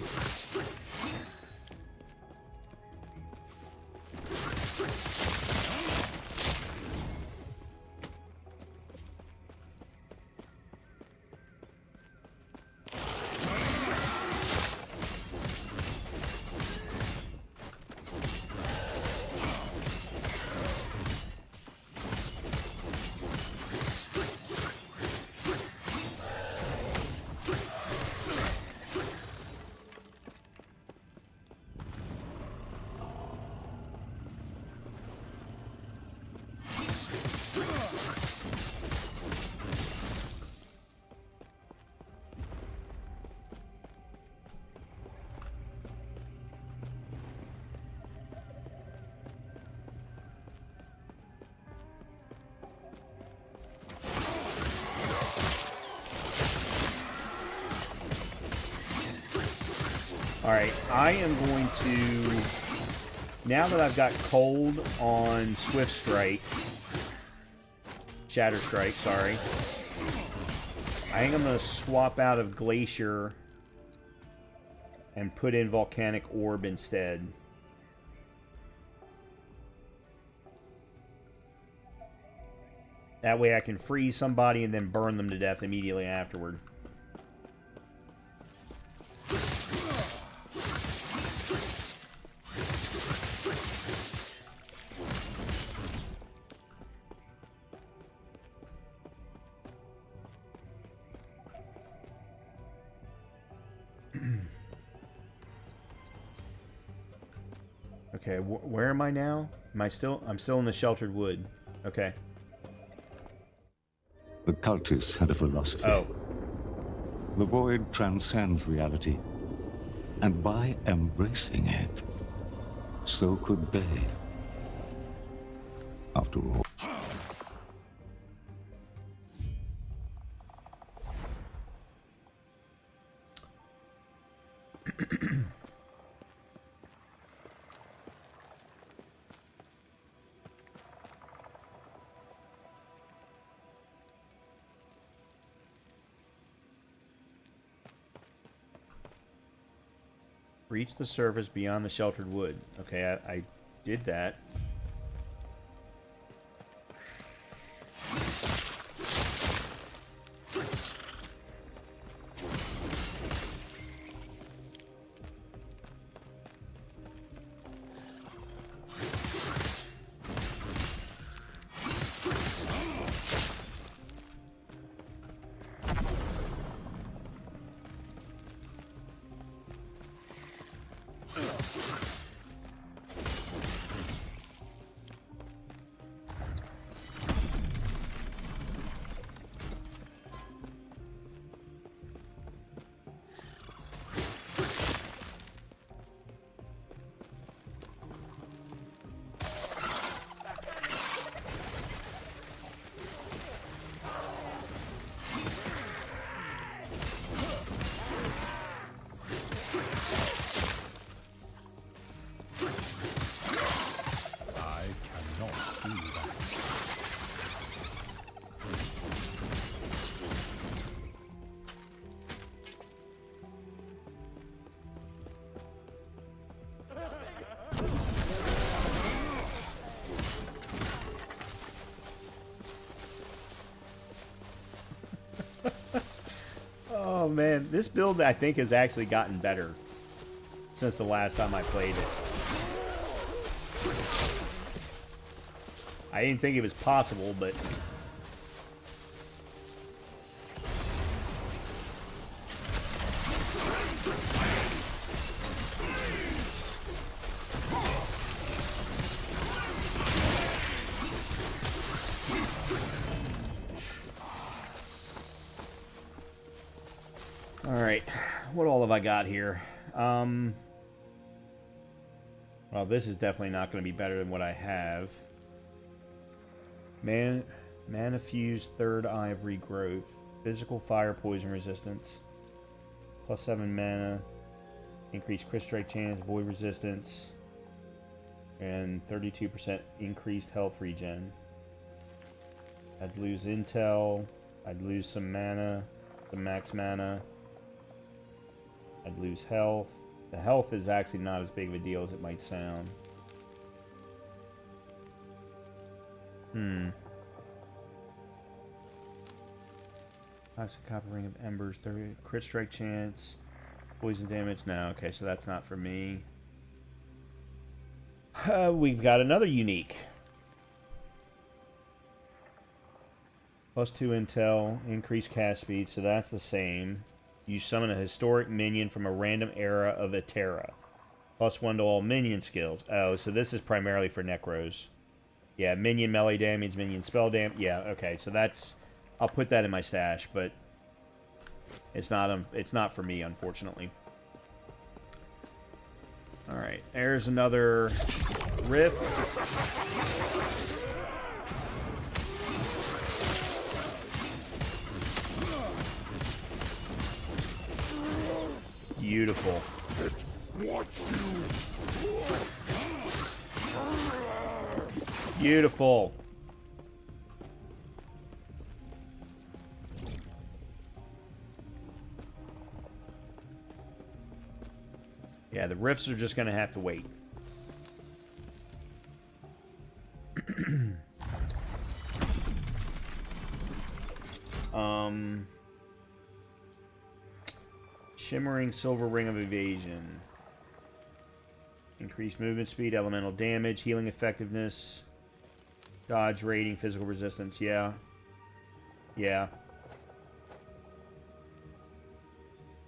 Alright, I am going to, now that I've got cold on Swift Strike, Shatter Strike, sorry, I think I'm going to swap out of Glacier and put in Volcanic Orb instead. That way I can freeze somebody and then burn them to death immediately afterward. Okay, where am I now? Am I still? I'm still in the Sheltered Wood. Okay. The cultists had a philosophy. Oh. The void transcends reality, and by embracing it, so could they. After all. Reach the surface beyond the Sheltered Wood. Okay, I did that. Oh man, this build I think has actually gotten better since the last time I played it. I didn't think it was possible, but Alright, what all have I got here? Well, this is definitely not going to be better than what I have. Mana fused third eye of regrowth. Physical fire poison resistance. +7 mana. Increased crit strike chance, void resistance. And 32% increased health regen. I'd lose intel. I'd lose some mana. Some max mana. I'd lose health. The health is actually not as big of a deal as it might sound. Toxic Copper Ring of Embers, 30 crit strike chance, poison damage. No, okay, so that's not for me. We've got another unique. +2 intel, increased cast speed, so that's the same. You summon a historic minion from a random era of Etera. +1 to all minion skills. Oh, so this is primarily for Necros. Yeah, minion melee damage, minion spell damage. Yeah, okay, so that's... I'll put that in my stash, but it's not for me, unfortunately. All right, there's another rift. Beautiful. Beautiful. Yeah, the rifts are just going to have to wait. Shimmering Silver Ring of Evasion. Increased movement speed, elemental damage, healing effectiveness, dodge rating, physical resistance. Yeah. Yeah.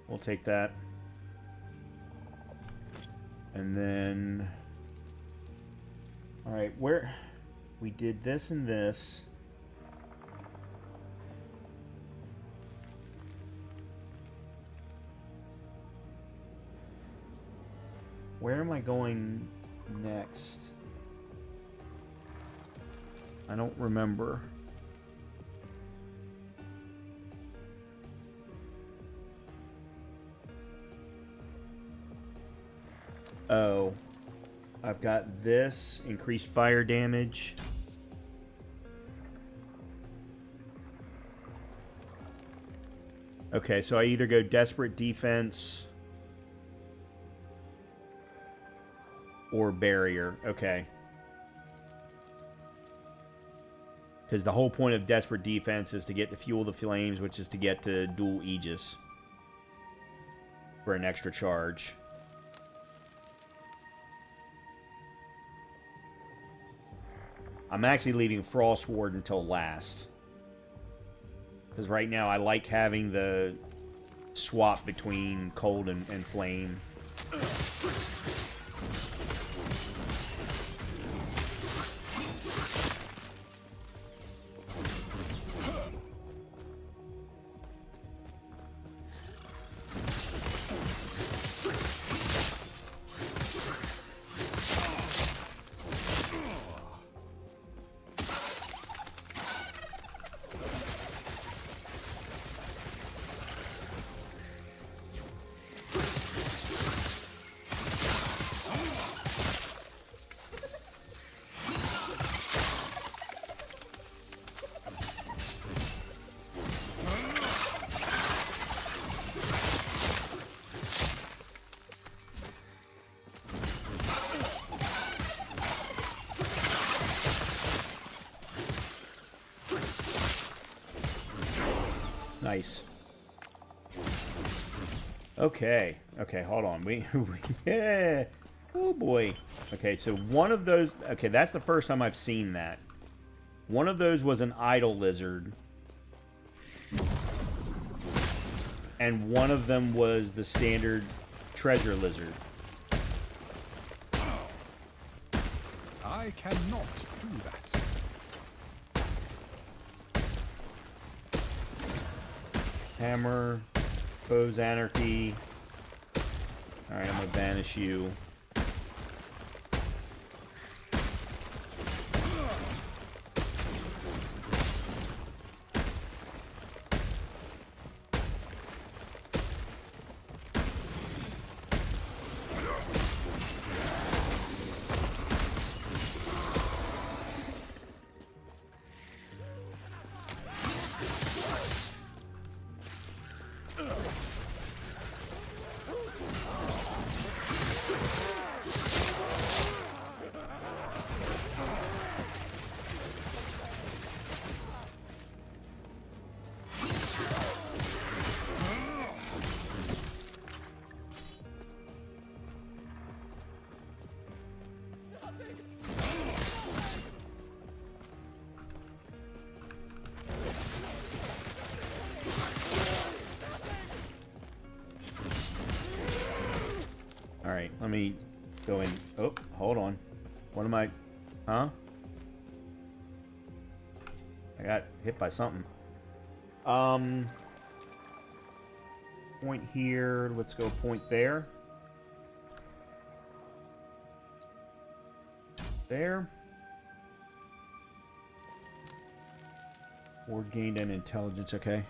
We'll take that. And then... Alright, where... We did this and this. Where am I going next? I don't remember. Oh. I've got this. Increased fire damage. Okay, so I either go Desperate Defense... or Barrier. Okay. Because the whole point of Desperate Defense is to get to Fuel the Flames, which is to get to Dual Aegis. For an extra charge. I'm actually leaving Frost Ward until last. Because right now I like having the swap between Cold and Flame. Nice. Okay. Okay, hold on. Yeah. Oh boy. Okay, so one of those... Okay, that's the first time I've seen that. One of those was an idol lizard. And one of them was the standard treasure lizard. I cannot do that. Hammer, Expose anarchy. Alright, I'm gonna banish you. Alright, let me go in. Oh, hold on. What am I... Huh? I got hit by something. Point here. Let's go point there. There. Ward gained an intelligence, okay.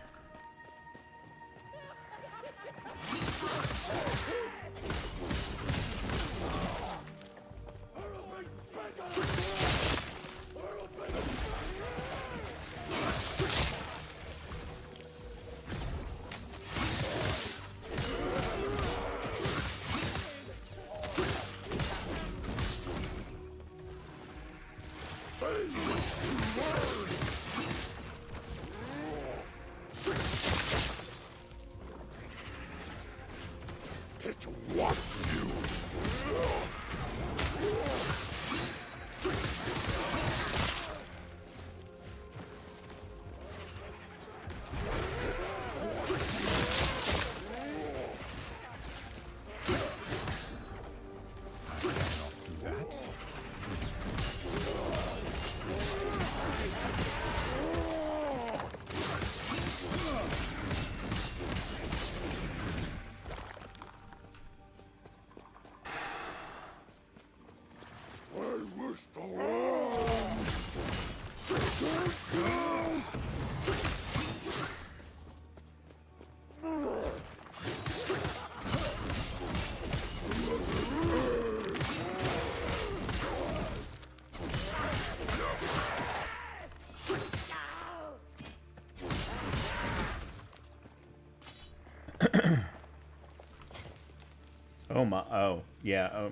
Oh my, oh, yeah,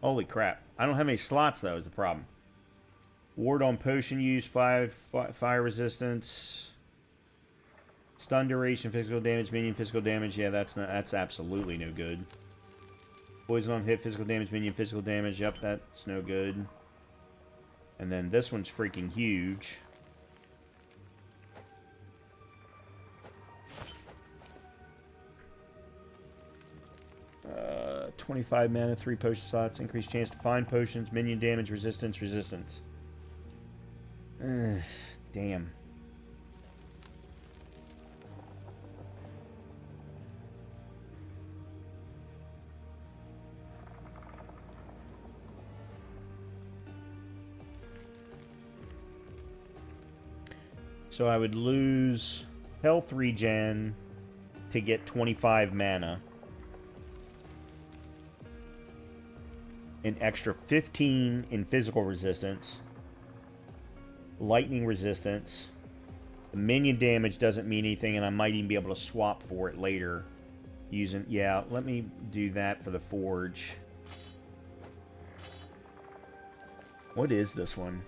holy crap. I don't have any slots, though, is the problem. Ward on potion use, 5 fire resistance. Stun duration, physical damage, minion physical damage. Yeah, that's absolutely no good. Poison on hit, physical damage, minion physical damage. Yep, that's no good. And then this one's freaking huge. 25 mana, 3 potion slots, increased chance to find potions, minion damage, resistance. Damn. So I would lose health regen to get 25 mana. An extra 15 in physical resistance. Lightning resistance. The minion damage doesn't mean anything, and I might even be able to swap for it later. Using, yeah, let me do that for the forge. What is this one?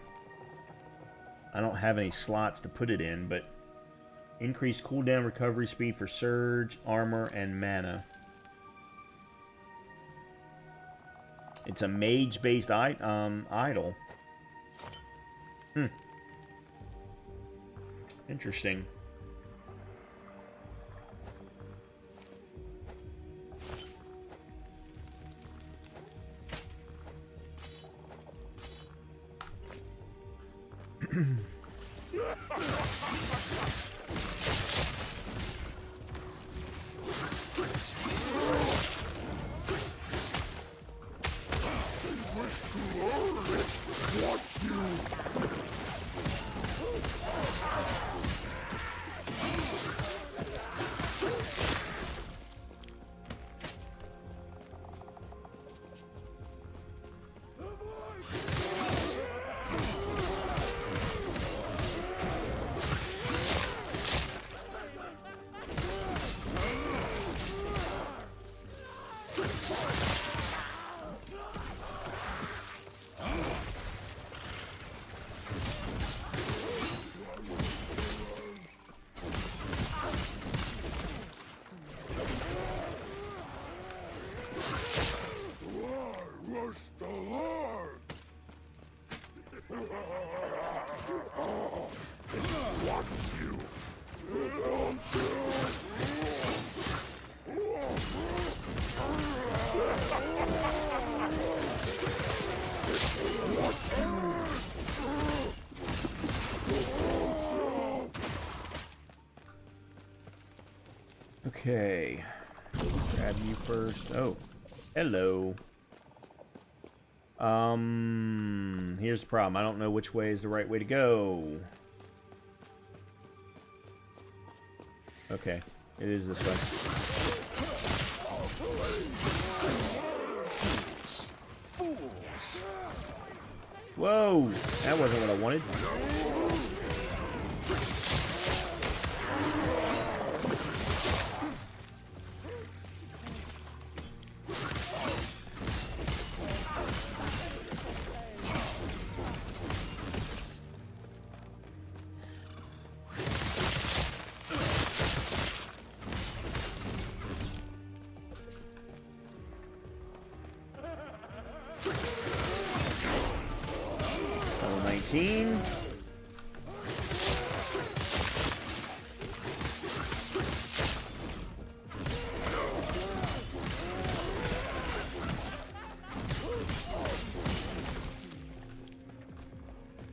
I don't have any slots to put it in, but increased cooldown recovery speed for surge, armor, and mana. It's a mage-based idol. Interesting. Okay. Grab you first. Oh. Hello. Here's the problem. I don't know which way is the right way to go. Okay. It is this way. Whoa! That wasn't what I wanted. Level 19.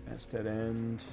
That's dead end.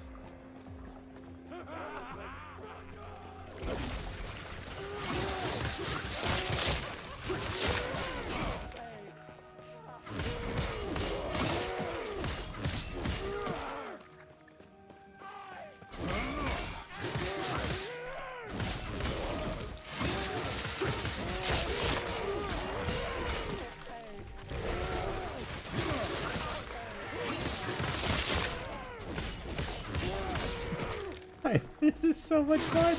This is so much fun.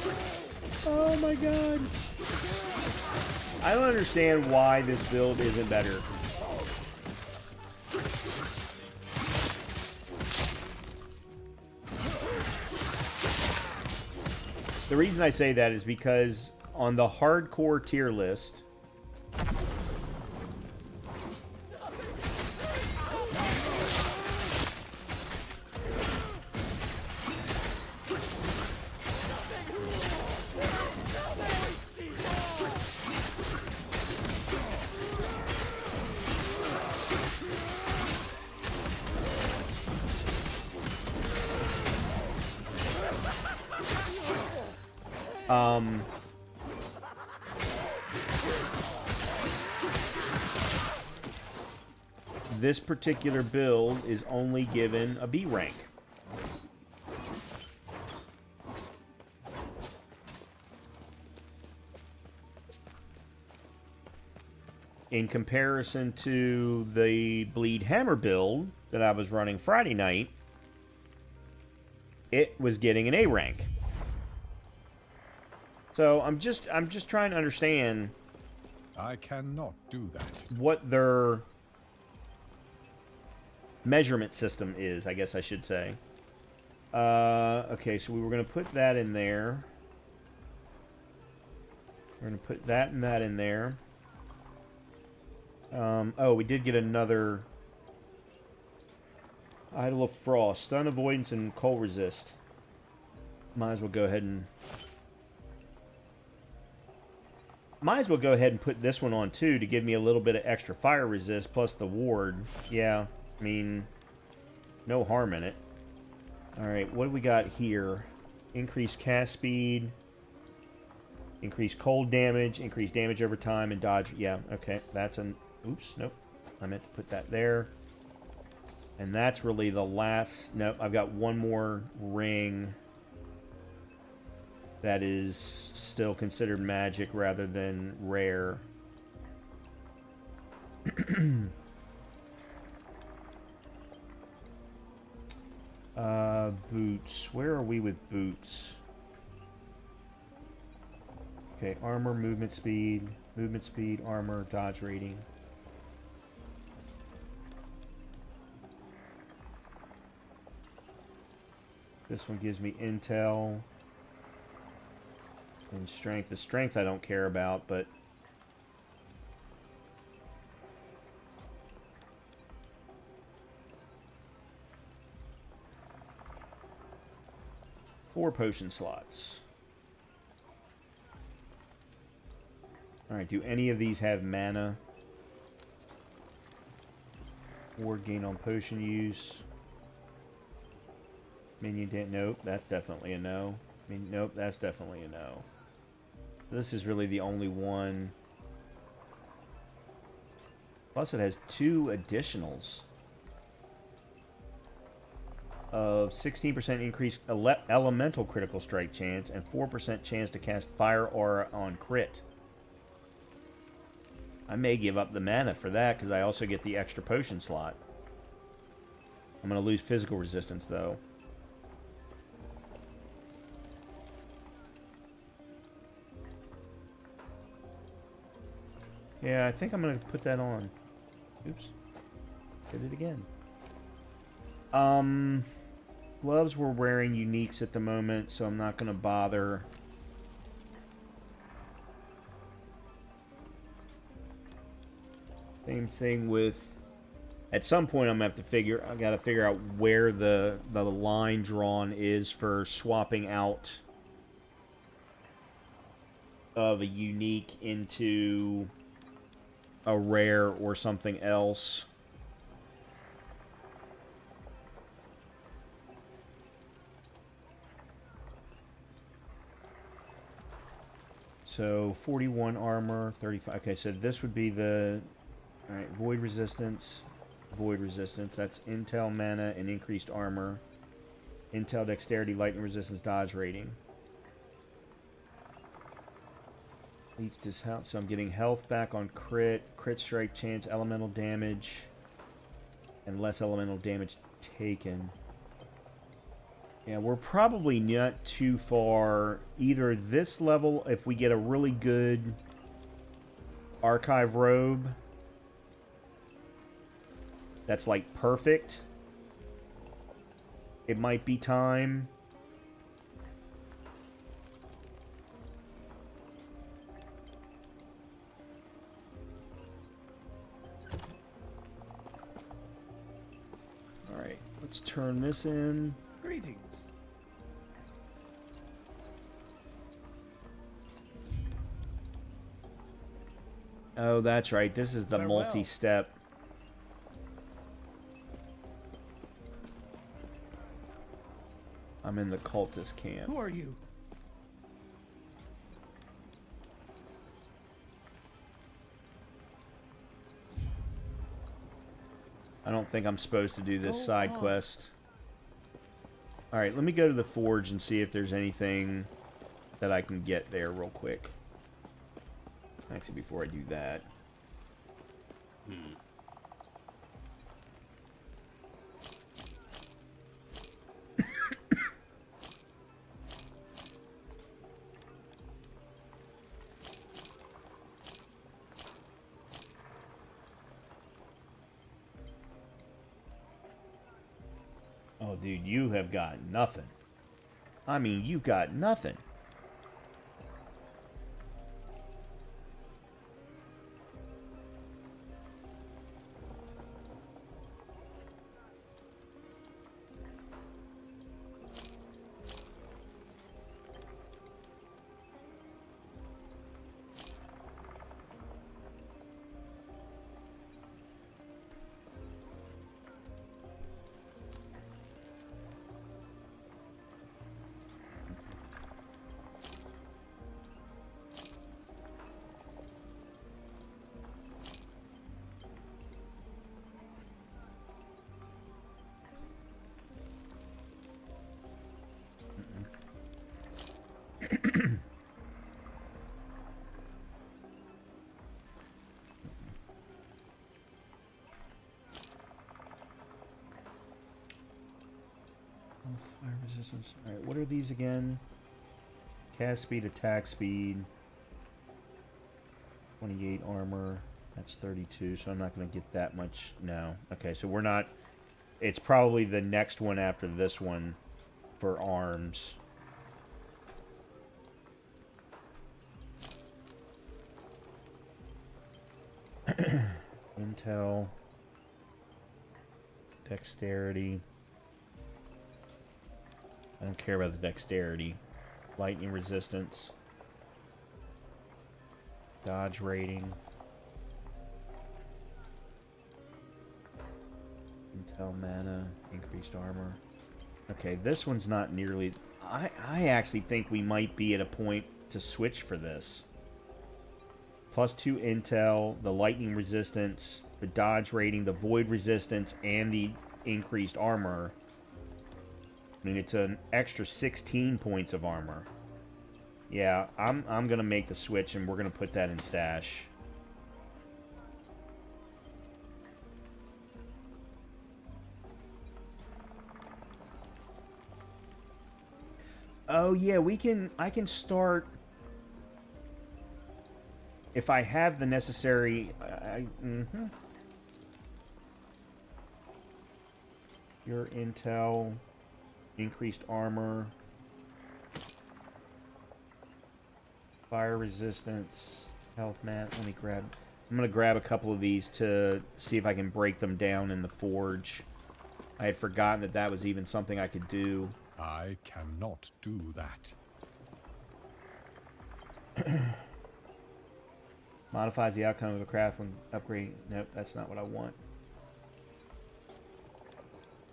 Oh my god. I don't understand why this build isn't better. The reason I say that is because on the hardcore tier list, this particular build is only given a B rank. In comparison to the Bleed Hammer build that I was running Friday night, it was getting an A rank. So I'm just trying to understand. I cannot do that. What their measurement system is, I guess I should say. Okay, so we were going to put that in there. We're going to put that and that in there. Oh, we did get another Idol of Frost. Stun avoidance and cold resist. Might as well go ahead and put this one on too to give me a little bit of extra fire resist plus the ward. Yeah, I mean, no harm in it. Alright, what do we got here? Increased cast speed, increased cold damage, increased damage over time, and dodge. Yeah, okay, that's an... Oops, nope. I meant to put that there. And that's really the last... Nope, I've got one more ring that is still considered magic rather than rare. Boots. Where are we with boots? Okay, armor, movement speed, armor, dodge rating. This one gives me intel and strength. The strength I don't care about, but 4 potion slots. Alright, do any of these have mana? Ward gain on potion use. Minion damage. Nope, that's definitely a no. Nope, that's definitely a no. This is really the only one. Plus it has 2 additionals. Of 16% increased elemental critical strike chance and 4% chance to cast fire aura on crit. I may give up the mana for that because I also get the extra potion slot. I'm going to lose physical resistance though. Yeah, I think I'm going to put that on. Oops. Did it again. Gloves we're wearing uniques at the moment, so I'm not going to bother. Same thing with... At some point I'm going to have to I got to figure out where the line drawn is for swapping out of a unique into a rare or something else. So 41 armor, 35. Okay, so this would be the... Alright, void resistance. Void resistance. That's intel mana and increased armor. Intel dexterity, lightning resistance, dodge rating. Leads to health. So I'm getting health back on crit, crit strike chance, elemental damage, and less elemental damage taken. Yeah, we're probably not too far. Either this level, if we get a really good archive robe, that's like perfect. It might be time. All right, let's turn this in. Greetings. Oh, that's right. This is the Farewell. multi-step. I'm in the cultist camp. Who are you? I don't think I'm supposed to do this side quest. Alright, let me go to the forge and see if there's anything that I can get there real quick. Actually, before I do that. Oh, dude, you have got nothing. I mean, you got nothing. Fire resistance. Alright, what are these again? Cast speed, attack speed. 28 armor. That's 32, so I'm not going to get that much now. Okay, so we're not... It's probably the next one after this one for arms. Intel. Dexterity. I don't care about the dexterity. Lightning resistance. Dodge rating. Intel mana. Increased armor. Okay, this one's not nearly... I actually think we might be at a point to switch for this. +2 intel, the lightning resistance, the dodge rating, the void resistance, and the increased armor. I mean, it's an extra 16 points of armor. Yeah, I'm gonna make the switch, and we're gonna put that in stash. Oh yeah, I can start if I have the necessary. Your intel, increased armor, fire resistance, health mat. Let me grab. I'm gonna grab a couple of these to see if I can break them down in the forge. I had forgotten that that was even something I could do. I cannot do that. Modifies the outcome of a craft when upgrading. Nope, that's not what I want.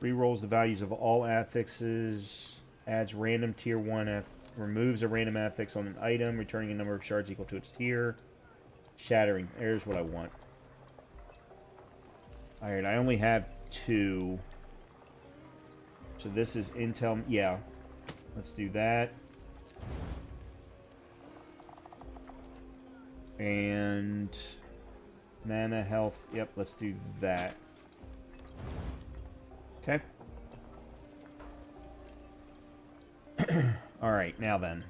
Rerolls the values of all affixes. Adds random tier 1 removes a random affix on an item, returning a number of shards equal to its tier. Shattering. There's what I want. Alright, I only have 2. So this is intel. Yeah. Let's do that. And mana, health. Yep, let's do that. Okay. Alright, now then.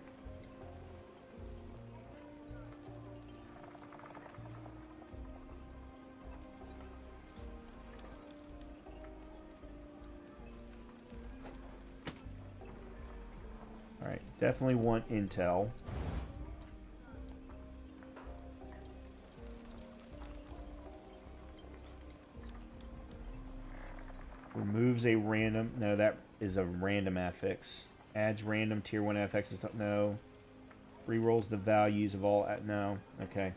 Alright, definitely want intel. Removes a random... No, that is a random affix. Adds random tier 1 affixes. No. Rerolls the values of all... No. Okay.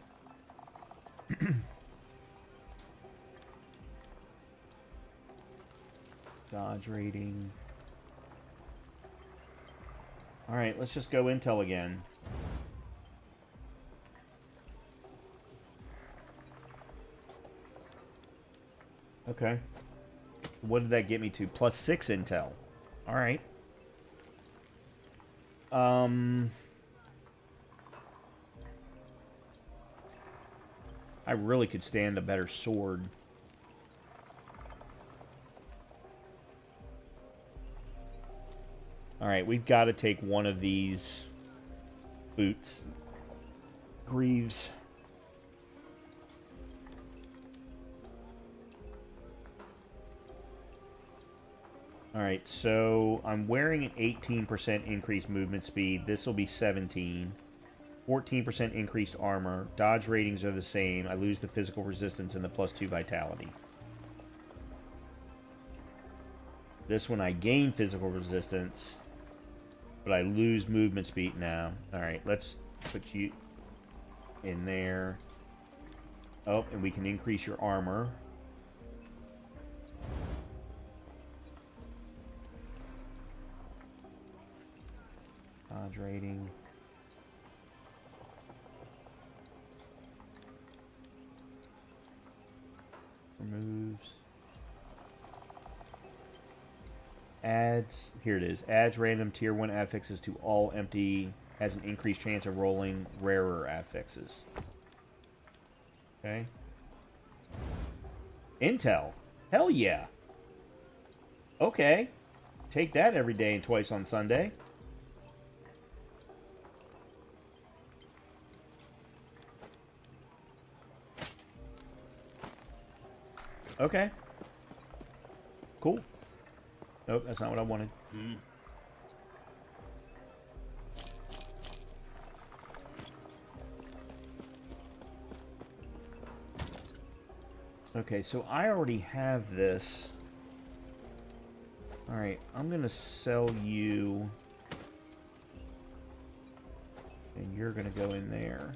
Dodge rating. Alright, let's just go intel again. Okay. What did that get me to? +6 intel. Alright. I really could stand a better sword. Alright, we've got to take one of these boots. Greaves. Alright, so I'm wearing an 18% increased movement speed. This will be 17. 14% increased armor. Dodge ratings are the same. I lose the physical resistance and the +2 vitality. This one I gain physical resistance, but I lose movement speed now. Alright, let's put you in there. Oh, and we can increase your armor. Dodge rating. Removes. Adds. Here it is. Adds random tier 1 affixes to all empty. Has an increased chance of rolling rarer affixes. Okay. Intel. Hell yeah. Okay. Take that every day and twice on Sunday. Okay. Cool. Nope, that's not what I wanted. Okay, so I already have this. Alright, I'm gonna sell you. And you're gonna go in there.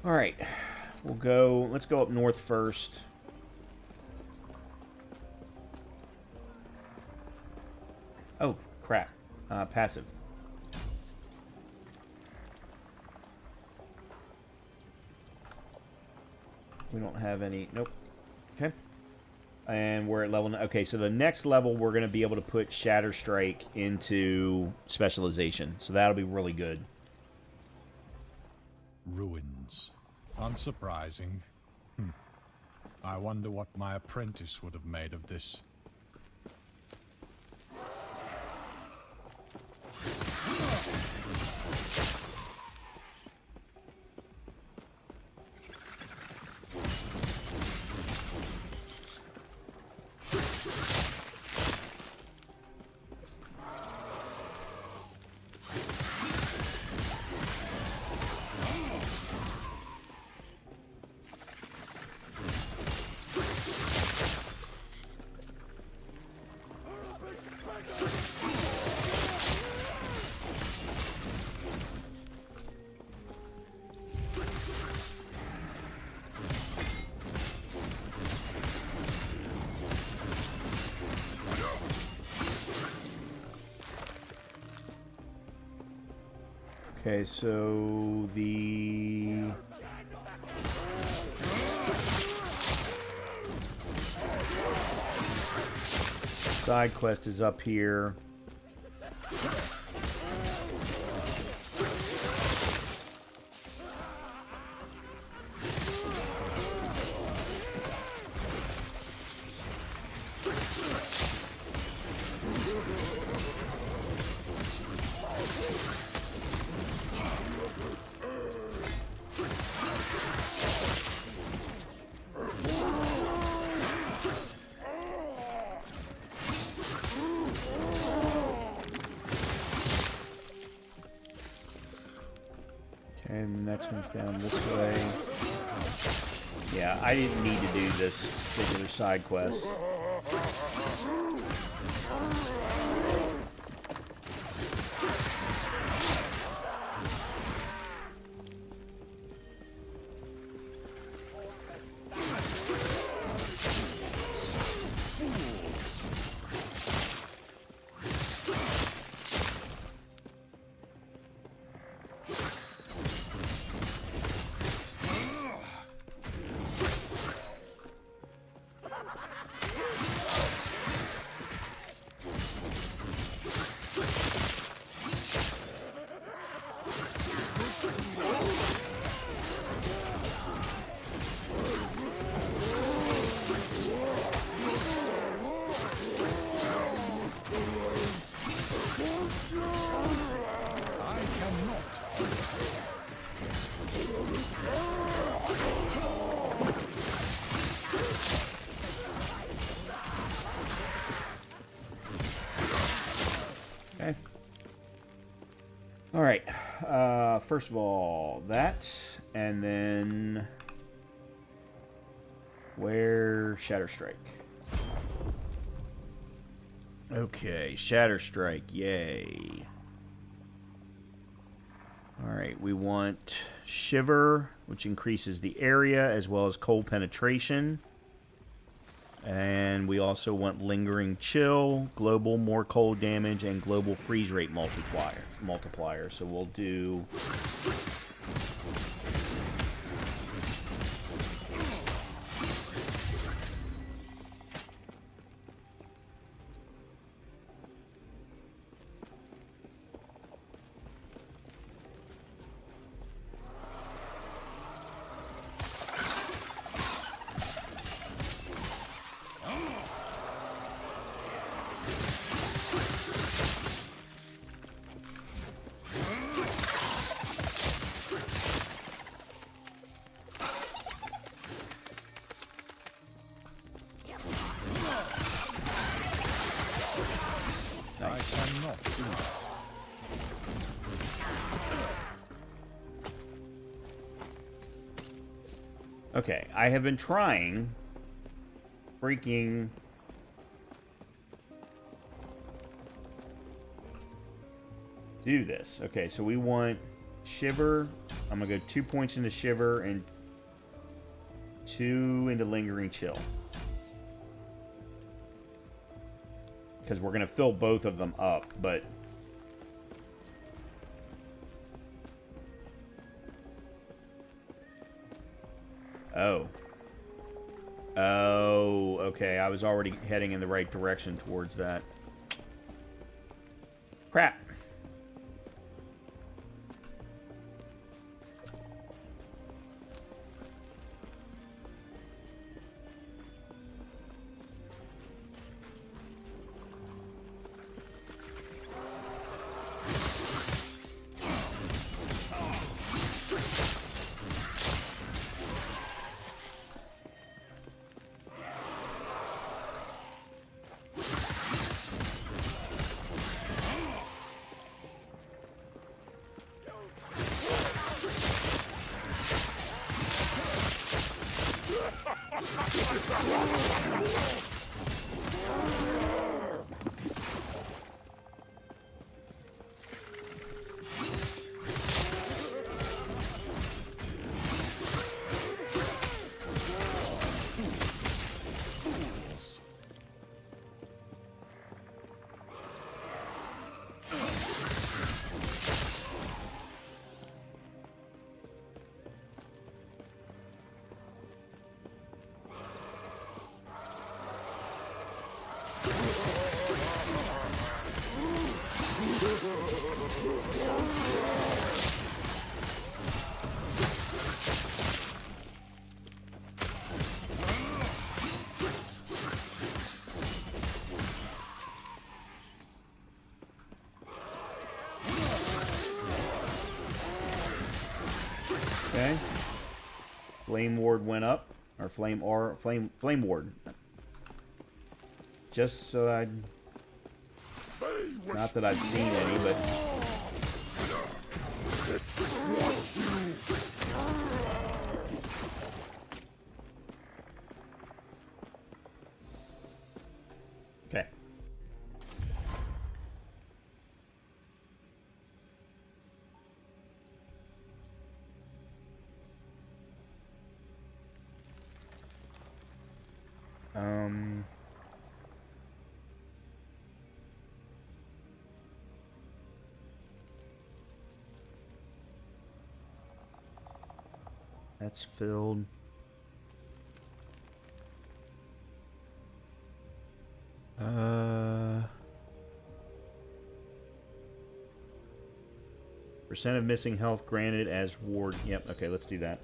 Alright, let's go up north first. Oh, crap. Passive. We don't have any, nope. Okay. And we're at level, okay, so the next level we're going to be able to put Shatter Strike into specialization. So that'll be really good. Ruins. Unsurprising. I wonder what my apprentice would have made of this. Okay, so the side quest is up here. And the next one's down this way. Yeah, I didn't need to do this particular side quest. Okay. All right. First of all, that, and then where Shatter Strike. Okay, Shatter Strike, yay. Alright, we want Shiver, which increases the area, as well as cold penetration. And we also want Lingering Chill, global more cold damage, and global freeze rate multiplier. So we'll do... Nice. I cannot do that. Okay, I have been trying freaking do this. Okay, so we want Shiver. I'm gonna go 2 points into Shiver and 2 into Lingering Chill. Because we're gonna fill both of them up, but Oh, okay. I was already heading in the right direction towards that. Crap. Okay. Flame Ward went up. Or Flame Ward. Just so I'd... Not that I've seen any, but... Okay. That's filled. Percent of missing health granted as ward. Yep, okay, let's do that.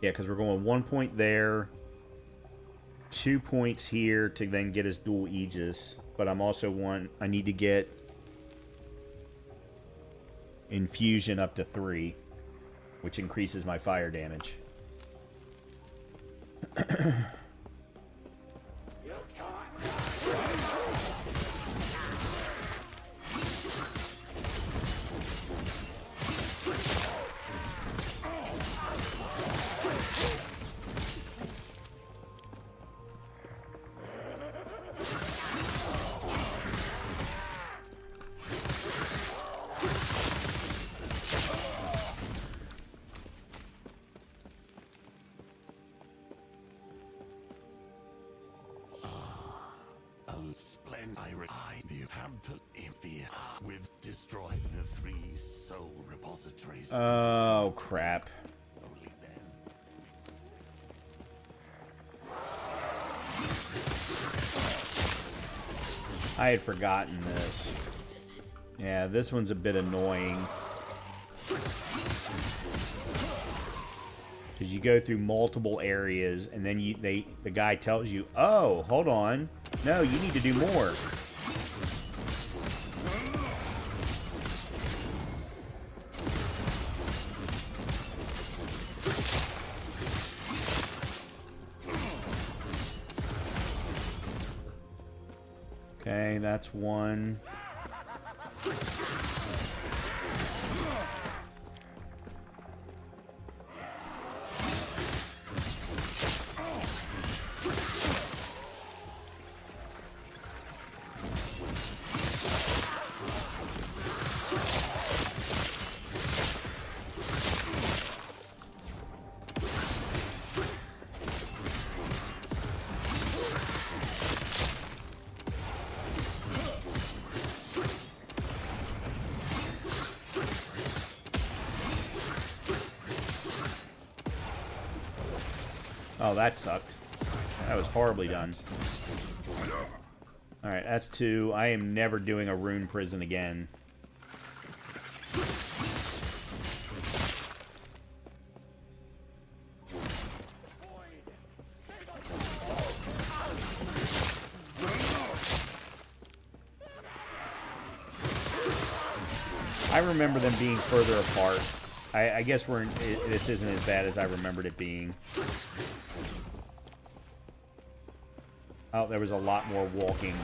Yeah, because we're going 1 point there, 2 points here to then get his dual Aegis. But I'm also I need to get infusion up to 3, which increases my fire damage. Oh, crap. I had forgotten this. Yeah, this one's a bit annoying. Because you go through multiple areas, and then the guy tells you, oh, hold on. No, you need to do more. Okay, that's one. Oh, that sucked. That was horribly done. Alright, that's two. I am never doing a rune prison again. I remember them being further apart. I guess this isn't as bad as I remembered it being. Oh, there was a lot more walking.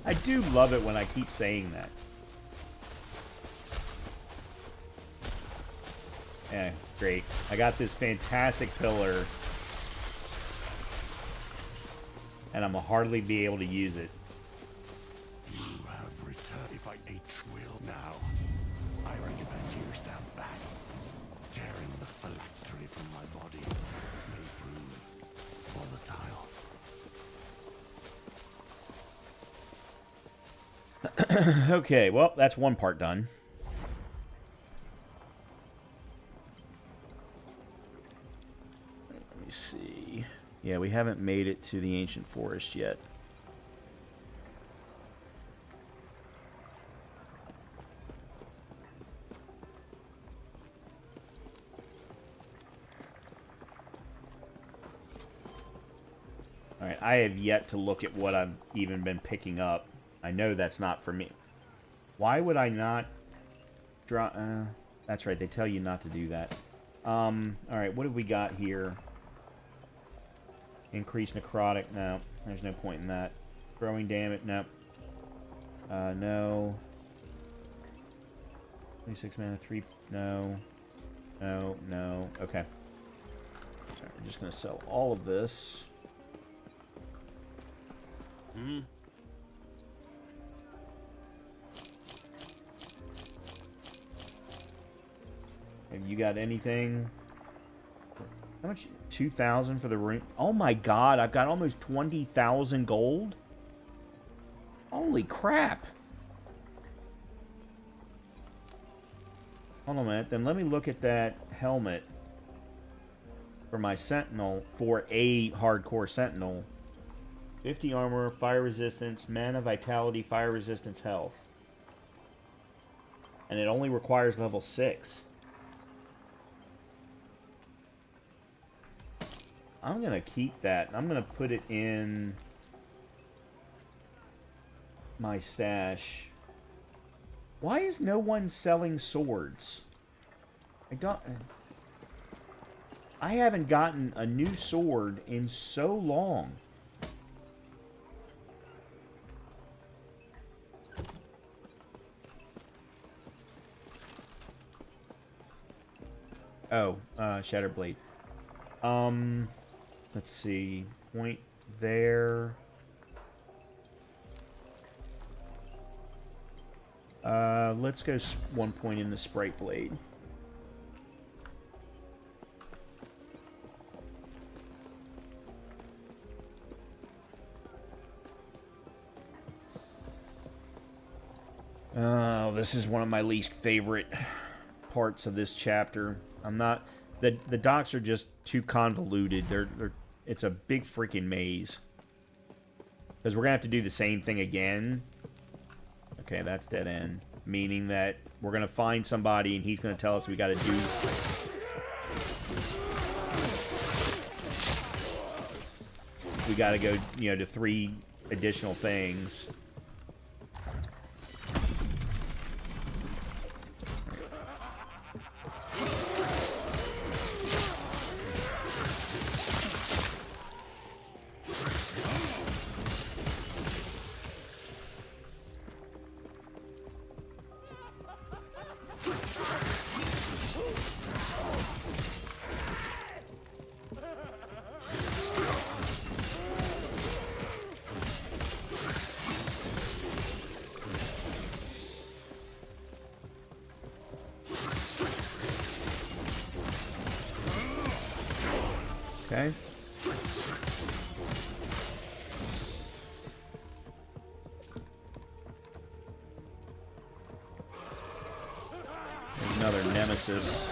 I do love it when I keep saying that. Yeah, great. I got this fantastic pillar. And I'm hardly be able to use it. You have returned. If I ate will now, I recommend you stand back. Tearing the phylactery from my body may prove volatile. Okay, well, that's one part done. Let me see. Yeah, we haven't made it to the ancient forest yet. Alright, I have yet to look at what I've even been picking up. I know that's not for me. Why would I not draw? That's right. They tell you not to do that. All right. What have we got here? Increase necrotic. No, there's no point in that. Growing damage. No. No. 26 mana. 3. No. No. No. Okay. All right, we're just gonna sell all of this. Hmm. Have you got anything? How much? 2,000 for the ring? Oh my god, I've got almost 20,000 gold? Holy crap. Hold on a minute, then let me look at that helmet for my sentinel, for a hardcore sentinel. 50 armor, fire resistance, mana vitality, fire resistance, health. And it only requires level 6. I'm going to keep that. I'm going to put it in my stash. Why is no one selling swords? I haven't gotten a new sword in so long. Oh, Shatterblade. Let's see. Point there. Let's go 1 point in the Sprite Blade. Oh, this is one of my least favorite parts of this chapter. I'm not... The docs are just too convoluted. It's a big freaking maze. Because we're going to have to do the same thing again. Okay, that's dead end. Meaning that we're going to find somebody and he's going to tell us we got to do... We got to go, you know, to 3 additional things. Okay. There's another nemesis.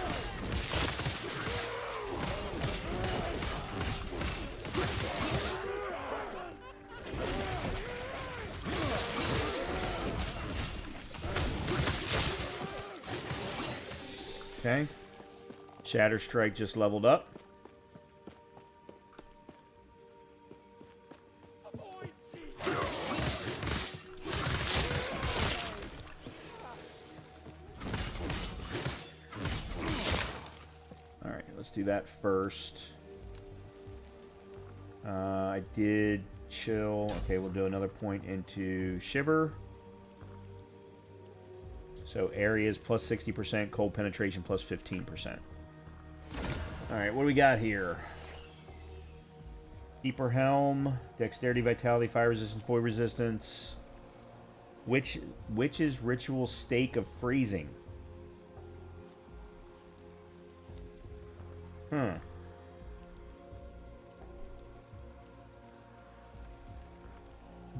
Okay. Shatter Strike just leveled up. Let's do that first. I did chill. Okay, we'll do another point into Shiver. So areas plus 60%, cold penetration plus 15%. Alright, what do we got here? Keeper Helm, Dexterity, Vitality, Fire Resistance, Void Resistance. Witch's Ritual Stake of Freezing.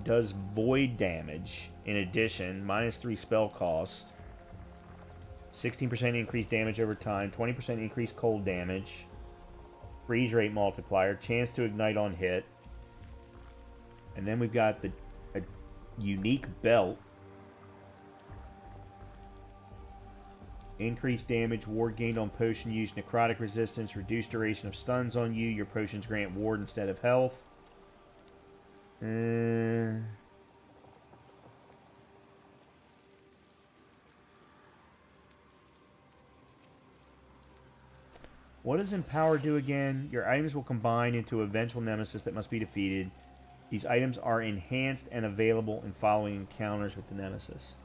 Does void damage in addition, -3 spell cost, 16% increased damage over time, 20% increased cold damage, freeze rate multiplier, chance to ignite on hit, and then we've got a unique belt. Increased damage, ward gained on potion use, necrotic resistance, reduced duration of stuns on you. Your potions grant ward instead of health. What does Empower do again? Your items will combine into a vengeful nemesis that must be defeated. These items are enhanced and available in following encounters with the nemesis.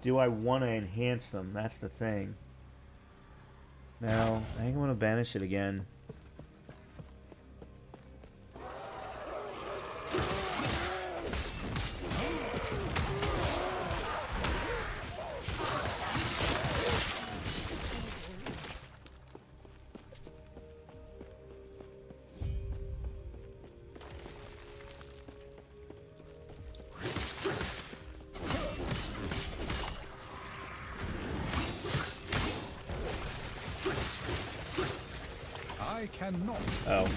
Do I want to enhance them? That's the thing. No, I think I want to banish it again. I cannot. Oh.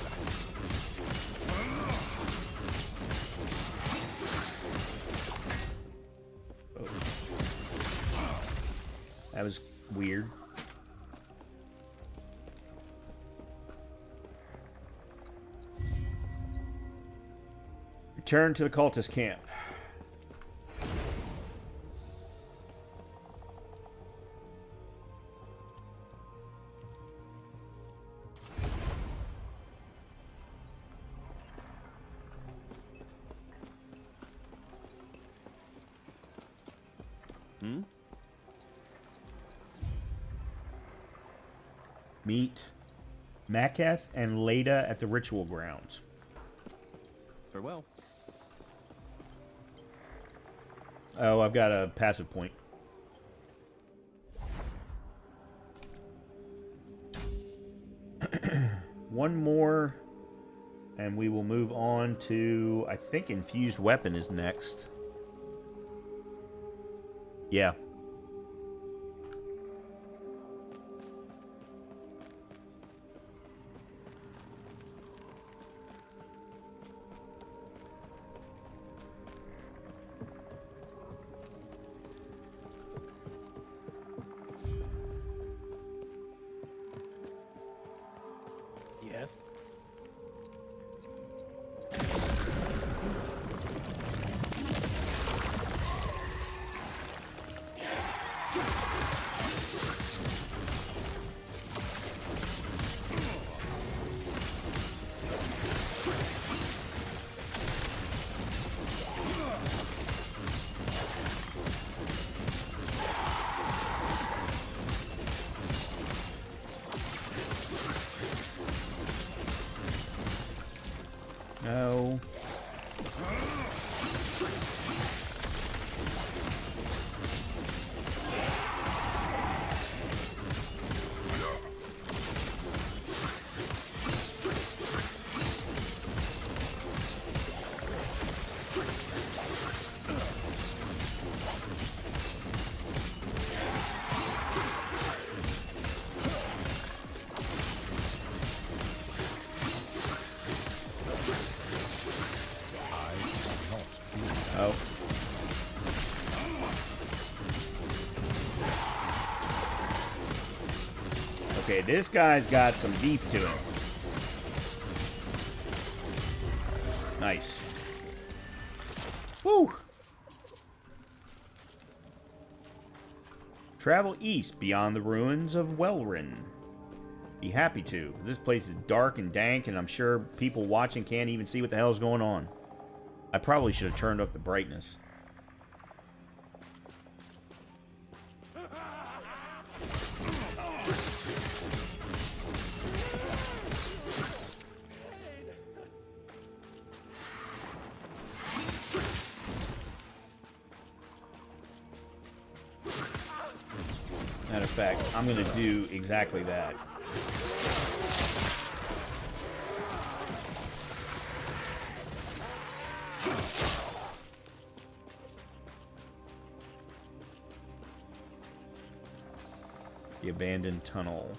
That was weird. Return to the cultist camp. Meet Maketh and Leda at the ritual grounds. Farewell. Oh, I've got a passive point. One more, and we will move on to, I think, Infused Weapon is next. Yeah. No. Oh. Okay, this guy's got some beef to him. Nice. Woo! Travel east beyond the ruins of Welrin. Be happy to. This place is dark and dank, and I'm sure people watching can't even see what the hell's going on. I probably should have turned up the brightness. Matter of fact, I'm going to do exactly that. The abandoned tunnel.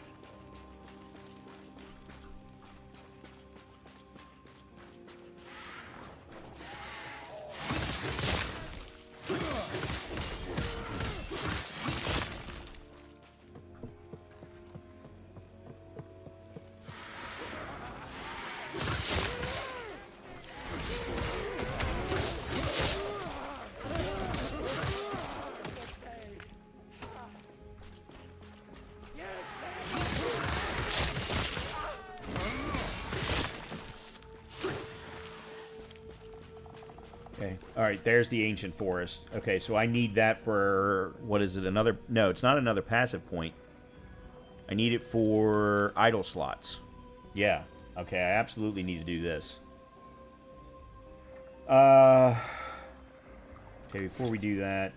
Okay. All right, there's the ancient forest. Okay, so I need that for, what is it, another, no, it's not another passive point. I need it for idle slots. Yeah, okay, I absolutely need to do this. Okay, before we do that.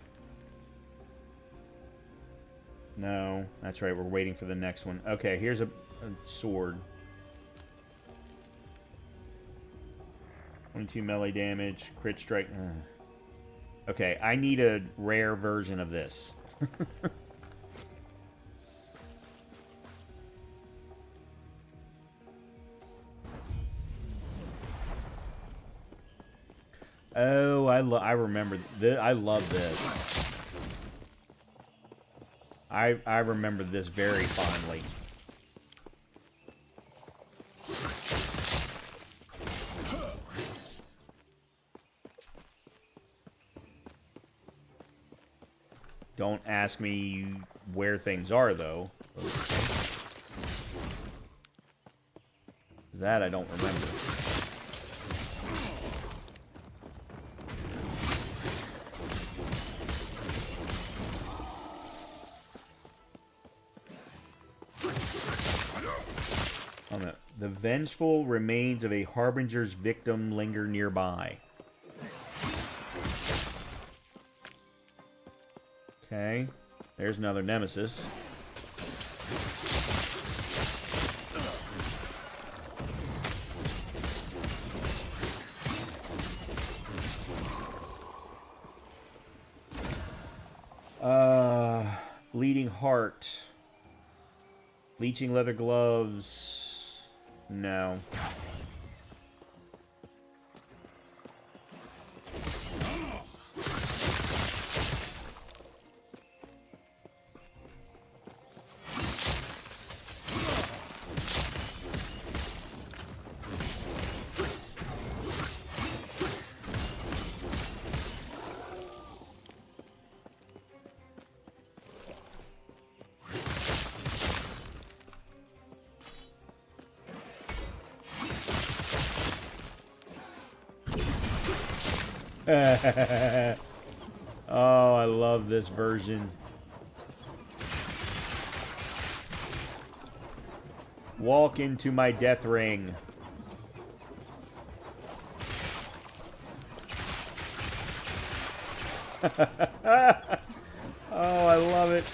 No, that's right, we're waiting for the next one. Okay, here's a sword. 22 melee damage, crit strike. Okay, I need a rare version of this. Oh, I remember this. I love this. I remember this very fondly. Don't ask me where things are, though. That I don't remember. Oh, no. The vengeful remains of a harbinger's victim linger nearby. Okay, there's another nemesis. Bleeding heart. Bleaching leather gloves. No. Oh, I love this version. Walk into my death ring. Oh, I love it.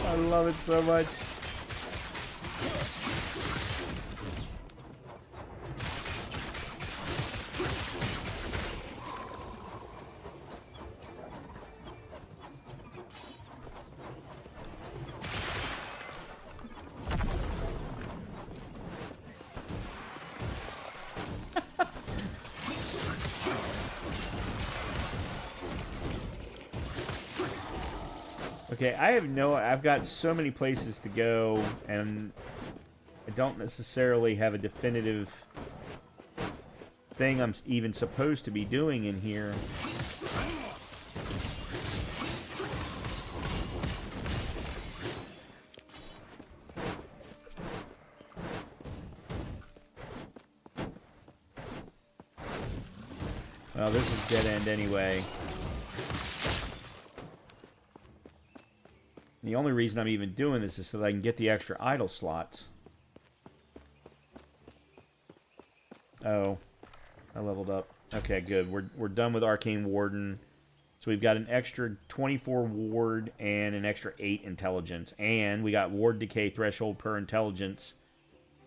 I love it so much. Okay, I've got so many places to go, and I don't necessarily have a definitive thing I'm even supposed to be doing in here. Well, this is dead end anyway. The only reason I'm even doing this is so that I can get the extra idle slots. Oh, I leveled up. Okay, good. We're done with Arcane Warden. So we've got an extra 24 ward and an extra 8 intelligence. And we got ward decay threshold per intelligence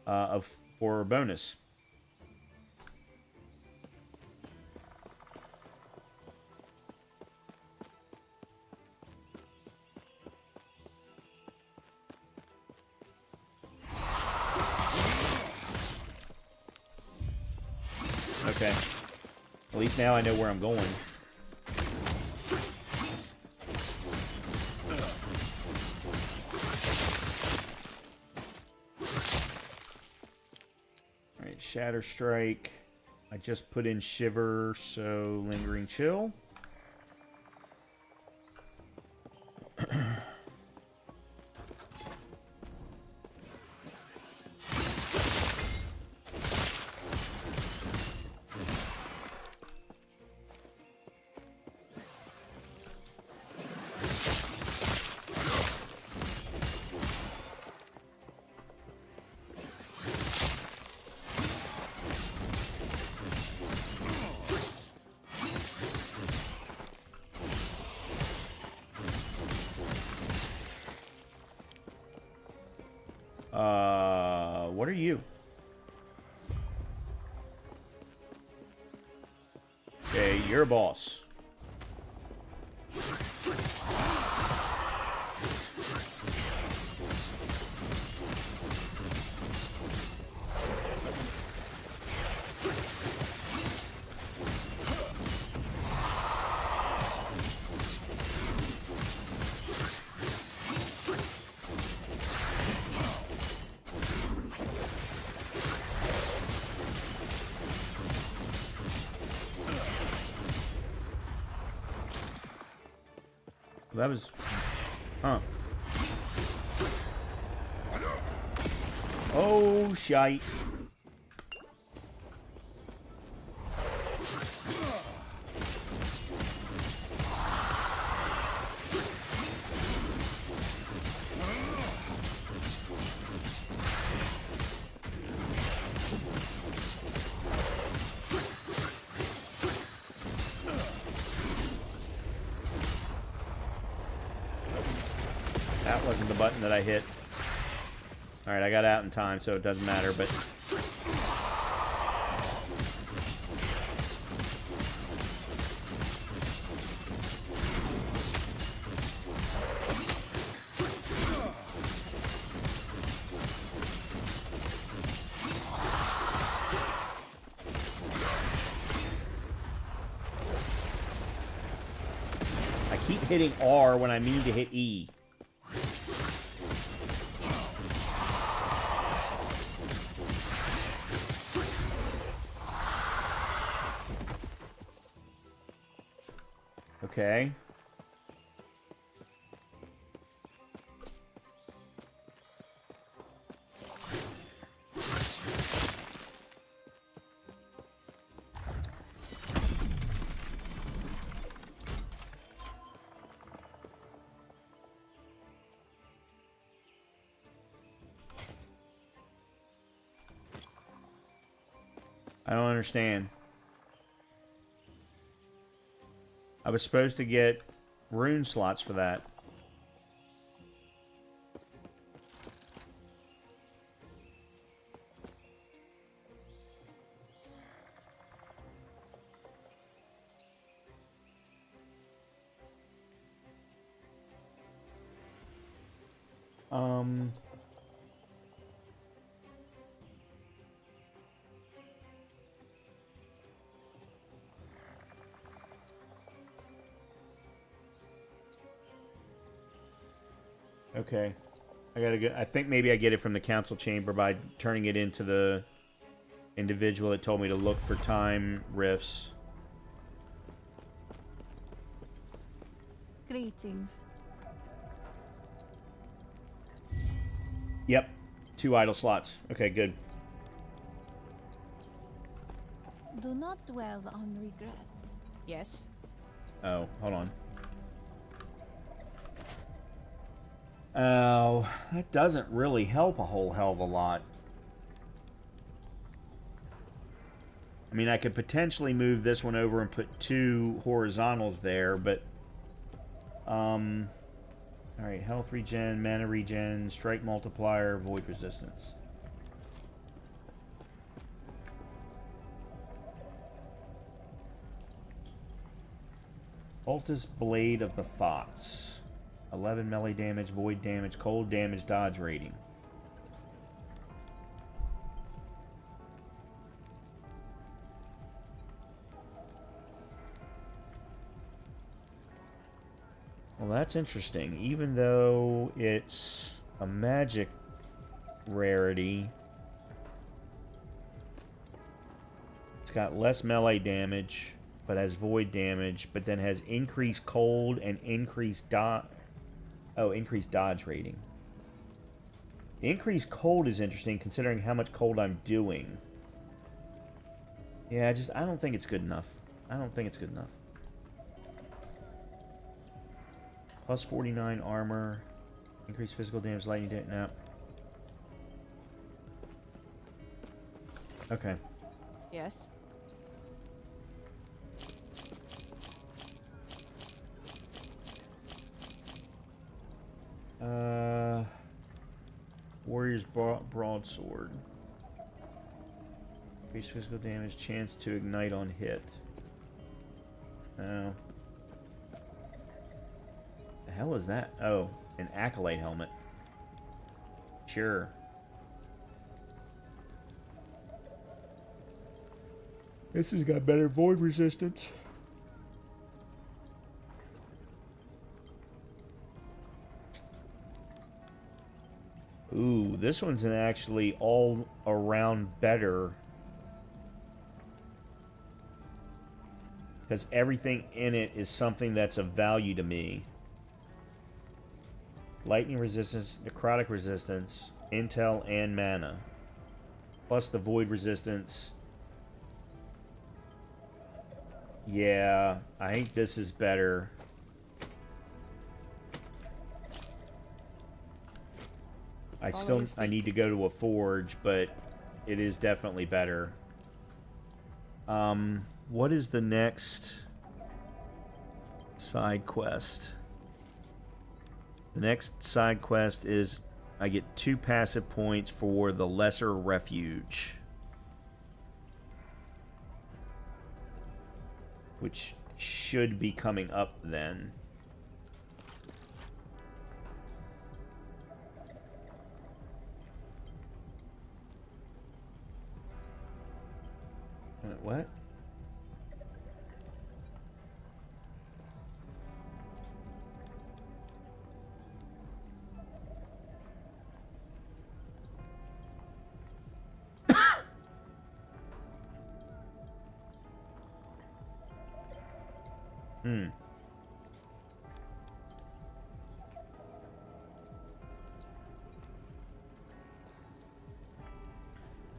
for a bonus. Okay. At least now I know where I'm going. Alright, Shatter Strike. I just put in Shiver, so Lingering Chill. What are you? Okay, you're a boss. That was... Huh. Oh, shite. That wasn't the button that I hit. Alright, I got out in time, so it doesn't matter, but... I keep hitting R when I mean to hit E. Okay. I don't understand. I was supposed to get rune slots for that. Okay. I gotta get. I think maybe I get it from the council chamber by turning it into the individual that told me to look for time rifts. Greetings. Yep. 2 idle slots. Okay, good. Do not dwell on regrets. Yes. Oh, hold on. Oh, that doesn't really help a whole hell of a lot. I mean, I could potentially move this one over and put 2 horizontals there, but... Alright, health regen, mana regen, strike multiplier, void resistance. Cultist Blade of the Thoughts. 11 melee damage, void damage, cold damage, dodge rating. Well, that's interesting. Even though it's a magic rarity, it's got less melee damage, but has void damage, but then has increased cold and increased increased dodge rating. Increased cold is interesting considering how much cold I'm doing. Yeah, I don't think it's good enough. I don't think it's good enough. Plus 49 armor. Increased physical damage, lightning damage. No. Okay. Yes. Warrior's Broadsword. Increased physical damage, chance to ignite on hit. No. The hell is that? Oh, an Acolyte helmet. Sure. This has got better void resistance. Ooh, this one's actually all around better. Because everything in it is something that's of value to me. Lightning resistance, necrotic resistance, intel, and mana. Plus the void resistance. Yeah, I think this is better. I need to go to a forge, but it is definitely better. What is the next side quest? The next side quest is I get 2 passive points for the Lesser Refuge, which should be coming up then. What?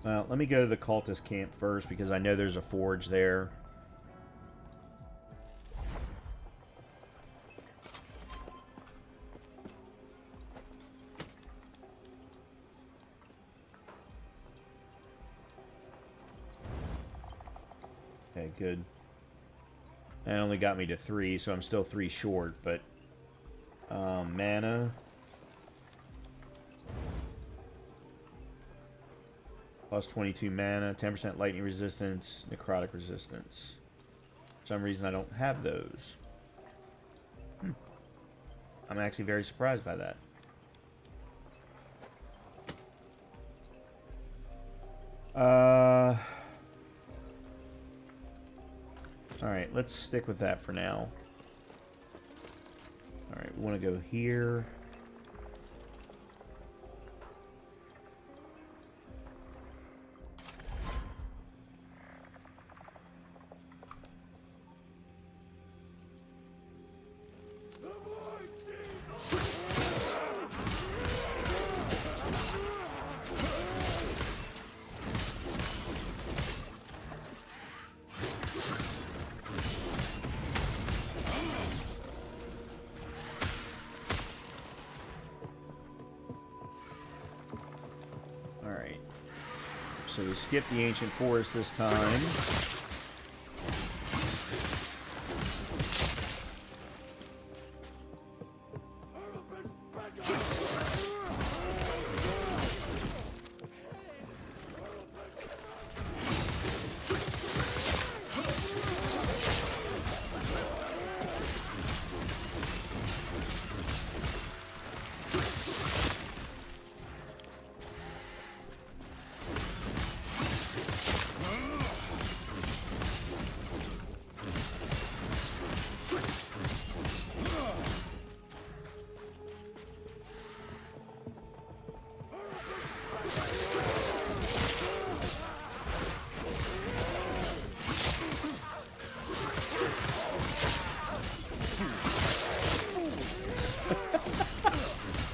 Well, let me go to the cultist camp first because I know there's a forge there. Okay, good. That only got me to 3, so I'm still 3 short, but... mana... Plus 22 mana, 10% lightning resistance, necrotic resistance. For some reason I don't have those. I'm actually very surprised by that. Alright, let's stick with that for now. Alright, we want to go here. So we skip the ancient forest this time.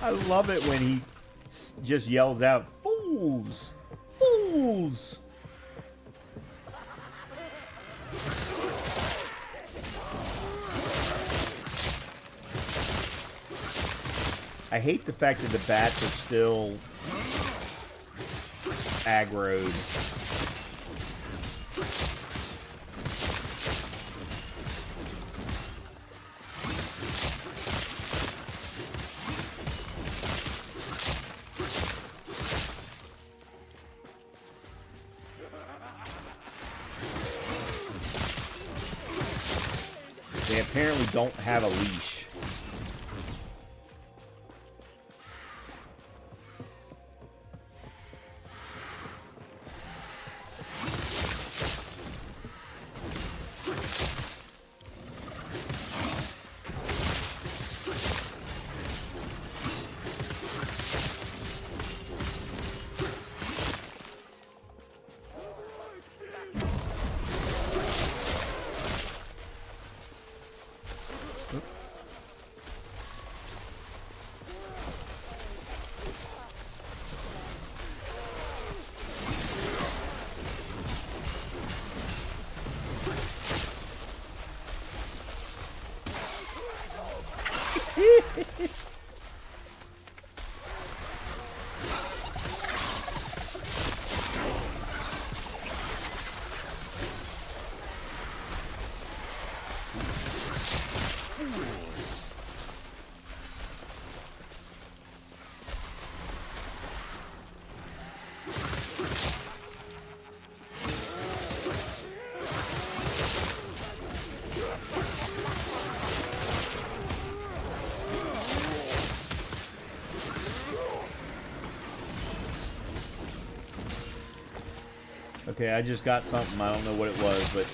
I love it when he just yells out, "Fools! Fools!" I hate the fact that the bats are still aggroed. They apparently don't have a leash. Okay, I just got something. I don't know what it was, but...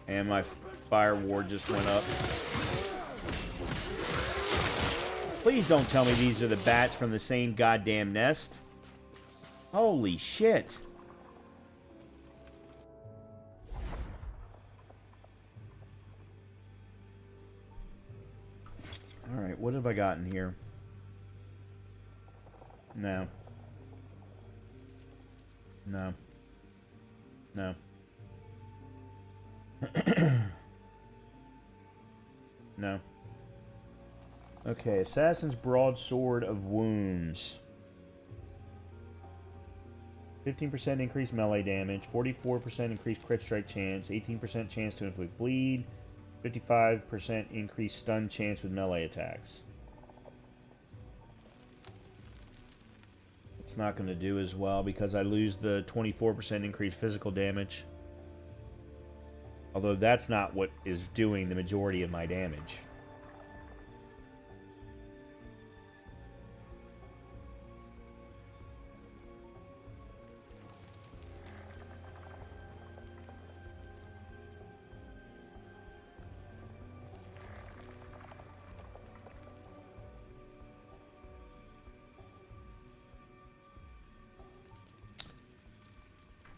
And my fire ward just went up. Please don't tell me these are the bats from the same goddamn nest. Holy shit. Alright, what have I got in here? No. No. No. No. Okay, Assassin's Broadsword of Wounds. 15% increased melee damage, 44% increased crit strike chance, 18% chance to inflict bleed, 55% increased stun chance with melee attacks. It's not going to do as well because I lose the 24% increased physical damage. Although that's not what is doing the majority of my damage.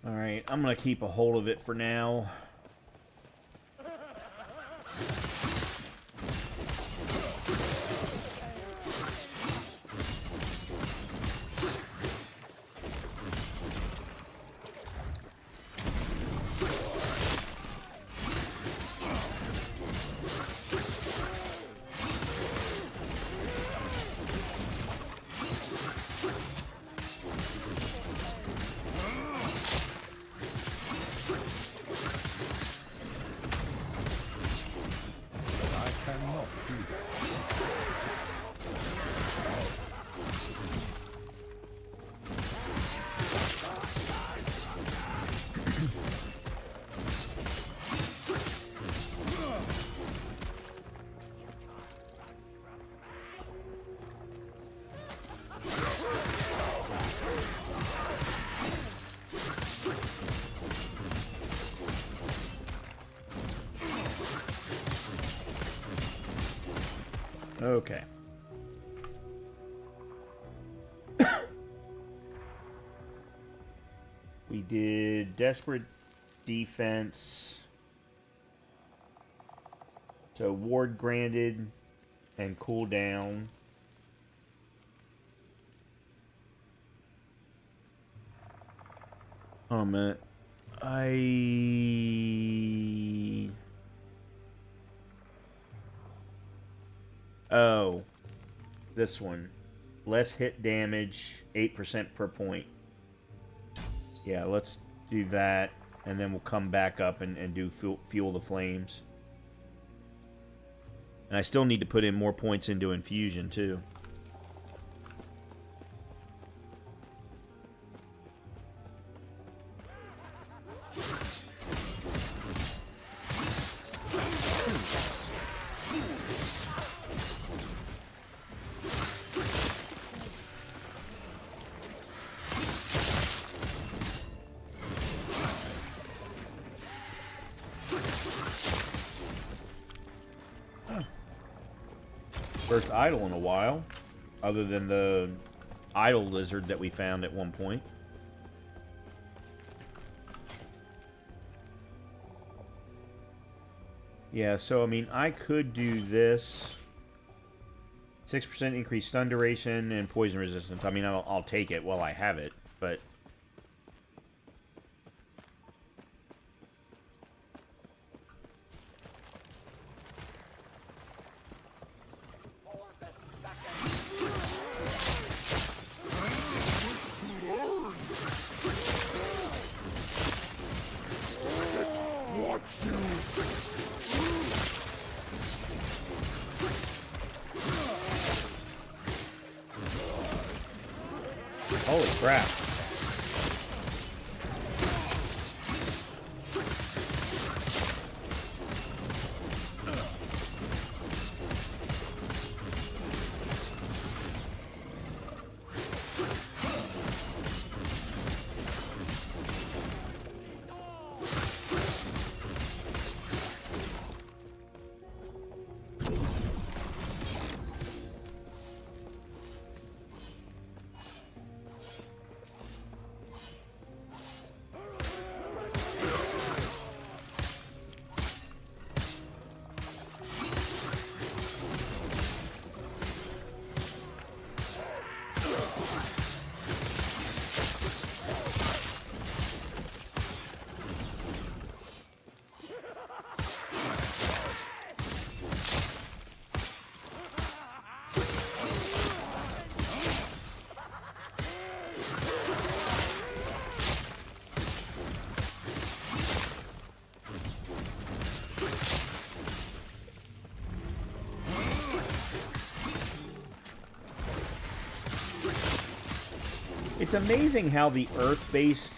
Alright, I'm going to keep a hold of it for now. Okay. We did desperate defense. So ward granted and cooldown. Oh, a minute. Oh, this one. Less hit damage, 8% per point. Yeah, let's do that, and then we'll come back up and do Fuel the Flames. And I still need to put in more points into Infusion, too. First idol in a while, other than the idol lizard that we found at one point. Yeah, so I mean, I could do this. 6% increased stun duration and poison resistance. I mean, I'll take it while I have it, but... Holy crap. It's amazing how the earth-based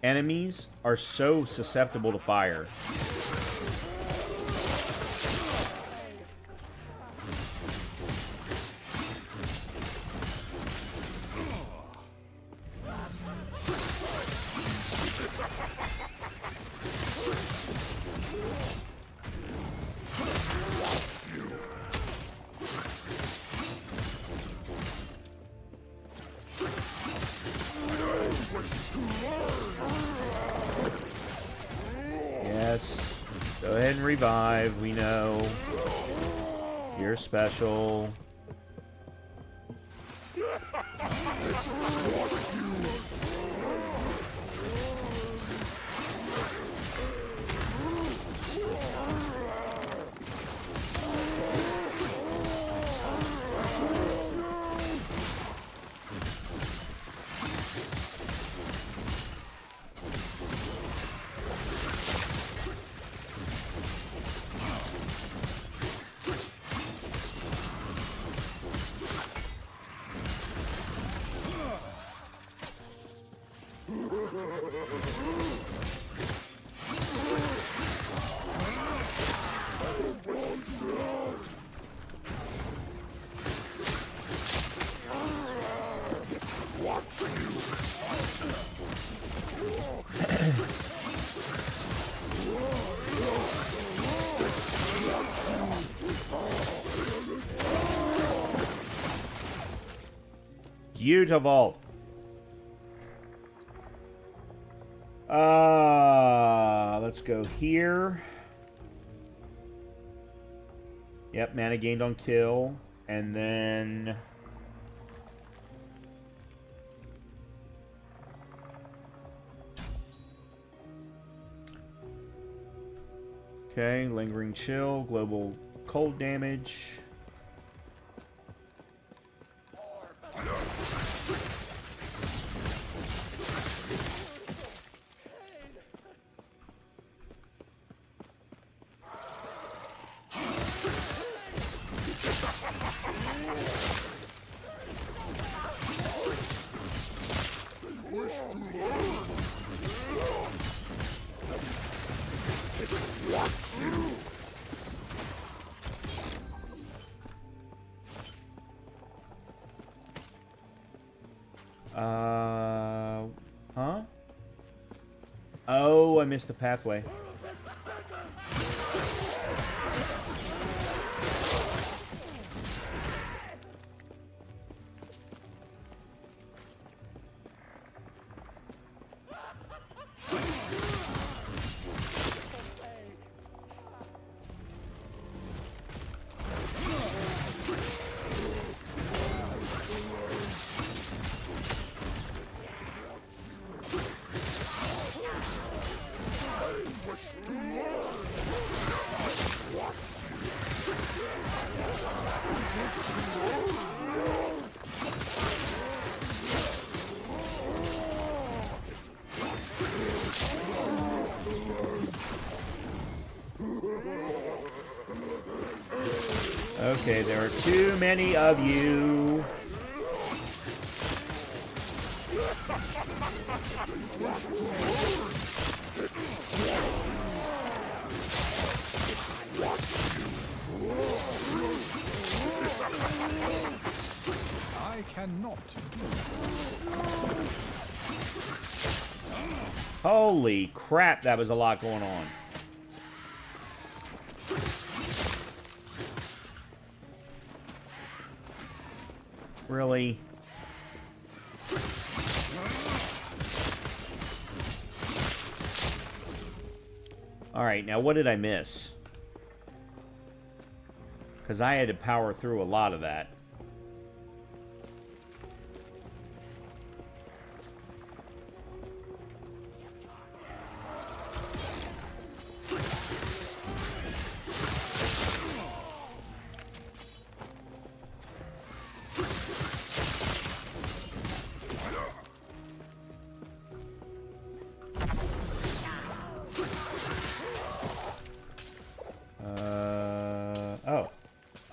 enemies are so susceptible to fire. Yes. Go ahead and revive. We know. You're special. Beautiful. Let's go here. Yep, mana gained on kill. And then... okay, lingering chill, global cold damage. Huh? Oh, I missed the pathway. Okay, there are too many of you. I cannot. Holy crap, that was a lot going on. Really? Alright, now what did I miss? Because I had to power through a lot of that.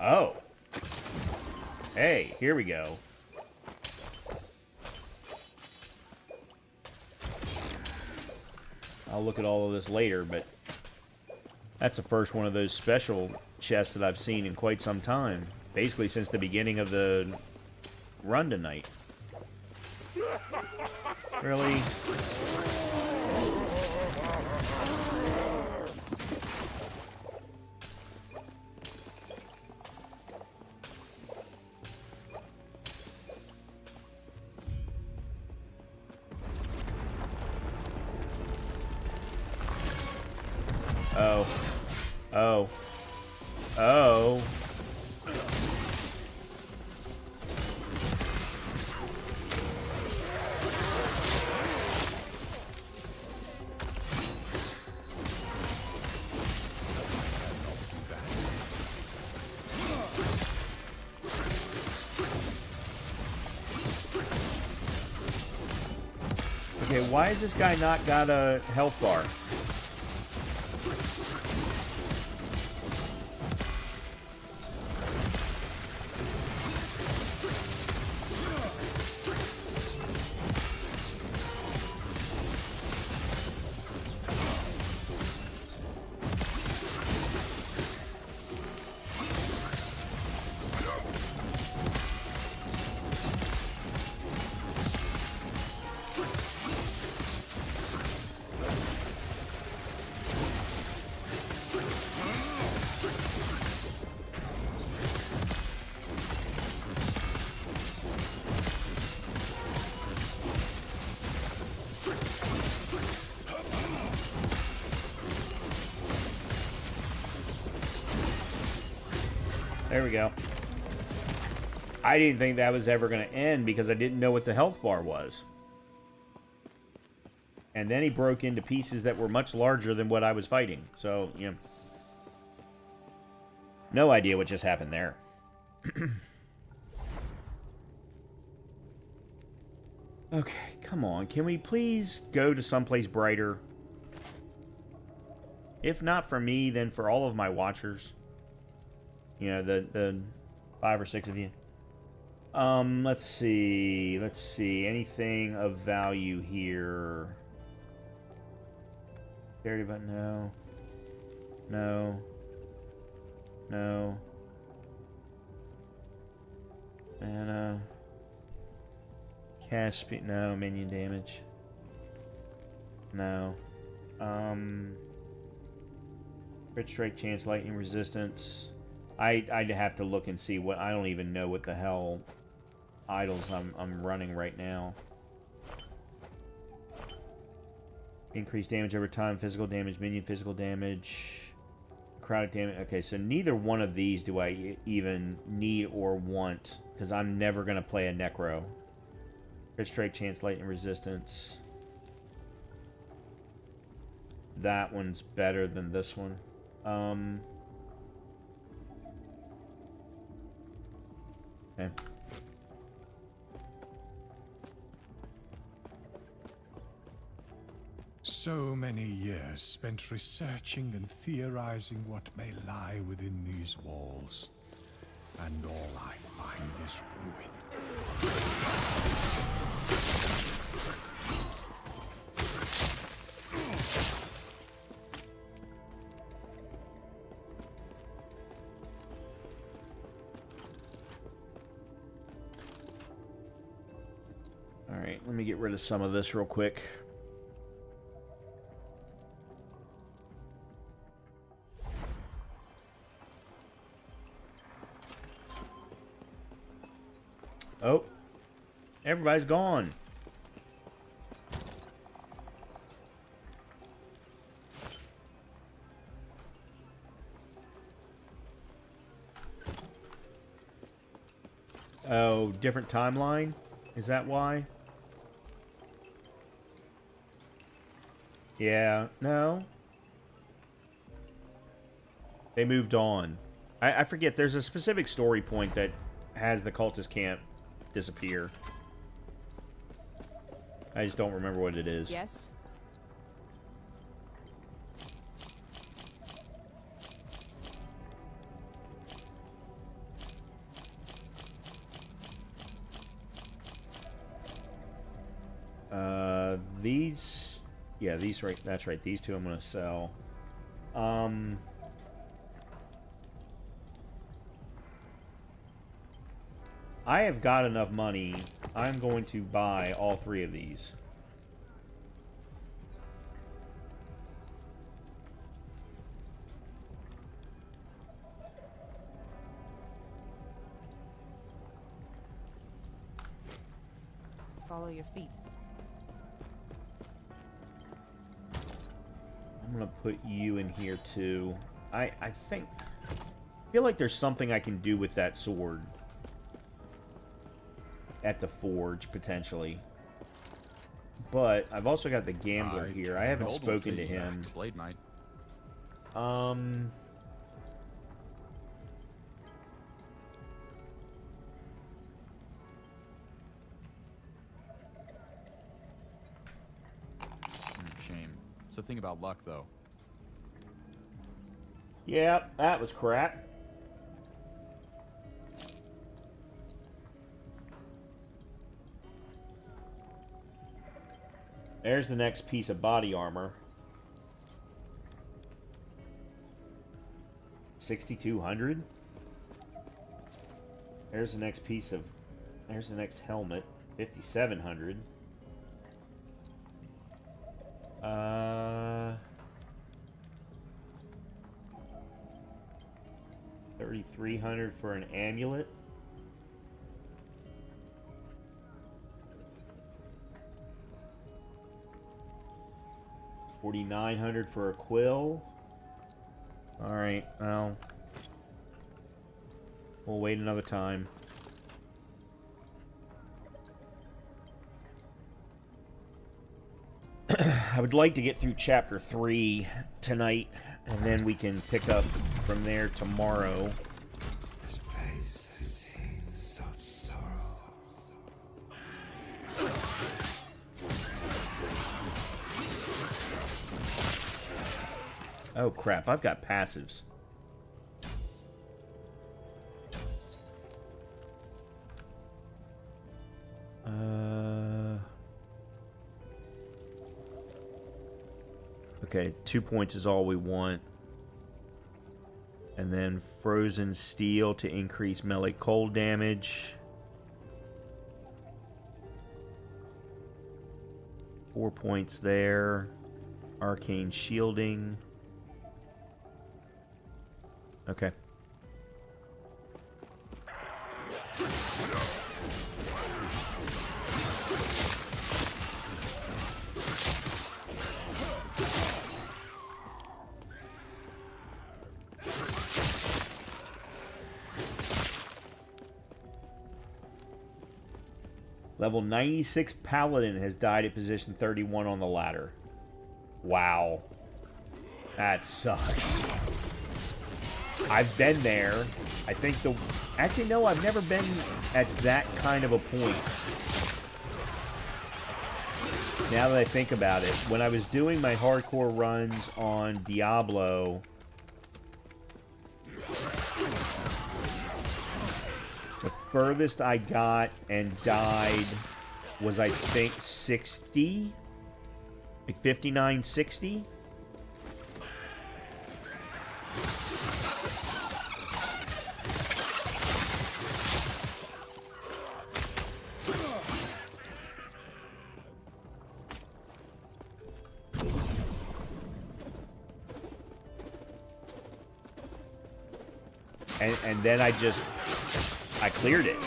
Oh. Hey, here we go. I'll look at all of this later, but that's the first one of those special chests that I've seen in quite some time. Basically since the beginning of the run tonight. Really? Oh. Oh. Oh. Okay, why has this guy not got a health bar? There we go. I didn't think that was ever going to end because I didn't know what the health bar was. And then he broke into pieces that were much larger than what I was fighting. So, yeah. No idea what just happened there. Okay, come on. Can we please go to someplace brighter? If not for me, then for all of my watchers. You know, the 5 or 6 of you. Let's see. Let's see. Anything of value here? Charity button? No. No. No. Mana. Cast speed? No. Minion damage? No. Crit strike chance, lightning resistance. I'd have to look and see what. I don't even know what the hell idols I'm running right now. Increased damage over time, physical damage, minion physical damage, necrotic damage. Okay, so neither one of these do I even need or want, because I'm never going to play a Necro. Crit strike chance, lightning resistance. That one's better than this one. Okay. So many years spent researching and theorizing what may lie within these walls. And all I find is ruin. Alright, let me get rid of some of this real quick. Oh, everybody's gone. Oh, different timeline? Is that why? Yeah, no. They moved on. I forget, there's a specific story point that has the cultist camp disappear. I just don't remember what it is. Yes. These, Yeah, these right. That's right. These two I'm gonna sell. I have got enough money. I'm going to buy all 3 of these. Follow your feet. I'm gonna put you in here too. I think... I feel like there's something I can do with that sword. At the forge, potentially. But I've also got the gambler here. I haven't spoken to him. Blade Knight. Shame. It's the thing about luck, though. Yeah, that was crap. There's the next piece of body armor. 6,200. There's the next piece of... There's the next helmet. 5,700. 3,300 for an amulet. $4,900 for a quill. Alright, well... We'll wait another time. I would like to get through Chapter 3 tonight, and then we can pick up from there tomorrow. This place has seen such sorrow. Oh crap, I've got passives. Okay, 2 points is all we want. And then frozen steel to increase melee cold damage. 4 points there. Arcane shielding. Okay. Level 96 Paladin has died at position 31 on the ladder. Wow. That sucks. I've been there. I think the... Actually, no, I've never been at that kind of a point. Now that I think about it, when I was doing my hardcore runs on Diablo... The furthest I got and died was, I think, 60? Like 59, 60? And then I cleared it.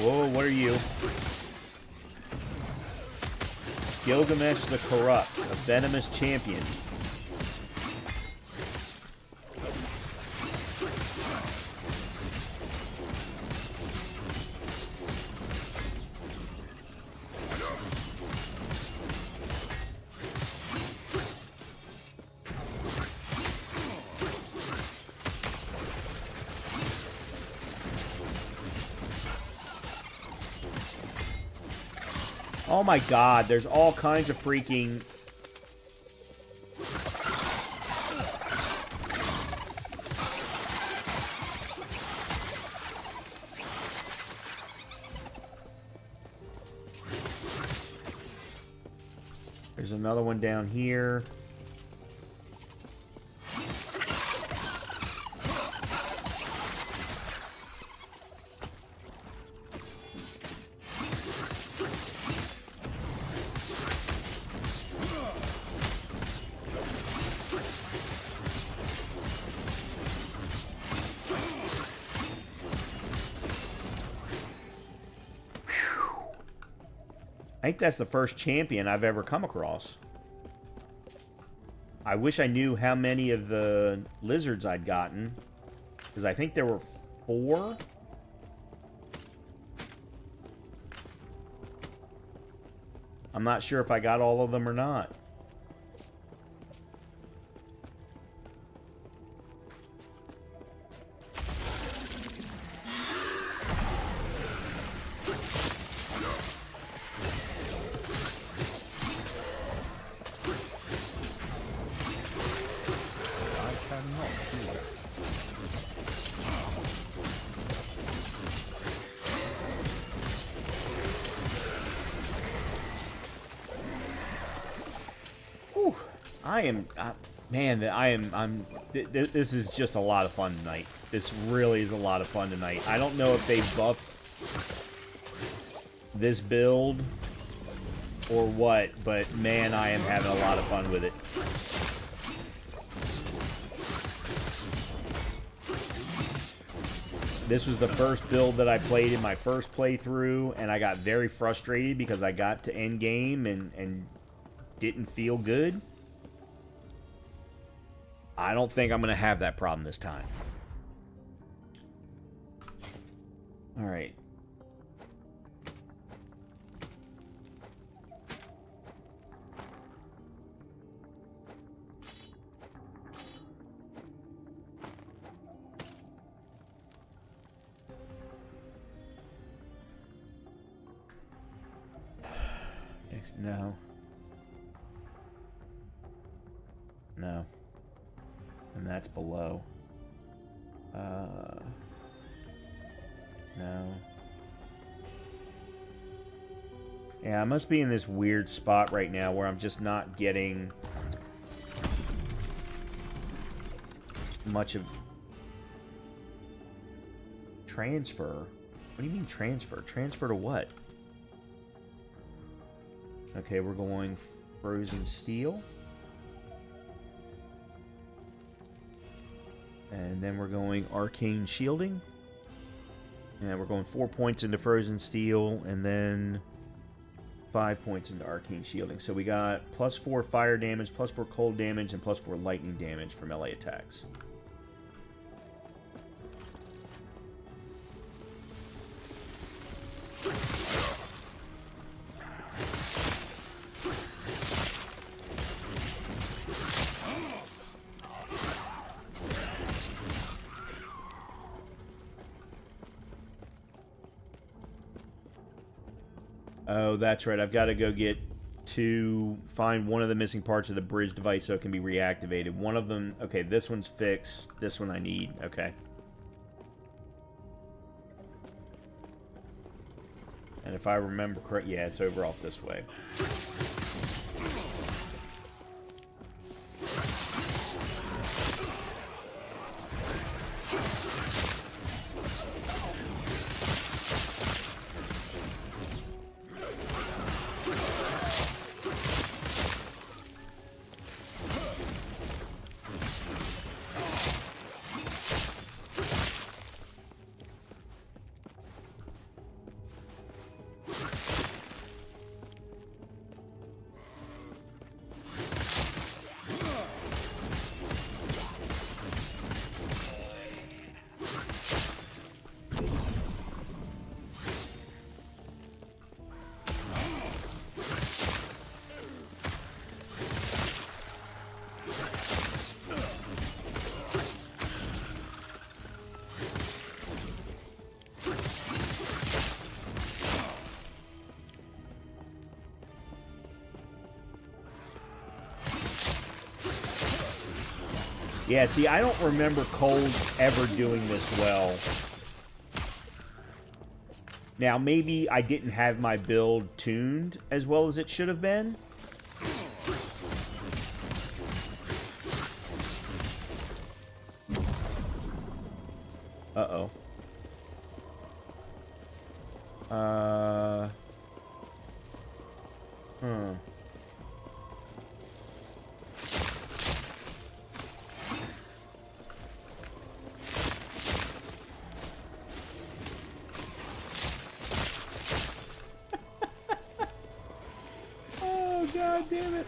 Whoa, what are you? Gilgamesh the Corrupt, a venomous champion. Oh my god, there's all kinds of freaking... There's another one down here. I think that's the first champion I've ever come across. I wish I knew how many of the lizards I'd gotten, because I think there were 4. I'm not sure if I got all of them or not. This is just a lot of fun tonight. This really is a lot of fun tonight. I don't know if they buffed this build or what, but man, I am having a lot of fun with it. This was the first build that I played in my first playthrough, and I got very frustrated because I got to end game and didn't feel good. I don't think I'm going to have that problem this time. All right. No. No. And that's below. No. Yeah, I must be in this weird spot right now where I'm just not getting much of transfer. What do you mean transfer? Transfer to what? Okay, we're going frozen steel. And then we're going arcane shielding. And we're going 4 points into frozen steel and then 5 points into arcane shielding. So we got +4 fire damage, +4 cold damage, and +4 lightning damage for melee attacks. Oh, that's right. I've got to go find one of the missing parts of the bridge device so it can be reactivated. One of them... Okay, this one's fixed. This one I need. Okay. And if I remember correct... Yeah, it's over off this way. Yeah, see, I don't remember Cold ever doing this well. Now, maybe I didn't have my build tuned as well as it should have been. Uh-oh. Oh, God damn it.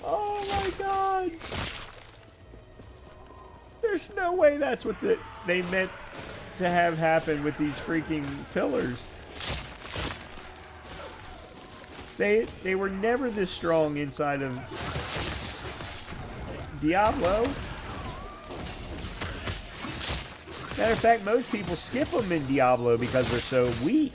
Oh my God. There's no way that's what they meant to have happen with these freaking pillars. They were never this strong inside of Diablo. Matter of fact, most people skip them in Diablo because they're so weak.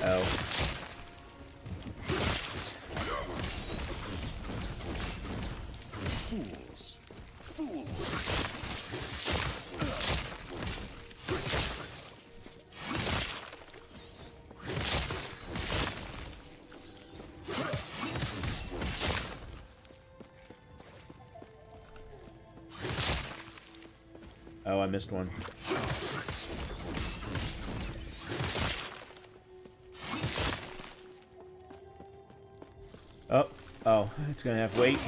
Oh. Fools. Fools. Oh, I missed one. Oh, it's gonna have to wait.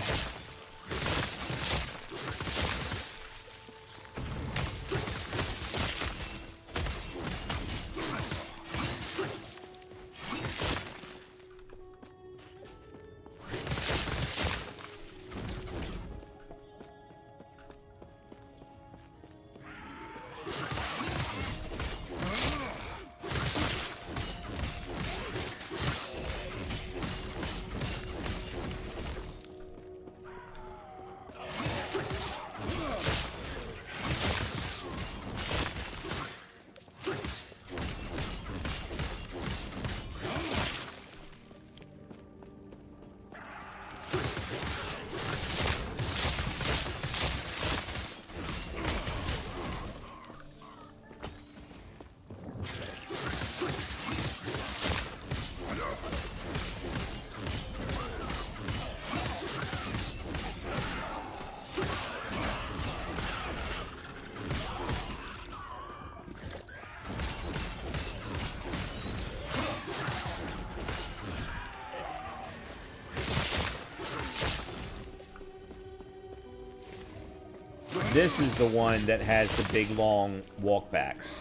This is the one that has the big, long walkbacks.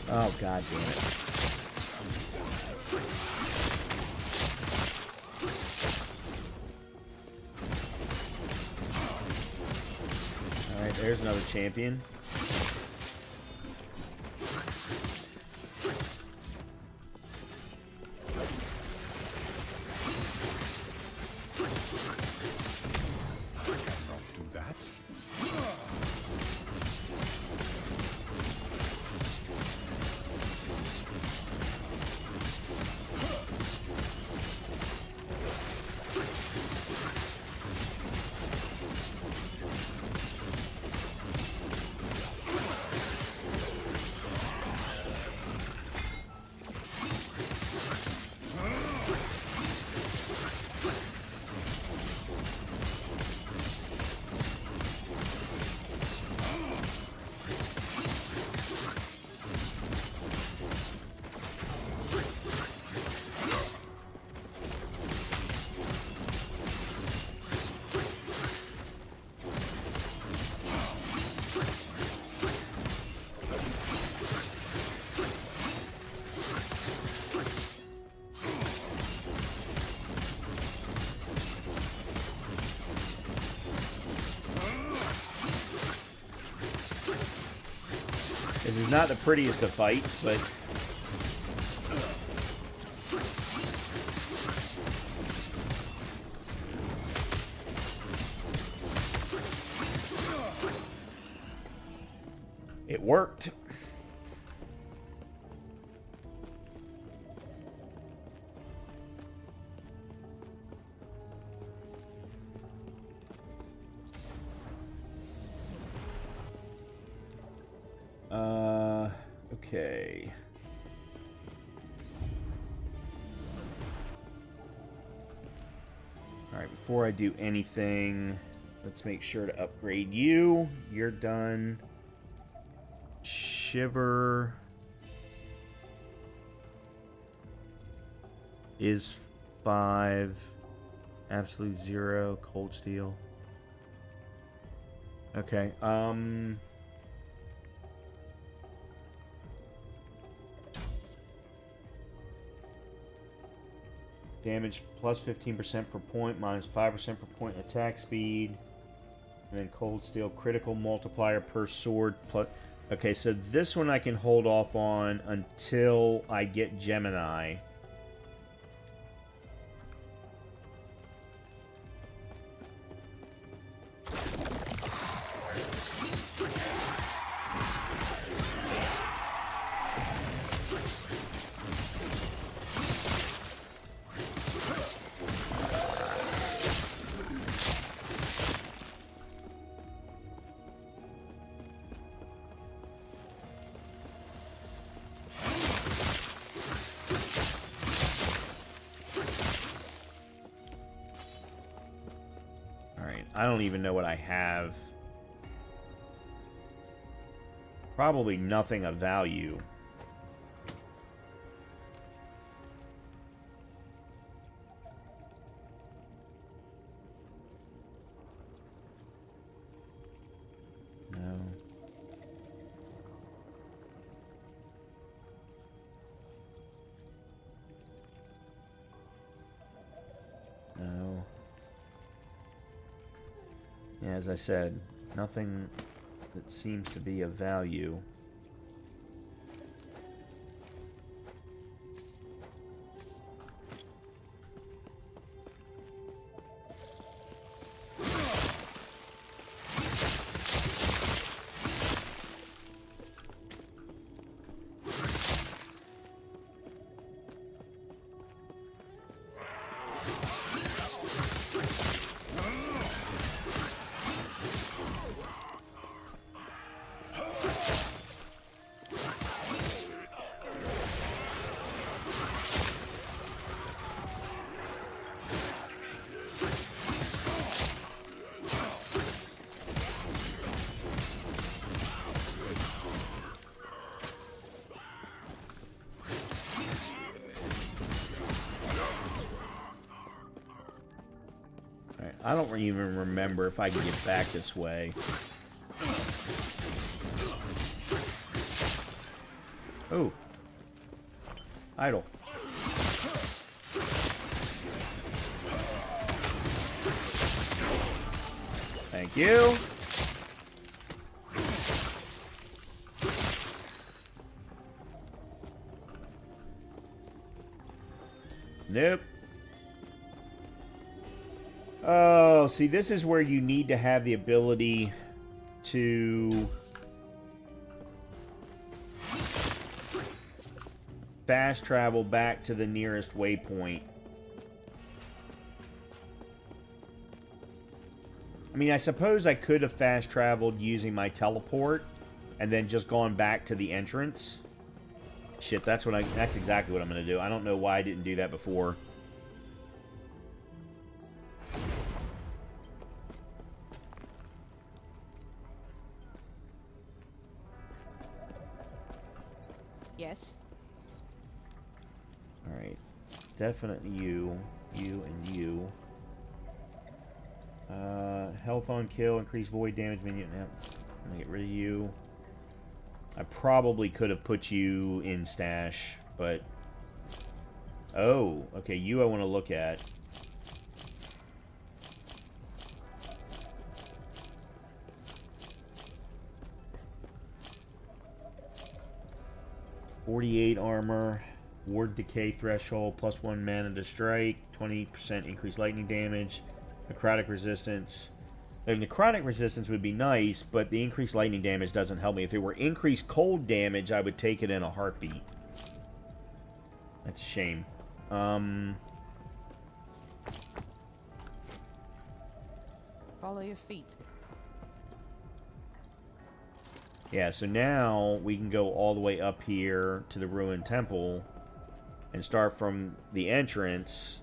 Oh, God damn it. Alright, there's another champion. This is not the prettiest of fights, but worked. Okay. Alright, before I do anything, let's make sure to upgrade you. You're done. Shiver is 5. Absolute 0. Cold steel. Okay, damage plus 15% per point, minus 5% per point attack speed. And then cold steel critical multiplier per sword plus. Okay, so this one I can hold off on until I get Gemini. I don't even know what I have. Probably nothing of value. No. No. Yeah, as I said, nothing that seems to be of value. I don't even remember if I can get back this way. Oh. Idle. Thank you. Nope. Oh, see, this is where you need to have the ability to fast travel back to the nearest waypoint. I mean, I suppose I could have fast traveled using my teleport and then just gone back to the entrance. Shit, that's exactly what I'm going to do. I don't know why I didn't do that before. Yes. Alright. Definitely you. You and you. Health on kill, increase void damage minion. Yep. I'm gonna get rid of you. I probably could have put you in stash, but... Oh, okay, you I want to look at. .48 armor, ward decay threshold, +1 mana to strike, 20% increased lightning damage, necrotic resistance, The necrotic resistance would be nice, but the increased lightning damage doesn't help me. If it were increased cold damage, I would take it in a heartbeat. That's a shame. Follow your feet. Yeah, so now we can go all the way up here to the ruined temple and start from the entrance,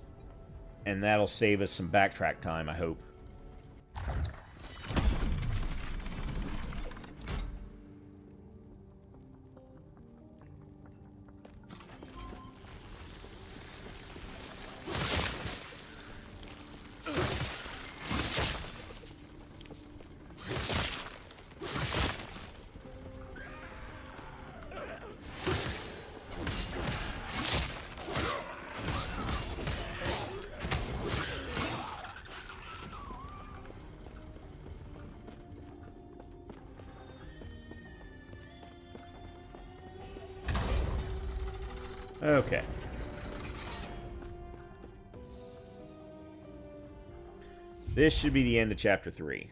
and that'll save us some backtrack time, I hope. Okay. This should be the end of Chapter 3.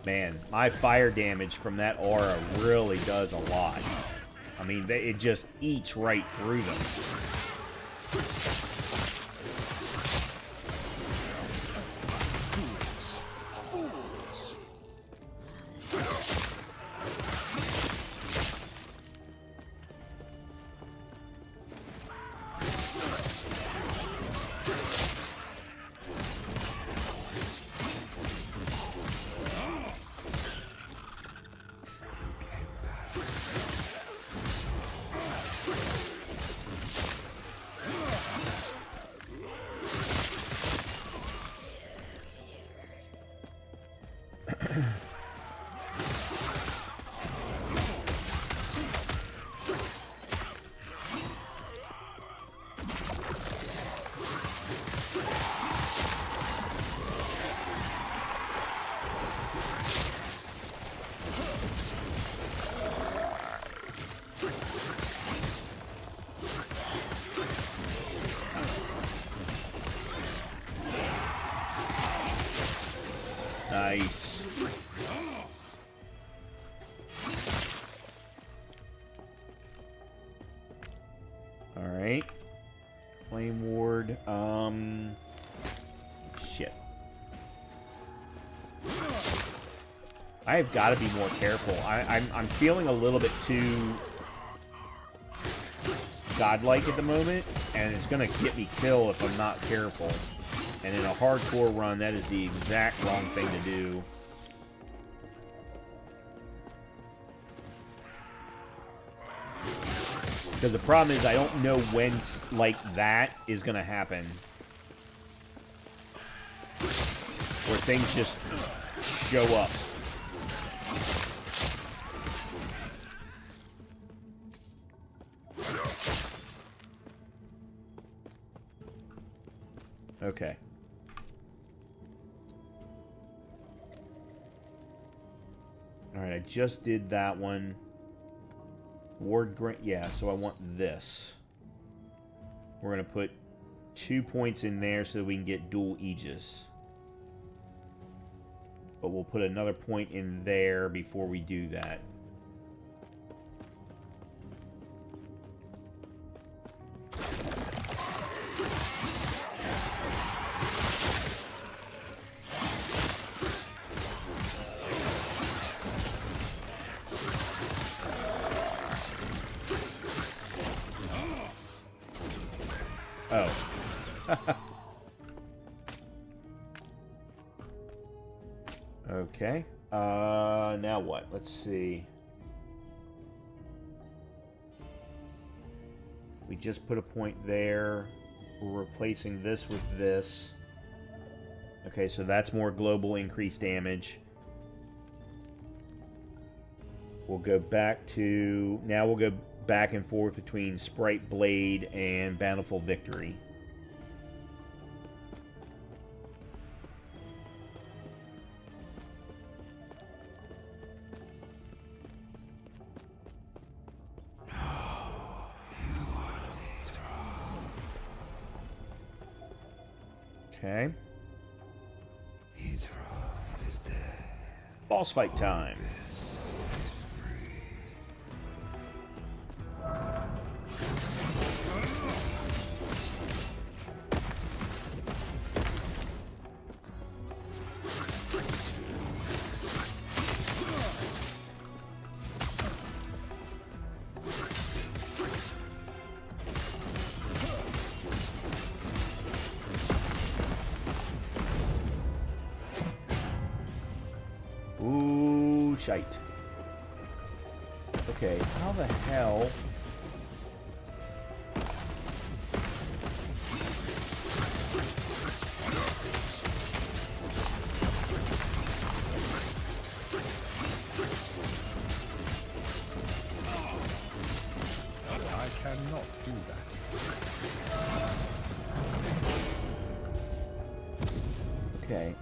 Man, my fire damage from that aura really does a lot. I mean, it just eats right through them. Nice. All right. Flame ward. Shit. I've got to be more careful. I'm feeling a little bit too godlike at the moment, and it's gonna get me killed if I'm not careful. And in a hardcore run, that is the exact wrong thing to do. Because the problem is I don't know when like that is going to happen. Where things just show up. Okay. Alright, I just did that one. Ward grant, yeah, so I want this. We're going to put 2 points in there so that we can get dual Aegis. But we'll put another point in there before we do that. Oh. Okay. Now what? Let's see. We just put a point there. We're replacing this with this. Okay, so that's more global increased damage. We'll go back to... Now we'll go back and forth between Sprite Blade and Bountiful Victory. Okay. Boss fight time. Ooh, shite. Okay, how the hell... I cannot do that. Okay,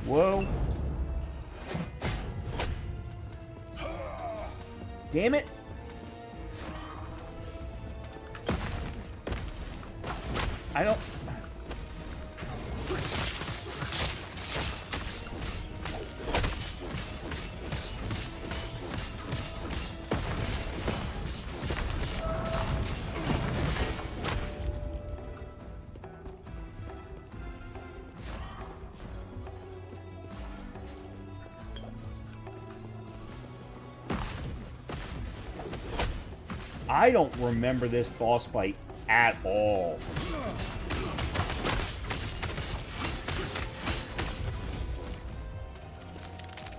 Whoa. Damn it. I don't... I don't remember this boss fight at all.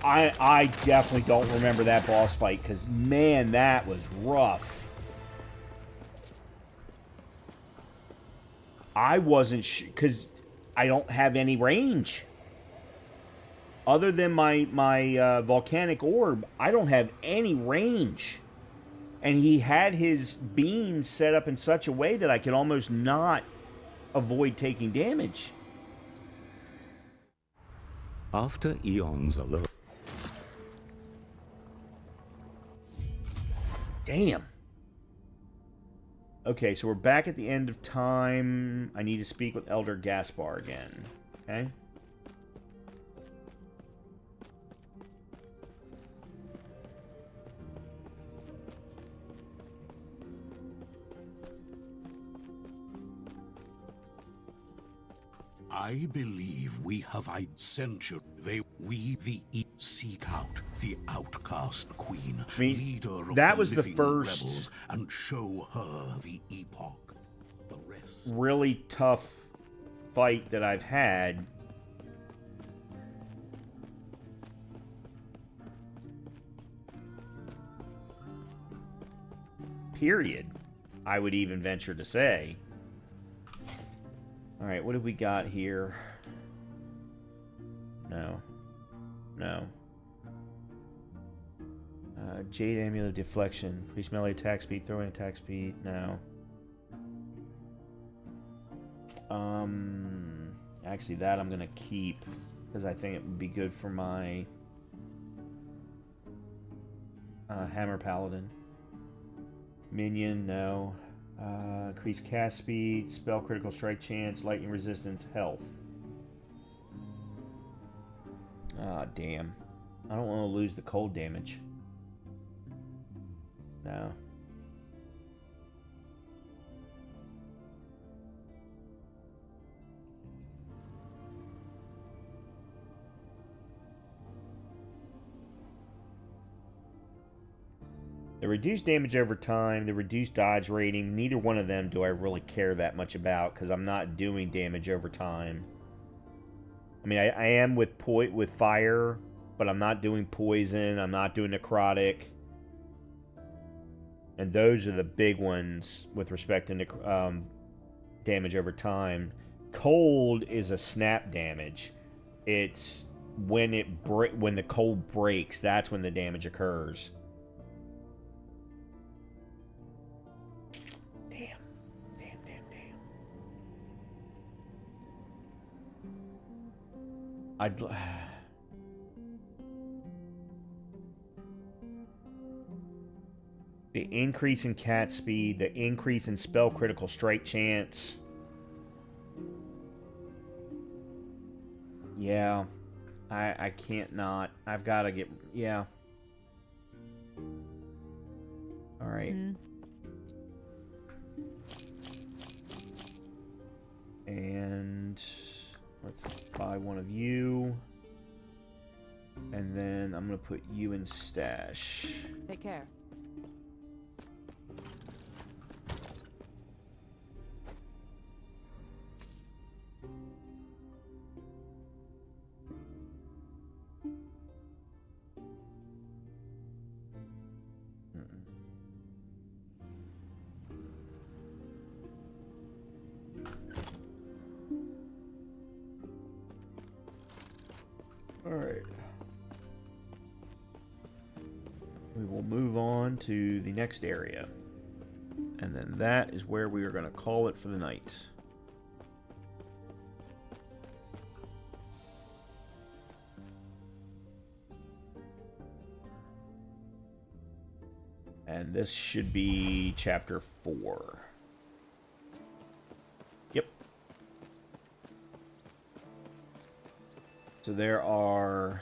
I definitely don't remember that boss fight, because, man, that was rough. I wasn't sure, because I don't have any range. Other than my volcanic orb, I don't have any range. And he had his beam set up in such a way that I could almost not avoid taking damage. After eons alone. Damn. Okay, so we're back at the end of time. I need to speak with Elder Gaspar again. Okay. I believe we have a century. We the seek out the outcast queen, leader of that the was the living first rebels, and show her the epoch. The rest. Really tough fight that I've had. Period. I would even venture to say. Alright, what have we got here? No. No. Jade Amulet Deflection. Increase melee attack speed, throw in attack speed. No. Actually, that I'm going to keep, because I think it would be good for my Hammer Paladin. Minion, no. Increase cast speed, spell critical strike chance, lightning resistance, health. Ah, damn. I don't want to lose the cold damage. No. The reduced damage over time, the reduced dodge rating, neither one of them do I really care that much about because I'm not doing damage over time. I mean, I am with fire, but I'm not doing poison. I'm not doing necrotic. And those are the big ones with respect to damage over time. Cold is a snap damage. It's when the cold breaks, that's when the damage occurs. Damn. The increase in cat speed, the increase in spell critical strike chance. Yeah. I can't not. I've got to get... Yeah. Alright. And... let's buy one of you. And then I'm going to put you in stash. Take care. Alright. We will move on to the next area. And then that is where we are going to call it for the night. And this should be chapter 4. Yep. So there are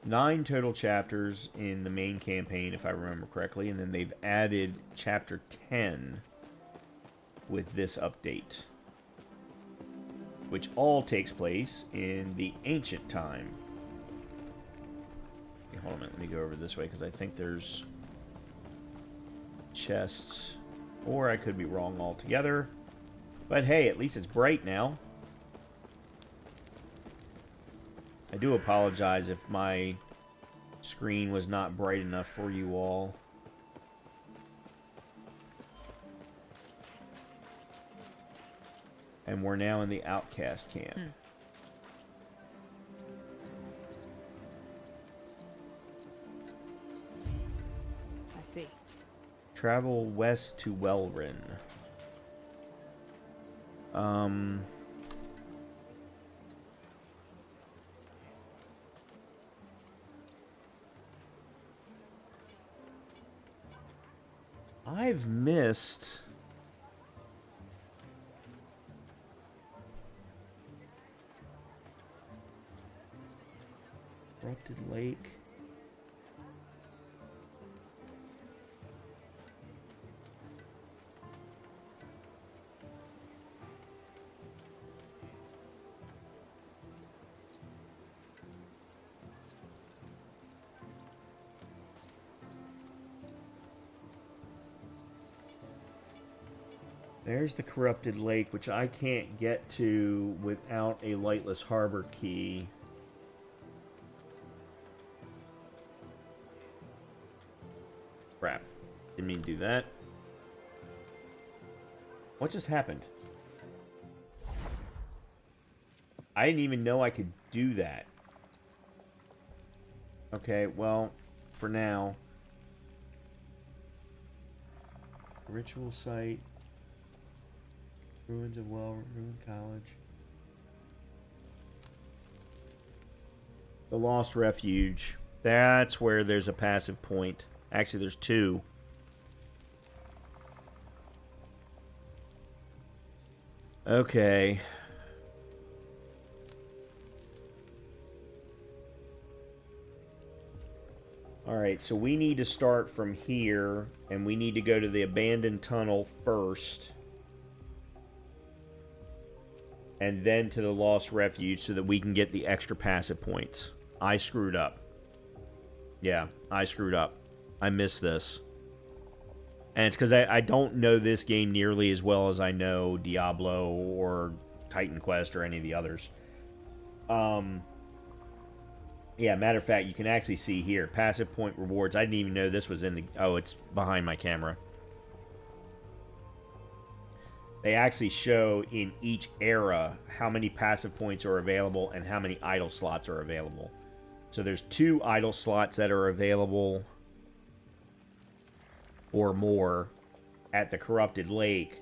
9 total chapters in the main campaign, if I remember correctly, and then they've added chapter 10 with this update, which all takes place in the ancient time. Okay, hold on a minute, let me go over this way, because I think there's chests, or I could be wrong altogether. But hey, at least it's bright now. I do apologize if my screen was not bright enough for you all. And we're now in the outcast camp. I see. Travel west to Welrin. I've missed... Corrupted Lake. There's the Corrupted Lake, which I can't get to without a Lightless Harbor key. Crap. Didn't mean to do that. What just happened? I didn't even know I could do that. Okay, well, for now. Ritual site. Ruins of Well-Ruined College. The Lost Refuge. That's where there's a passive point. Actually, there's 2. Okay. Alright, so we need to start from here, and we need to go to the abandoned tunnel first. And then to the Lost Refuge so that we can get the extra passive points. I screwed up. Yeah, I screwed up. I miss this. And it's because I don't know this game nearly as well as I know Diablo or Titan Quest or any of the others. Yeah, matter of fact, you can actually see here, passive point rewards. I didn't even know this was in the... Oh, it's behind my camera. They actually show in each era how many passive points are available and how many idle slots are available. So there's 2 idle slots that are available or more at the Corrupted Lake,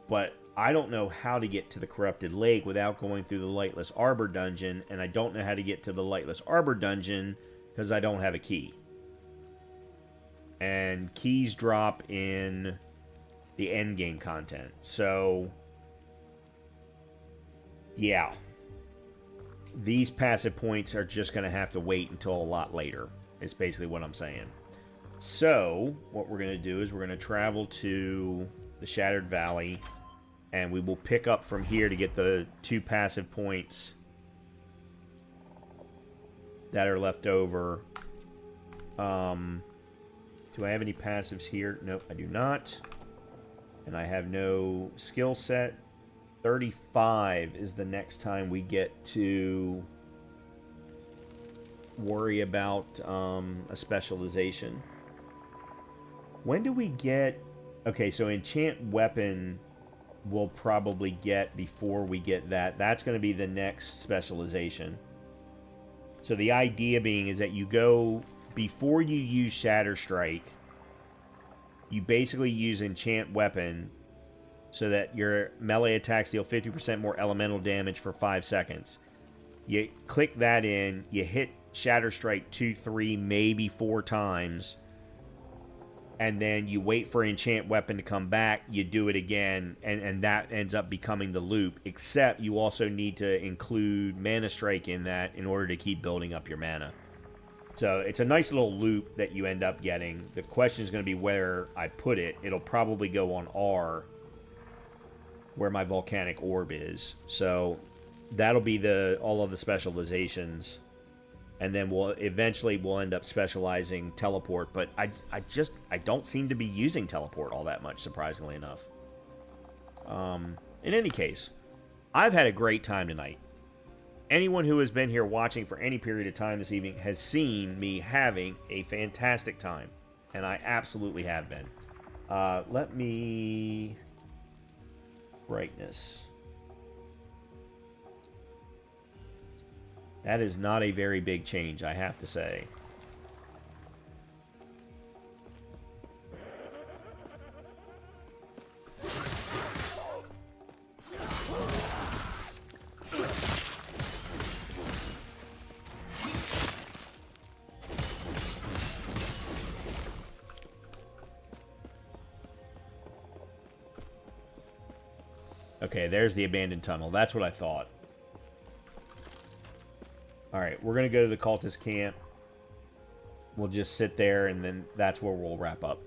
but I don't know how to get to the Corrupted Lake without going through the Lightless Arbor dungeon, and I don't know how to get to the Lightless Arbor dungeon because I don't have a key. And keys drop in the endgame content. So, yeah. These passive points are just going to have to wait until a lot later, is basically what I'm saying. So, what we're going to do is we're going to travel to the Shattered Valley, and we will pick up from here to get the 2 passive points that are left over. Do I have any passives here? Nope, I do not. And I have no skill set. 35 is the next time we get to worry about a specialization. When do we get... Okay, so enchant weapon we'll probably get before we get that. That's going to be the next specialization. So the idea being is that you go... Before you use Shatter Strike, you basically use enchant weapon so that your melee attacks deal 50% more elemental damage for 5 seconds. You click that in, you hit Shatter Strike 2, 3, maybe 4 times, and then you wait for enchant weapon to come back, you do it again, and that ends up becoming the loop, except you also need to include Mana Strike in that in order to keep building up your mana. So it's a nice little loop that you end up getting. The question is going to be where I put it. It'll probably go on R, where my volcanic orb is. So that'll be all of the specializations, and then we'll end up specializing teleport. But I don't seem to be using teleport all that much, surprisingly enough. In any case, I've had a great time tonight. Anyone who has been here watching for any period of time this evening has seen me having a fantastic time, and I absolutely have been. Let me... Brightness. That is not a very big change, I have to say. Okay, there's the abandoned tunnel. That's what I thought. Alright, we're going to go to the cultist camp. We'll just sit there, and then that's where we'll wrap up.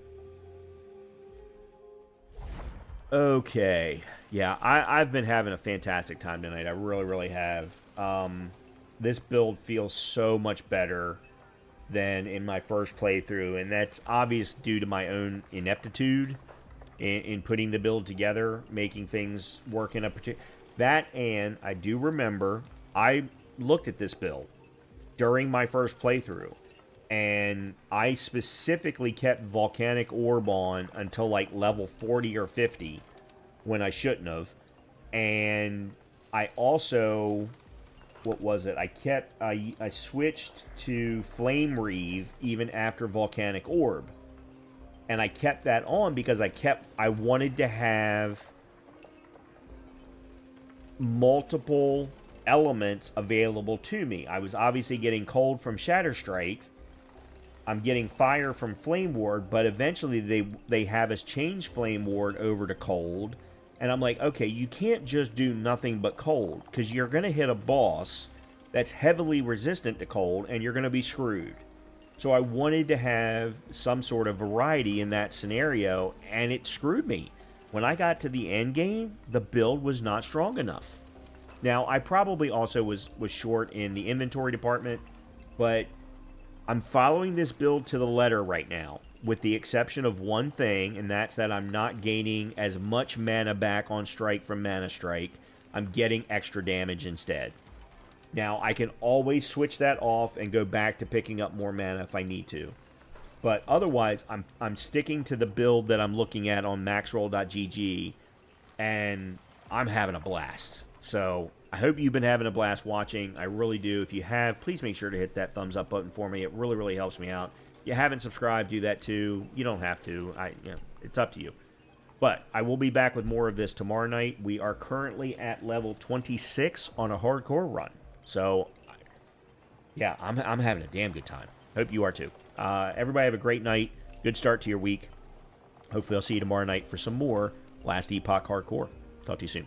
Okay. Yeah, I've been having a fantastic time tonight. I really, really have. This build feels so much better than in my first playthrough, and that's obvious due to my own ineptitude in putting the build together, making things work in a particular... That, and I do remember, I looked at this build during my first playthrough, and I specifically kept Volcanic Orb on until like level 40 or 50, when I shouldn't have. And I also... What was it? I switched to Flame Reeve even after Volcanic Orb. And I kept that on because I wanted to have multiple elements available to me. I was obviously getting cold from Shatter Strike. I'm getting fire from Flame Ward, but eventually they have us change Flame Ward over to cold. And I'm like, okay, you can't just do nothing but cold, because you're going to hit a boss that's heavily resistant to cold, and you're going to be screwed. So I wanted to have some sort of variety in that scenario, and it screwed me. When I got to the end game, the build was not strong enough. Now, I probably also was short in the inventory department, but I'm following this build to the letter right now, with the exception of one thing, and that's that I'm not gaining as much mana back on strike from Mana Strike. I'm getting extra damage instead. Now, I can always switch that off and go back to picking up more mana if I need to. But otherwise, I'm sticking to the build that I'm looking at on maxroll.gg, and I'm having a blast. So I hope you've been having a blast watching. I really do. If you have, please make sure to hit that thumbs up button for me. It really, really helps me out. If you haven't subscribed, do that too. You don't have to. It's up to you. But I will be back with more of this tomorrow night. We are currently at level 26 on a hardcore run. So, yeah, I'm having a damn good time. Hope you are too. Everybody have a great night. Good start to your week. Hopefully I'll see you tomorrow night for some more Last Epoch Hardcore. Talk to you soon.